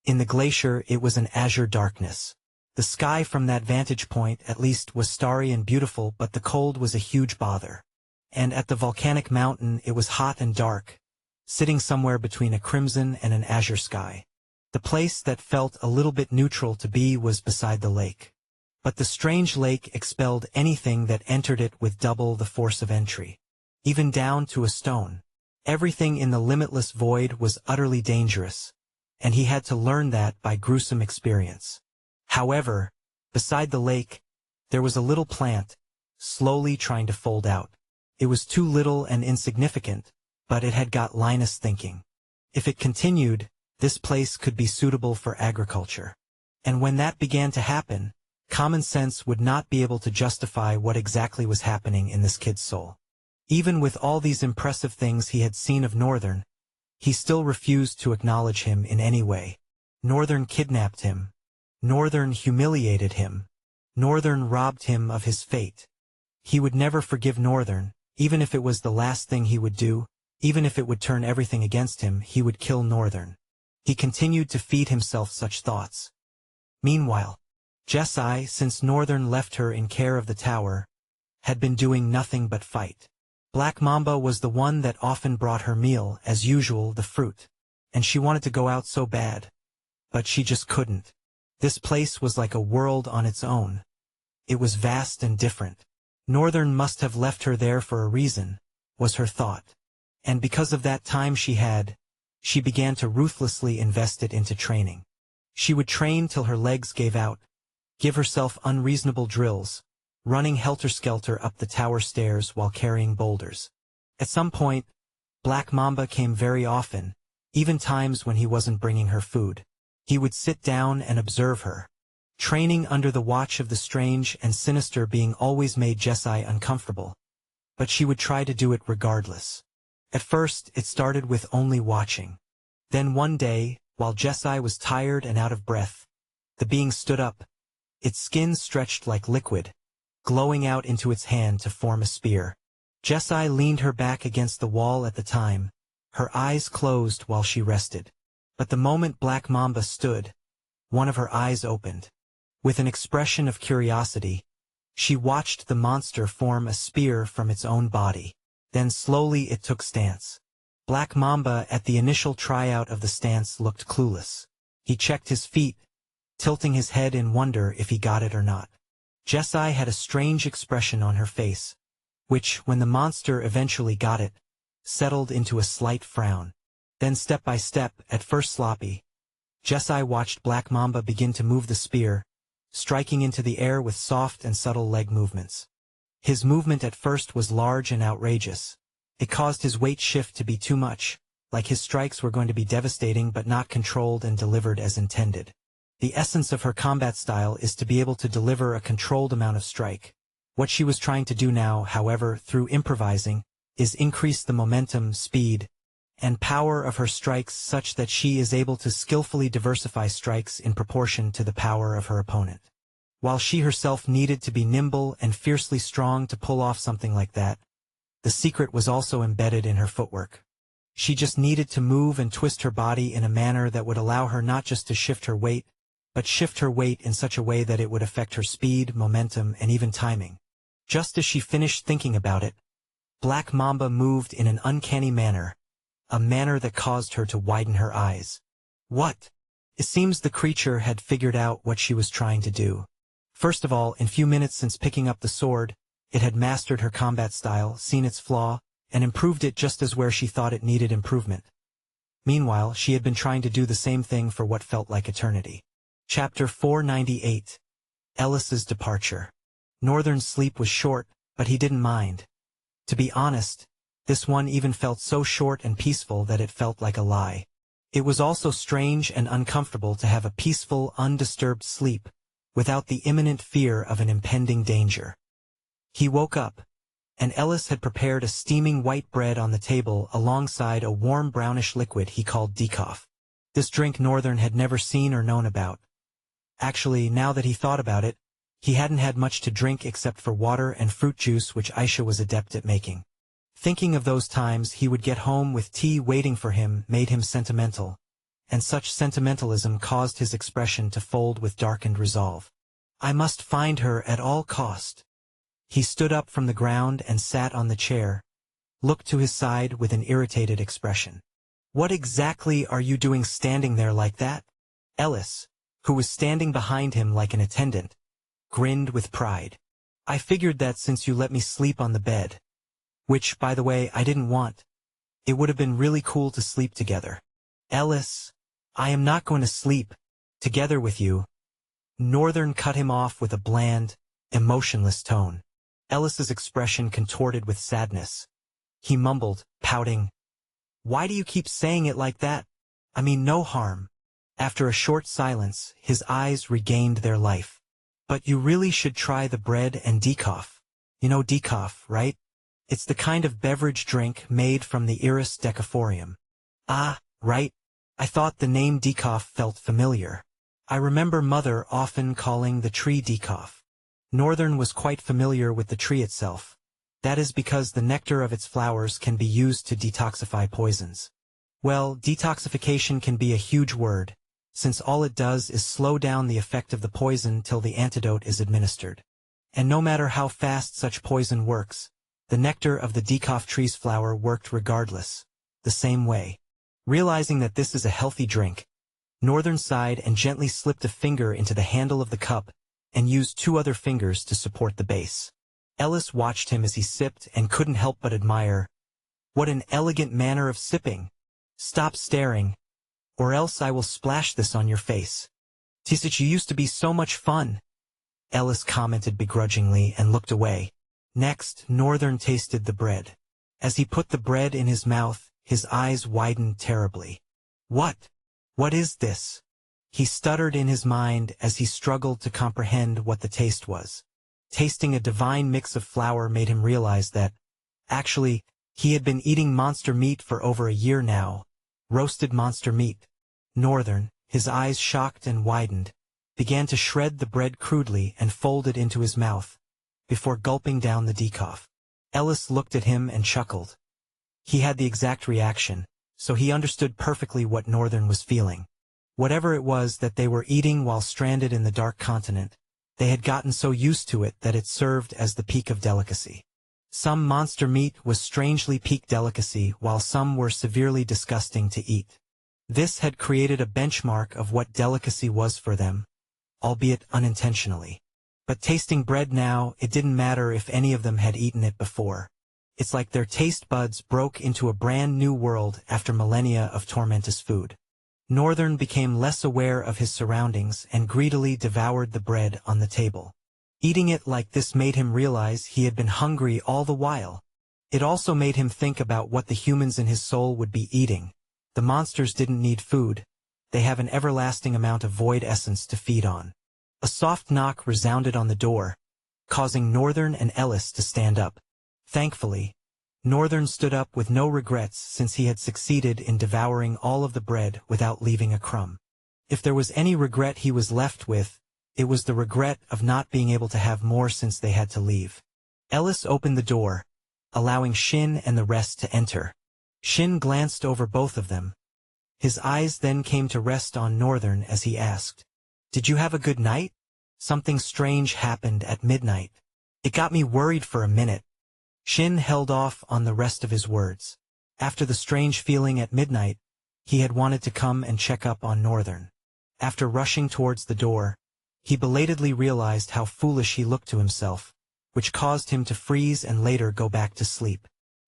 In the glacier, it was an azure darkness. The sky from that vantage point, at least, was starry and beautiful, but the cold was a huge bother. And at the volcanic mountain, it was hot and dark, sitting somewhere between a crimson and an azure sky. The place that felt a little bit neutral to be was beside the lake. But the strange lake expelled anything that entered it with double the force of entry. Even down to a stone. Everything in the limitless void was utterly dangerous, and he had to learn that by gruesome experience. However, beside the lake, there was a little plant, slowly trying to fold out. It was too little and insignificant, but it had got Linus thinking. If it continued, this place could be suitable for agriculture. And when that began to happen, common sense would not be able to justify what exactly was happening in this kid's soul. Even with all these impressive things he had seen of Northern, he still refused to acknowledge him in any way. Northern kidnapped him. Northern humiliated him. Northern robbed him of his fate. He would never forgive Northern, even if it was the last thing he would do, even if it would turn everything against him, he would kill Northern. He continued to feed himself such thoughts. Meanwhile, Jessie, since Northern left her in care of the tower, had been doing nothing but fight. Black Mamba was the one that often brought her meal, as usual, the fruit. And she wanted to go out so bad. But she just couldn't. This place was like a world on its own. It was vast and different. Northern must have left her there for a reason, was her thought. And because of that time she began to ruthlessly invest it into training. She would train till her legs gave out, give herself unreasonable drills, running helter-skelter up the tower stairs while carrying boulders. At some point, Black Mamba came very often, even times when he wasn't bringing her food. He would sit down and observe her. Training under the watch of the strange and sinister being always made Jessie uncomfortable, but she would try to do it regardless. At first, it started with only watching. Then one day, while Jessie was tired and out of breath, the being stood up, its skin stretched like liquid, glowing out into its hand to form a spear. Jessie leaned her back against the wall at the time, her eyes closed while she rested. But the moment Black Mamba stood, one of her eyes opened. With an expression of curiosity, she watched the monster form a spear from its own body. Then slowly it took stance. Black Mamba at the initial tryout of the stance looked clueless. He checked his feet, tilting his head in wonder if he got it or not. Jessie had a strange expression on her face, which, when the monster eventually got it, settled into a slight frown. Then step by step, at first sloppy, Jessie watched Black Mamba begin to move the spear, striking into the air with soft and subtle leg movements. His movement at first was large and outrageous. It caused his weight shift to be too much, like his strikes were going to be devastating but not controlled and delivered as intended. The essence of her combat style is to be able to deliver a controlled amount of strike. What she was trying to do now, however, through improvising, is increase the momentum, speed, and power of her strikes such that she is able to skillfully diversify strikes in proportion to the power of her opponent. While she herself needed to be nimble and fiercely strong to pull off something like that, the secret was also embedded in her footwork. She just needed to move and twist her body in a manner that would allow her not just to shift her weight, but shift her weight in such a way that it would affect her speed, momentum, and even timing. Just as she finished thinking about it, Black Mamba moved in an uncanny manner, a manner that caused her to widen her eyes. What? It seems the creature had figured out what she was trying to do. First of all, in few minutes since picking up the sword, it had mastered her combat style, seen its flaw, and improved it just as where she thought it needed improvement. Meanwhile, she had been trying to do the same thing for what felt like eternity. Chapter 498. Ellis's Departure. Northern's sleep was short, but he didn't mind. To be honest, this one even felt so short and peaceful that it felt like a lie. It was also strange and uncomfortable to have a peaceful, undisturbed sleep, without the imminent fear of an impending danger. He woke up, and Ellis had prepared a steaming white bread on the table alongside a warm brownish liquid he called decaf. This drink Northern had never seen or known about. Actually, now that he thought about it, he hadn't had much to drink except for water and fruit juice which Aisha was adept at making. Thinking of those times he would get home with tea waiting for him made him sentimental, and such sentimentalism caused his expression to fold with darkened resolve. I must find her at all cost. He stood up from the ground and sat on the chair, looked to his side with an irritated expression. What exactly are you doing standing there like that? Ellis, who was standing behind him like an attendant, grinned with pride. I figured that since you let me sleep on the bed, which, by the way, I didn't want, it would have been really cool to sleep together. Ellis, I am not going to sleep together with you. Northern cut him off with a bland, emotionless tone. Ellis's expression contorted with sadness. He mumbled, pouting, "Why do you keep saying it like that? I mean no harm." After a short silence, his eyes regained their life. But you really should try the bread and decaf. You know decaf, right? It's the kind of beverage drink made from the Iris decaphorium. Ah, right. I thought the name decaf felt familiar. I remember Mother often calling the tree decaf. Northern was quite familiar with the tree itself. That is because the nectar of its flowers can be used to detoxify poisons. Well, detoxification can be a huge word, since all it does is slow down the effect of the poison till the antidote is administered. And no matter how fast such poison works, the nectar of the decaf tree's flower worked regardless, the same way. Realizing that this is a healthy drink, Northern sighed and gently slipped a finger into the handle of the cup and used 2 other fingers to support the base. Ellis watched him as he sipped and couldn't help but admire. What an elegant manner of sipping. Stop staring, or else I will splash this on your face. Tisich, you used to be so much fun. Ellis commented begrudgingly and looked away. Next, Northern tasted the bread. As he put the bread in his mouth, his eyes widened terribly. What is this? He stuttered in his mind as he struggled to comprehend what the taste was. Tasting a divine mix of flour made him realize that, actually, he had been eating monster meat for over a year now. Roasted monster meat. Northern, his eyes shocked and widened, began to shred the bread crudely and fold it into his mouth, before gulping down the decaf. Ellis looked at him and chuckled. He had the exact reaction, so he understood perfectly what Northern was feeling. Whatever it was that they were eating while stranded in the dark continent, they had gotten so used to it that it served as the peak of delicacy. Some monster meat was strangely peak delicacy while some were severely disgusting to eat. This had created a benchmark of what delicacy was for them, albeit unintentionally. But tasting bread now, it didn't matter if any of them had eaten it before. It's like their taste buds broke into a brand new world after millennia of tormentous food. Northern became less aware of his surroundings and greedily devoured the bread on the table. Eating it like this made him realize he had been hungry all the while. It also made him think about what the humans in his soul would be eating. The monsters didn't need food. They have an everlasting amount of void essence to feed on. A soft knock resounded on the door, causing Northern and Ellis to stand up. Thankfully, Northern stood up with no regrets since he had succeeded in devouring all of the bread without leaving a crumb. If there was any regret he was left with, it was the regret of not being able to have more since they had to leave. Ellis opened the door, allowing Shin and the rest to enter. Shin glanced over both of them. His eyes then came to rest on Northern as he asked, "Did you have a good night? Something strange happened at midnight. It got me worried for a minute." Shin held off on the rest of his words. After the strange feeling at midnight, he had wanted to come and check up on Northern. After rushing towards the door, he belatedly realized how foolish he looked to himself, which caused him to freeze and later go back to sleep.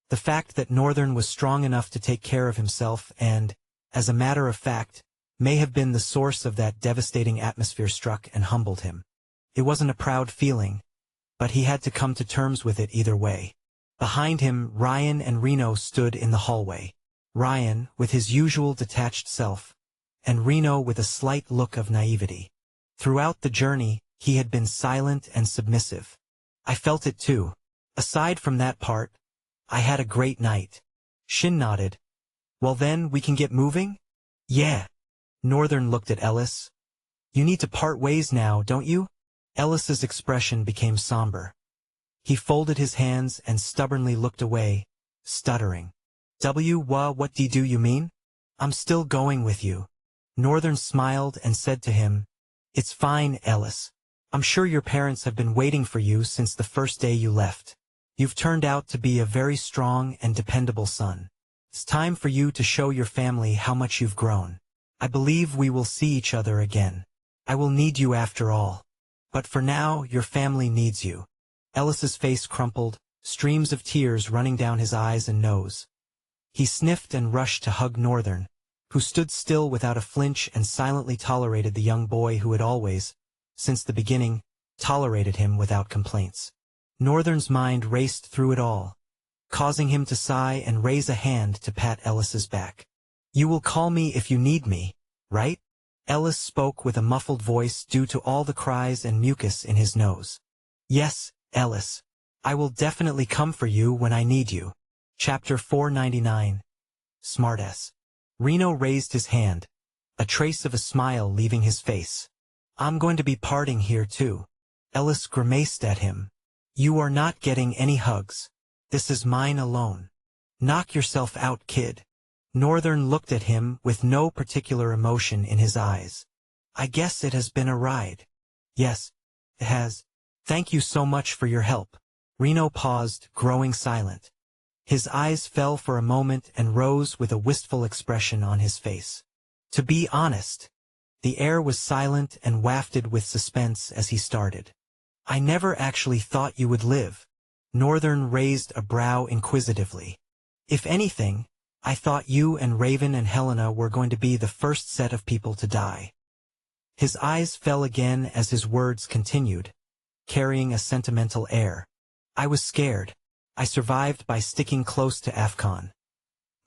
The fact that Northern was strong enough to take care of himself and, as a matter of fact, may have been the source of that devastating atmosphere struck and humbled him. It wasn't a proud feeling, but he had to come to terms with it either way. Behind him, Ryan and Reno stood in the hallway. Ryan, with his usual detached self, and Reno with a slight look of naivety. Throughout the journey, he had been silent and submissive. I felt it too. Aside from that part, I had a great night. Shin nodded. Well then, we can get moving? Yeah. Northern looked at Ellis. You need to part ways now, don't you? Ellis's expression became somber. He folded his hands and stubbornly looked away, stuttering. What do you mean? I'm still going with you. Northern smiled and said to him, It's fine, Ellis. I'm sure your parents have been waiting for you since the first day you left. You've turned out to be a very strong and dependable son. It's time for you to show your family how much you've grown. I believe we will see each other again. I will need you after all. But for now, your family needs you. Ellis's face crumpled, streams of tears running down his eyes and nose. He sniffed and rushed to hug Northern, who stood still without a flinch and silently tolerated the young boy who had always, since the beginning, tolerated him without complaints. Northern's mind raced through it all, causing him to sigh and raise a hand to pat Ellis's back. You will call me if you need me, right? Ellis spoke with a muffled voice due to all the cries and mucus in his nose. Yes, Ellis. I will definitely come for you when I need you. Chapter 499. Smartass. Reno raised his hand, a trace of a smile leaving his face. I'm going to be parting here too. Ellis grimaced at him. You are not getting any hugs. This is mine alone. Knock yourself out, kid. Northern looked at him with no particular emotion in his eyes. I guess it has been a ride. Yes, it has. Thank you so much for your help. Reno paused, growing silent. His eyes fell for a moment and rose with a wistful expression on his face. To be honest, the air was silent and wafted with suspense as he started. I never actually thought you would live. Northern raised a brow inquisitively. If anything, I thought you and Raven and Helena were going to be the first set of people to die. His eyes fell again as his words continued, carrying a sentimental air. I was scared. I survived by sticking close to Afcon.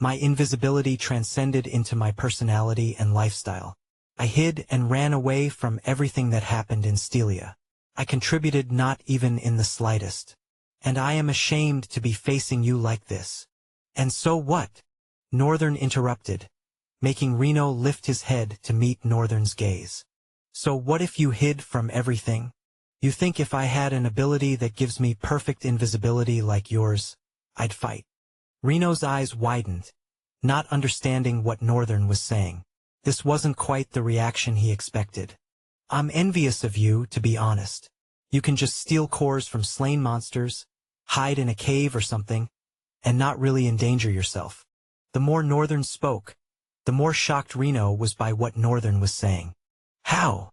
My invisibility transcended into my personality and lifestyle. I hid and ran away from everything that happened in Stelia. I contributed not even in the slightest. And I am ashamed to be facing you like this. And so what? Northern interrupted, making Reno lift his head to meet Northern's gaze. So what if you hid from everything? You think if I had an ability that gives me perfect invisibility like yours, I'd fight? Reno's eyes widened, not understanding what Northern was saying. This wasn't quite the reaction he expected. I'm envious of you, to be honest. You can just steal cores from slain monsters, hide in a cave or something, and not really endanger yourself. The more Northern spoke, the more shocked Reno was by what Northern was saying. How?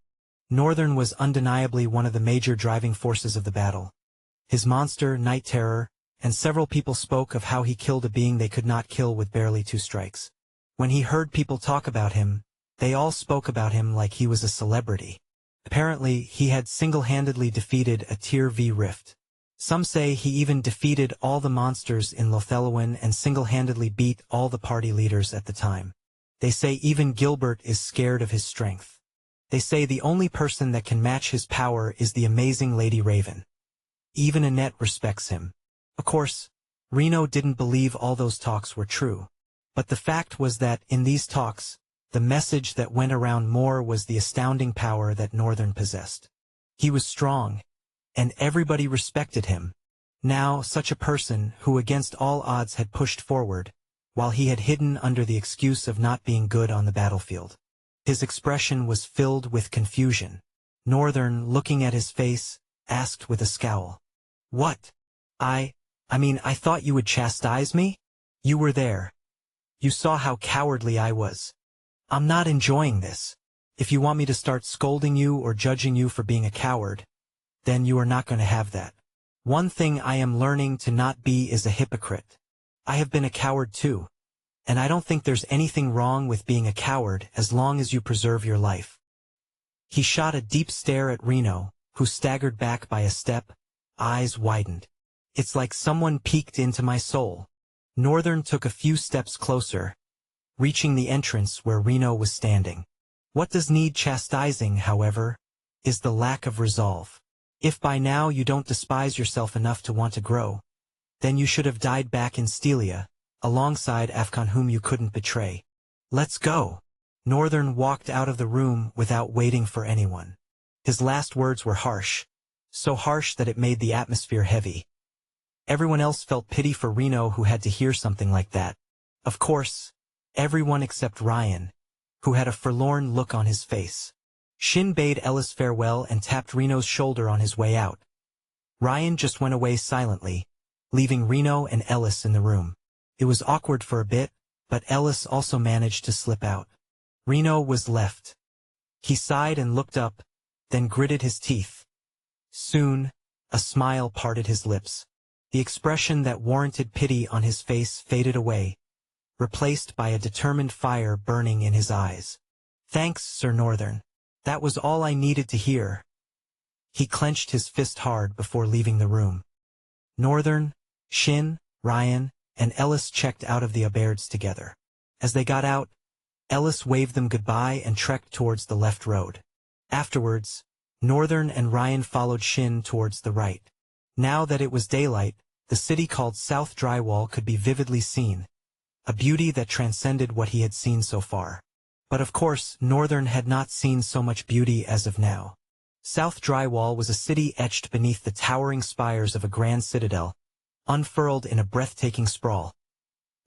Northern was undeniably one of the major driving forces of the battle. His monster, Night Terror, and several people spoke of how he killed a being they could not kill with barely 2 strikes. When he heard people talk about him, they all spoke about him like he was a celebrity. Apparently, he had single-handedly defeated a Tier V rift. Some say he even defeated all the monsters in Lothellowen and single-handedly beat all the party leaders at the time. They say even Gilbert is scared of his strength. They say the only person that can match his power is the amazing Lady Raven. Even Annette respects him. Of course, Reno didn't believe all those talks were true. But the fact was that, in these talks, the message that went around more was the astounding power that Northern possessed. He was strong, and everybody respected him. Now, such a person, who against all odds had pushed forward, while he had hidden under the excuse of not being good on the battlefield. His expression was filled with confusion. Northern, looking at his face, asked with a scowl. What? I thought you would chastise me? You were there. You saw how cowardly I was. I'm not enjoying this. If you want me to start scolding you or judging you for being a coward, then you are not going to have that. One thing I am learning to not be is a hypocrite. I have been a coward too. And I don't think there's anything wrong with being a coward as long as you preserve your life. He shot a deep stare at Reno, who staggered back by a step, eyes widened. It's like someone peeked into my soul. Northern took a few steps closer, reaching the entrance where Reno was standing. What does need chastising, however, is the lack of resolve. If by now you don't despise yourself enough to want to grow, then you should have died back in Stelia, alongside Afcon whom you couldn't betray. Let's go. Northern walked out of the room without waiting for anyone. His last words were harsh, so harsh that it made the atmosphere heavy. Everyone else felt pity for Reno, who had to hear something like that. Of course, everyone except Ryan, who had a forlorn look on his face. Shin bade Ellis farewell and tapped Reno's shoulder on his way out. Ryan just went away silently, leaving Reno and Ellis in the room. It was awkward for a bit, but Ellis also managed to slip out. Reno was left. He sighed and looked up, then gritted his teeth. Soon, a smile parted his lips. The expression that warranted pity on his face faded away, replaced by a determined fire burning in his eyes. "Thanks, Sir Northern. That was all I needed to hear." He clenched his fist hard before leaving the room. Northern, Shin, Ryan, and Ellis checked out of the Aubaird's together. As they got out, Ellis waved them goodbye and trekked towards the left road. Afterwards, Northern and Ryan followed Shin towards the right. Now that it was daylight, the city called South Drywall could be vividly seen, a beauty that transcended what he had seen so far. But of course, Northern had not seen so much beauty as of now. South Drywall was a city etched beneath the towering spires of a grand citadel, unfurled in a breathtaking sprawl.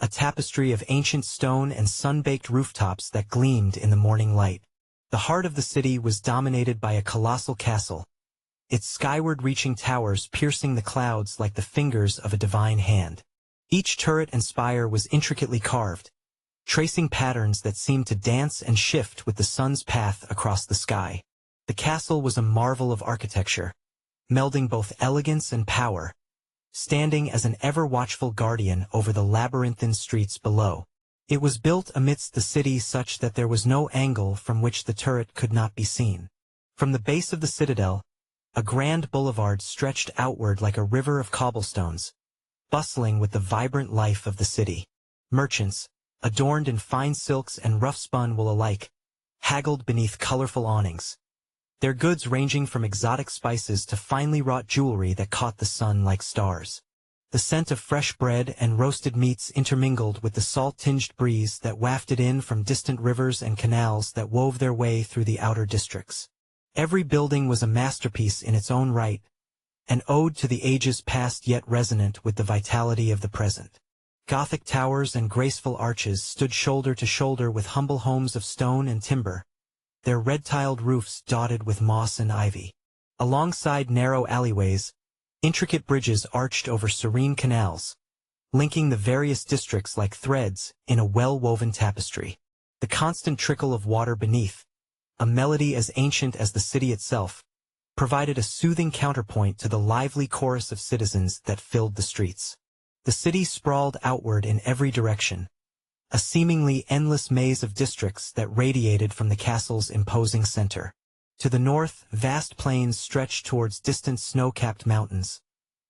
A tapestry of ancient stone and sun-baked rooftops that gleamed in the morning light. The heart of the city was dominated by a colossal castle, its skyward-reaching towers piercing the clouds like the fingers of a divine hand. Each turret and spire was intricately carved, tracing patterns that seemed to dance and shift with the sun's path across the sky. The castle was a marvel of architecture, melding both elegance and power, standing as an ever-watchful guardian over the labyrinthine streets below. It was built amidst the city such that there was no angle from which the turret could not be seen. From the base of the citadel, a grand boulevard stretched outward like a river of cobblestones, bustling with the vibrant life of the city. Merchants, adorned in fine silks and rough-spun wool alike, haggled beneath colorful awnings, their goods ranging from exotic spices to finely wrought jewelry that caught the sun like stars. The scent of fresh bread and roasted meats intermingled with the salt-tinged breeze that wafted in from distant rivers and canals that wove their way through the outer districts. Every building was a masterpiece in its own right, an ode to the ages past yet resonant with the vitality of the present. Gothic towers and graceful arches stood shoulder to shoulder with humble homes of stone and timber, their red-tiled roofs dotted with moss and ivy. Alongside narrow alleyways, intricate bridges arched over serene canals, linking the various districts like threads in a well-woven tapestry. The constant trickle of water beneath, a melody as ancient as the city itself, provided a soothing counterpoint to the lively chorus of citizens that filled the streets. The city sprawled outward in every direction, a seemingly endless maze of districts that radiated from the castle's imposing center. To the north, vast plains stretched towards distant snow-capped mountains,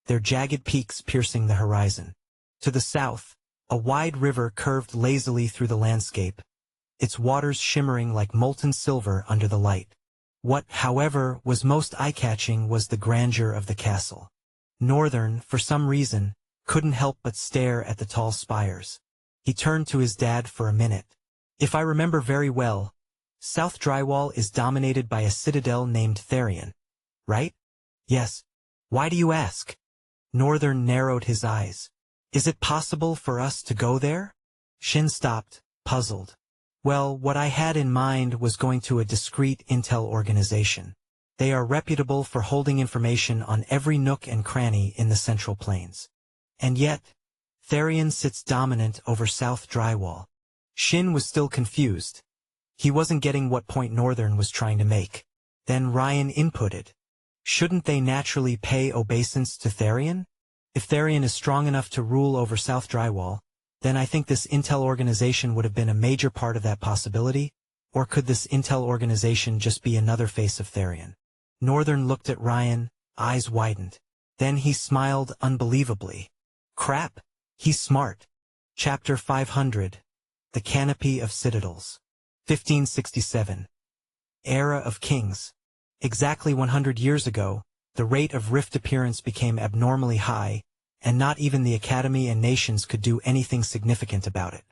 their jagged peaks piercing the horizon. To the south, a wide river curved lazily through the landscape, its waters shimmering like molten silver under the light. What, however, was most eye-catching was the grandeur of the castle. Northern, for some reason, couldn't help but stare at the tall spires. He turned to his dad for a minute. "If I remember very well, South Drywall is dominated by a citadel named Therion, right?" "Yes. Why do you ask?" Northern narrowed his eyes. "Is it possible for us to go there?" Shin stopped, puzzled. "Well, what I had in mind was going to a discreet intel organization. They are reputable for holding information on every nook and cranny in the Central Plains. And yet, Therion sits dominant over South Drywall." Shin was still confused. He wasn't getting what point Northern was trying to make. Then Ryan inputted. "Shouldn't they naturally pay obeisance to Therion? If Therion is strong enough to rule over South Drywall, then I think this intel organization would have been a major part of that possibility, or could this intel organization just be another face of Therion?" Northern looked at Ryan, eyes widened. Then he smiled unbelievably. "Crap, he's smart." Chapter 500. The Canopy of Citadels. 1567. Era of Kings. Exactly 100 years ago, the rate of rift appearance became abnormally high, and not even the Academy and nations could do anything significant about it.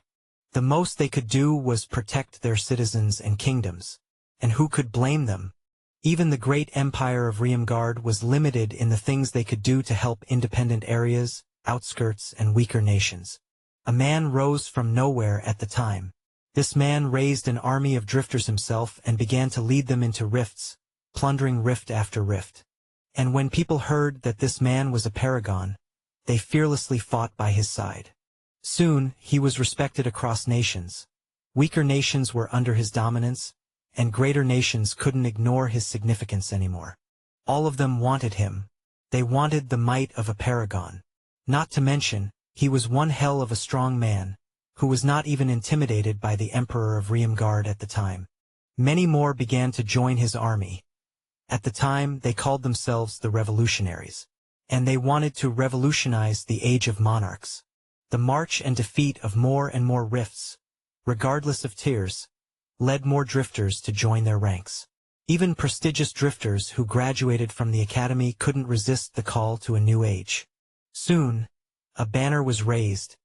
The most they could do was protect their citizens and kingdoms. And who could blame them? Even the great empire of Riemgard was limited in the things they could do to help independent areas, outskirts, and weaker nations. A man rose from nowhere at the time. This man raised an army of drifters himself and began to lead them into rifts, plundering rift after rift. And when people heard that this man was a paragon, they fearlessly fought by his side. Soon, he was respected across nations. Weaker nations were under his dominance, and greater nations couldn't ignore his significance anymore. All of them wanted him. They wanted the might of a paragon. Not to mention, he was one hell of a strong man, who was not even intimidated by the Emperor of Riemgard at the time. Many more began to join his army. At the time, they called themselves the Revolutionaries. And they wanted to revolutionize the age of monarchs. The march and defeat of more and more rifts, regardless of tiers, led more drifters to join their ranks. Even prestigious drifters who graduated from the academy couldn't resist the call to a new age. Soon, a banner was raised,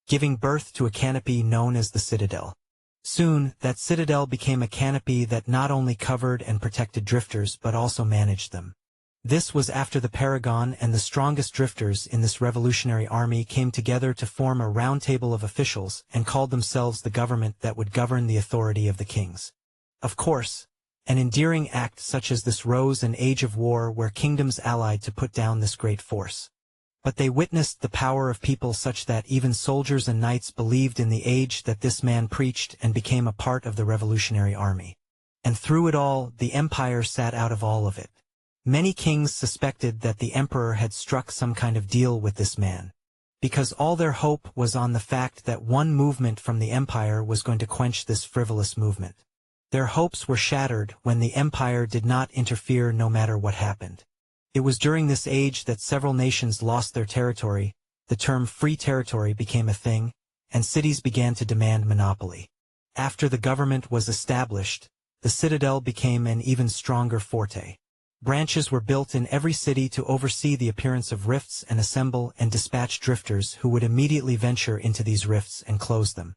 giving birth to a canopy known as the Citadel. Soon, that citadel became a canopy that not only covered and protected drifters but also managed them. This was after the Paragon and the strongest drifters in this revolutionary army came together to form a round table of officials and called themselves the government that would govern the authority of the kings. Of course, an endearing act such as this rose an age of war where kingdoms allied to put down this great force. But they witnessed the power of people such that even soldiers and knights believed in the age that this man preached and became a part of the revolutionary army. And through it all, the empire sat out of all of it. Many kings suspected that the emperor had struck some kind of deal with this man, because all their hope was on the fact that one movement from the empire was going to quench this frivolous movement. Their hopes were shattered when the empire did not interfere no matter what happened. It was during this age that several nations lost their territory, the term free territory became a thing, and cities began to demand monopoly. After the government was established, the citadel became an even stronger forte. Branches were built in every city to oversee the appearance of rifts and assemble and dispatch drifters who would immediately venture into these rifts and close them.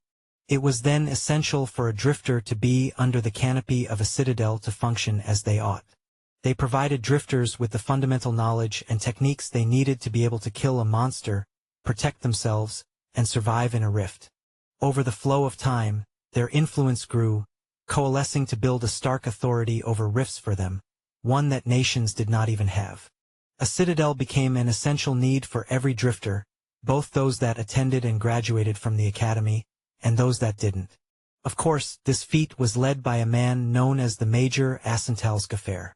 It was then essential for a drifter to be under the canopy of a citadel to function as they ought. They provided drifters with the fundamental knowledge and techniques they needed to be able to kill a monster, protect themselves, and survive in a rift. Over the flow of time, their influence grew, coalescing to build a stark authority over rifts for them, one that nations did not even have. A citadel became an essential need for every drifter, both those that attended and graduated from the academy, and those that didn't. Of course, this feat was led by a man known as the Major Asentalsgafair.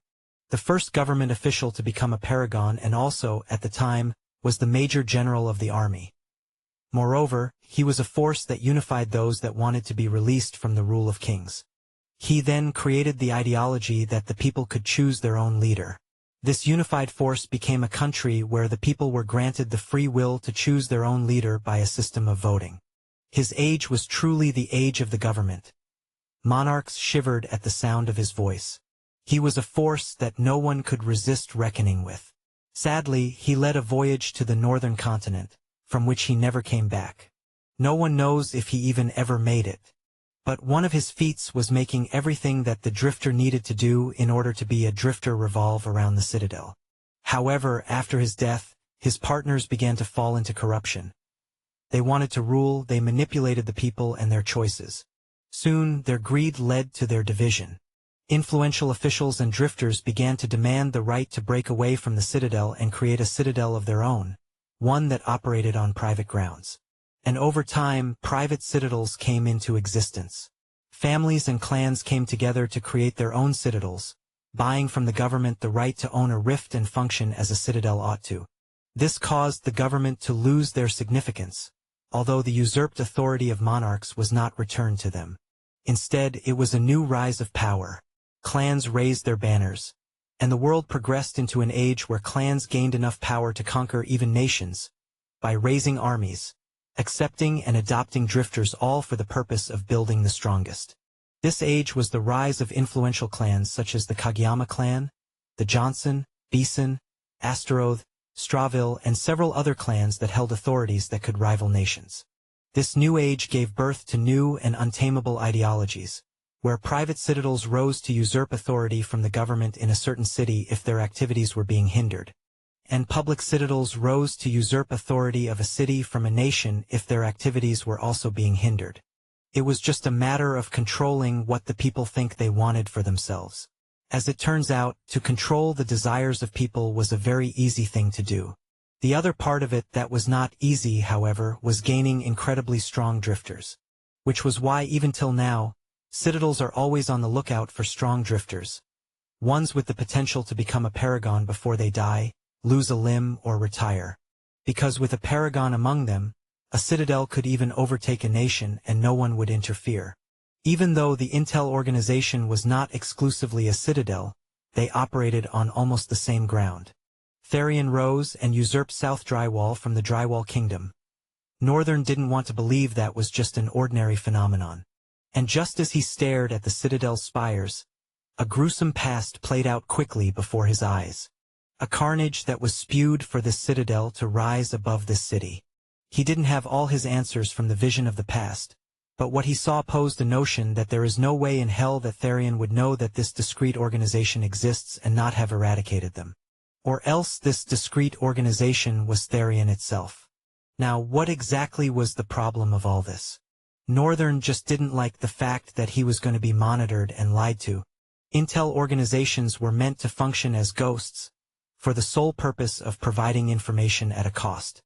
The first government official to become a paragon and also, at the time, was the Major General of the army. Moreover, he was a force that unified those that wanted to be released from the rule of kings. He then created the ideology that the people could choose their own leader. This unified force became a country where the people were granted the free will to choose their own leader by a system of voting. His age was truly the age of the government. Monarchs shivered at the sound of his voice. He was a force that no one could resist reckoning with. Sadly, he led a voyage to the northern continent, from which he never came back. No one knows if he even ever made it. But one of his feats was making everything that the drifter needed to do in order to be a drifter revolve around the citadel. However, after his death, his partners began to fall into corruption. They wanted to rule, they manipulated the people and their choices. Soon, their greed led to their division. Influential officials and drifters began to demand the right to break away from the citadel and create a citadel of their own, one that operated on private grounds. And over time, private citadels came into existence. Families and clans came together to create their own citadels, buying from the government the right to own a rift and function as a citadel ought to. This caused the government to lose their significance, although the usurped authority of monarchs was not returned to them. Instead, it was a new rise of power. Clans raised their banners, and the world progressed into an age where clans gained enough power to conquer even nations, by raising armies, accepting and adopting drifters, all for the purpose of building the strongest. This age was the rise of influential clans such as the Kageyama clan, the Johnson, Beeson, Asteroth, Straville, and several other clans that held authorities that could rival nations. This new age gave birth to new and untamable ideologies, where private citadels rose to usurp authority from the government in a certain city if their activities were being hindered, and public citadels rose to usurp authority of a city from a nation if their activities were also being hindered. It was just a matter of controlling what the people think they wanted for themselves. As it turns out, to control the desires of people was a very easy thing to do. The other part of it that was not easy, however, was gaining incredibly strong drifters. Which was why even till now, citadels are always on the lookout for strong drifters. Ones with the potential to become a paragon before they die, lose a limb, or retire. Because with a paragon among them, a citadel could even overtake a nation and no one would interfere. Even though the Intel organization was not exclusively a citadel, they operated on almost the same ground. Therion rose and usurped South Drywall from the Drywall Kingdom. Northern didn't want to believe that was just an ordinary phenomenon. And just as he stared at the citadel's spires, a gruesome past played out quickly before his eyes. A carnage that was spewed for this citadel to rise above this city. He didn't have all his answers from the vision of the past, but what he saw posed a notion that there is no way in hell that Therion would know that this discrete organization exists and not have eradicated them. Or else this discrete organization was Therion itself. Now, what exactly was the problem of all this? Northern just didn't like the fact that he was going to be monitored and lied to. Intel organizations were meant to function as ghosts, for the sole purpose of providing information at a cost.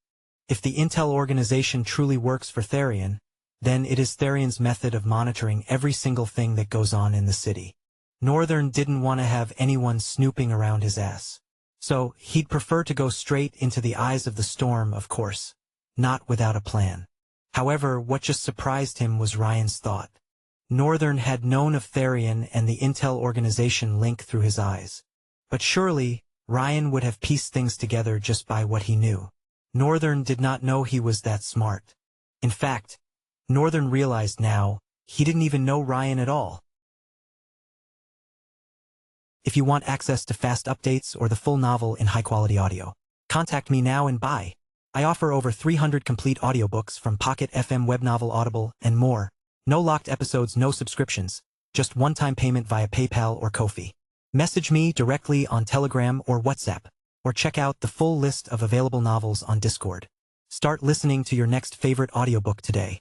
If the Intel organization truly works for Therion, then it is Therion's method of monitoring every single thing that goes on in the city. Northern didn't want to have anyone snooping around his ass. So, he'd prefer to go straight into the eyes of the storm, of course, not without a plan. However, what just surprised him was Ryan's thought. Northern had known of Therion and the Intel organization link through his eyes. But surely, Ryan would have pieced things together just by what he knew. Northern did not know he was that smart. In fact, Northern realized now, he didn't even know Ryan at all. If you want access to fast updates or the full novel in high-quality audio, contact me now and buy. I offer over 300 complete audiobooks from Pocket FM, Webnovel, Audible, and more. No locked episodes, no subscriptions, just one-time payment via PayPal or Ko-fi. Message me directly on Telegram or WhatsApp, or check out the full list of available novels on Discord. Start listening to your next favorite audiobook today.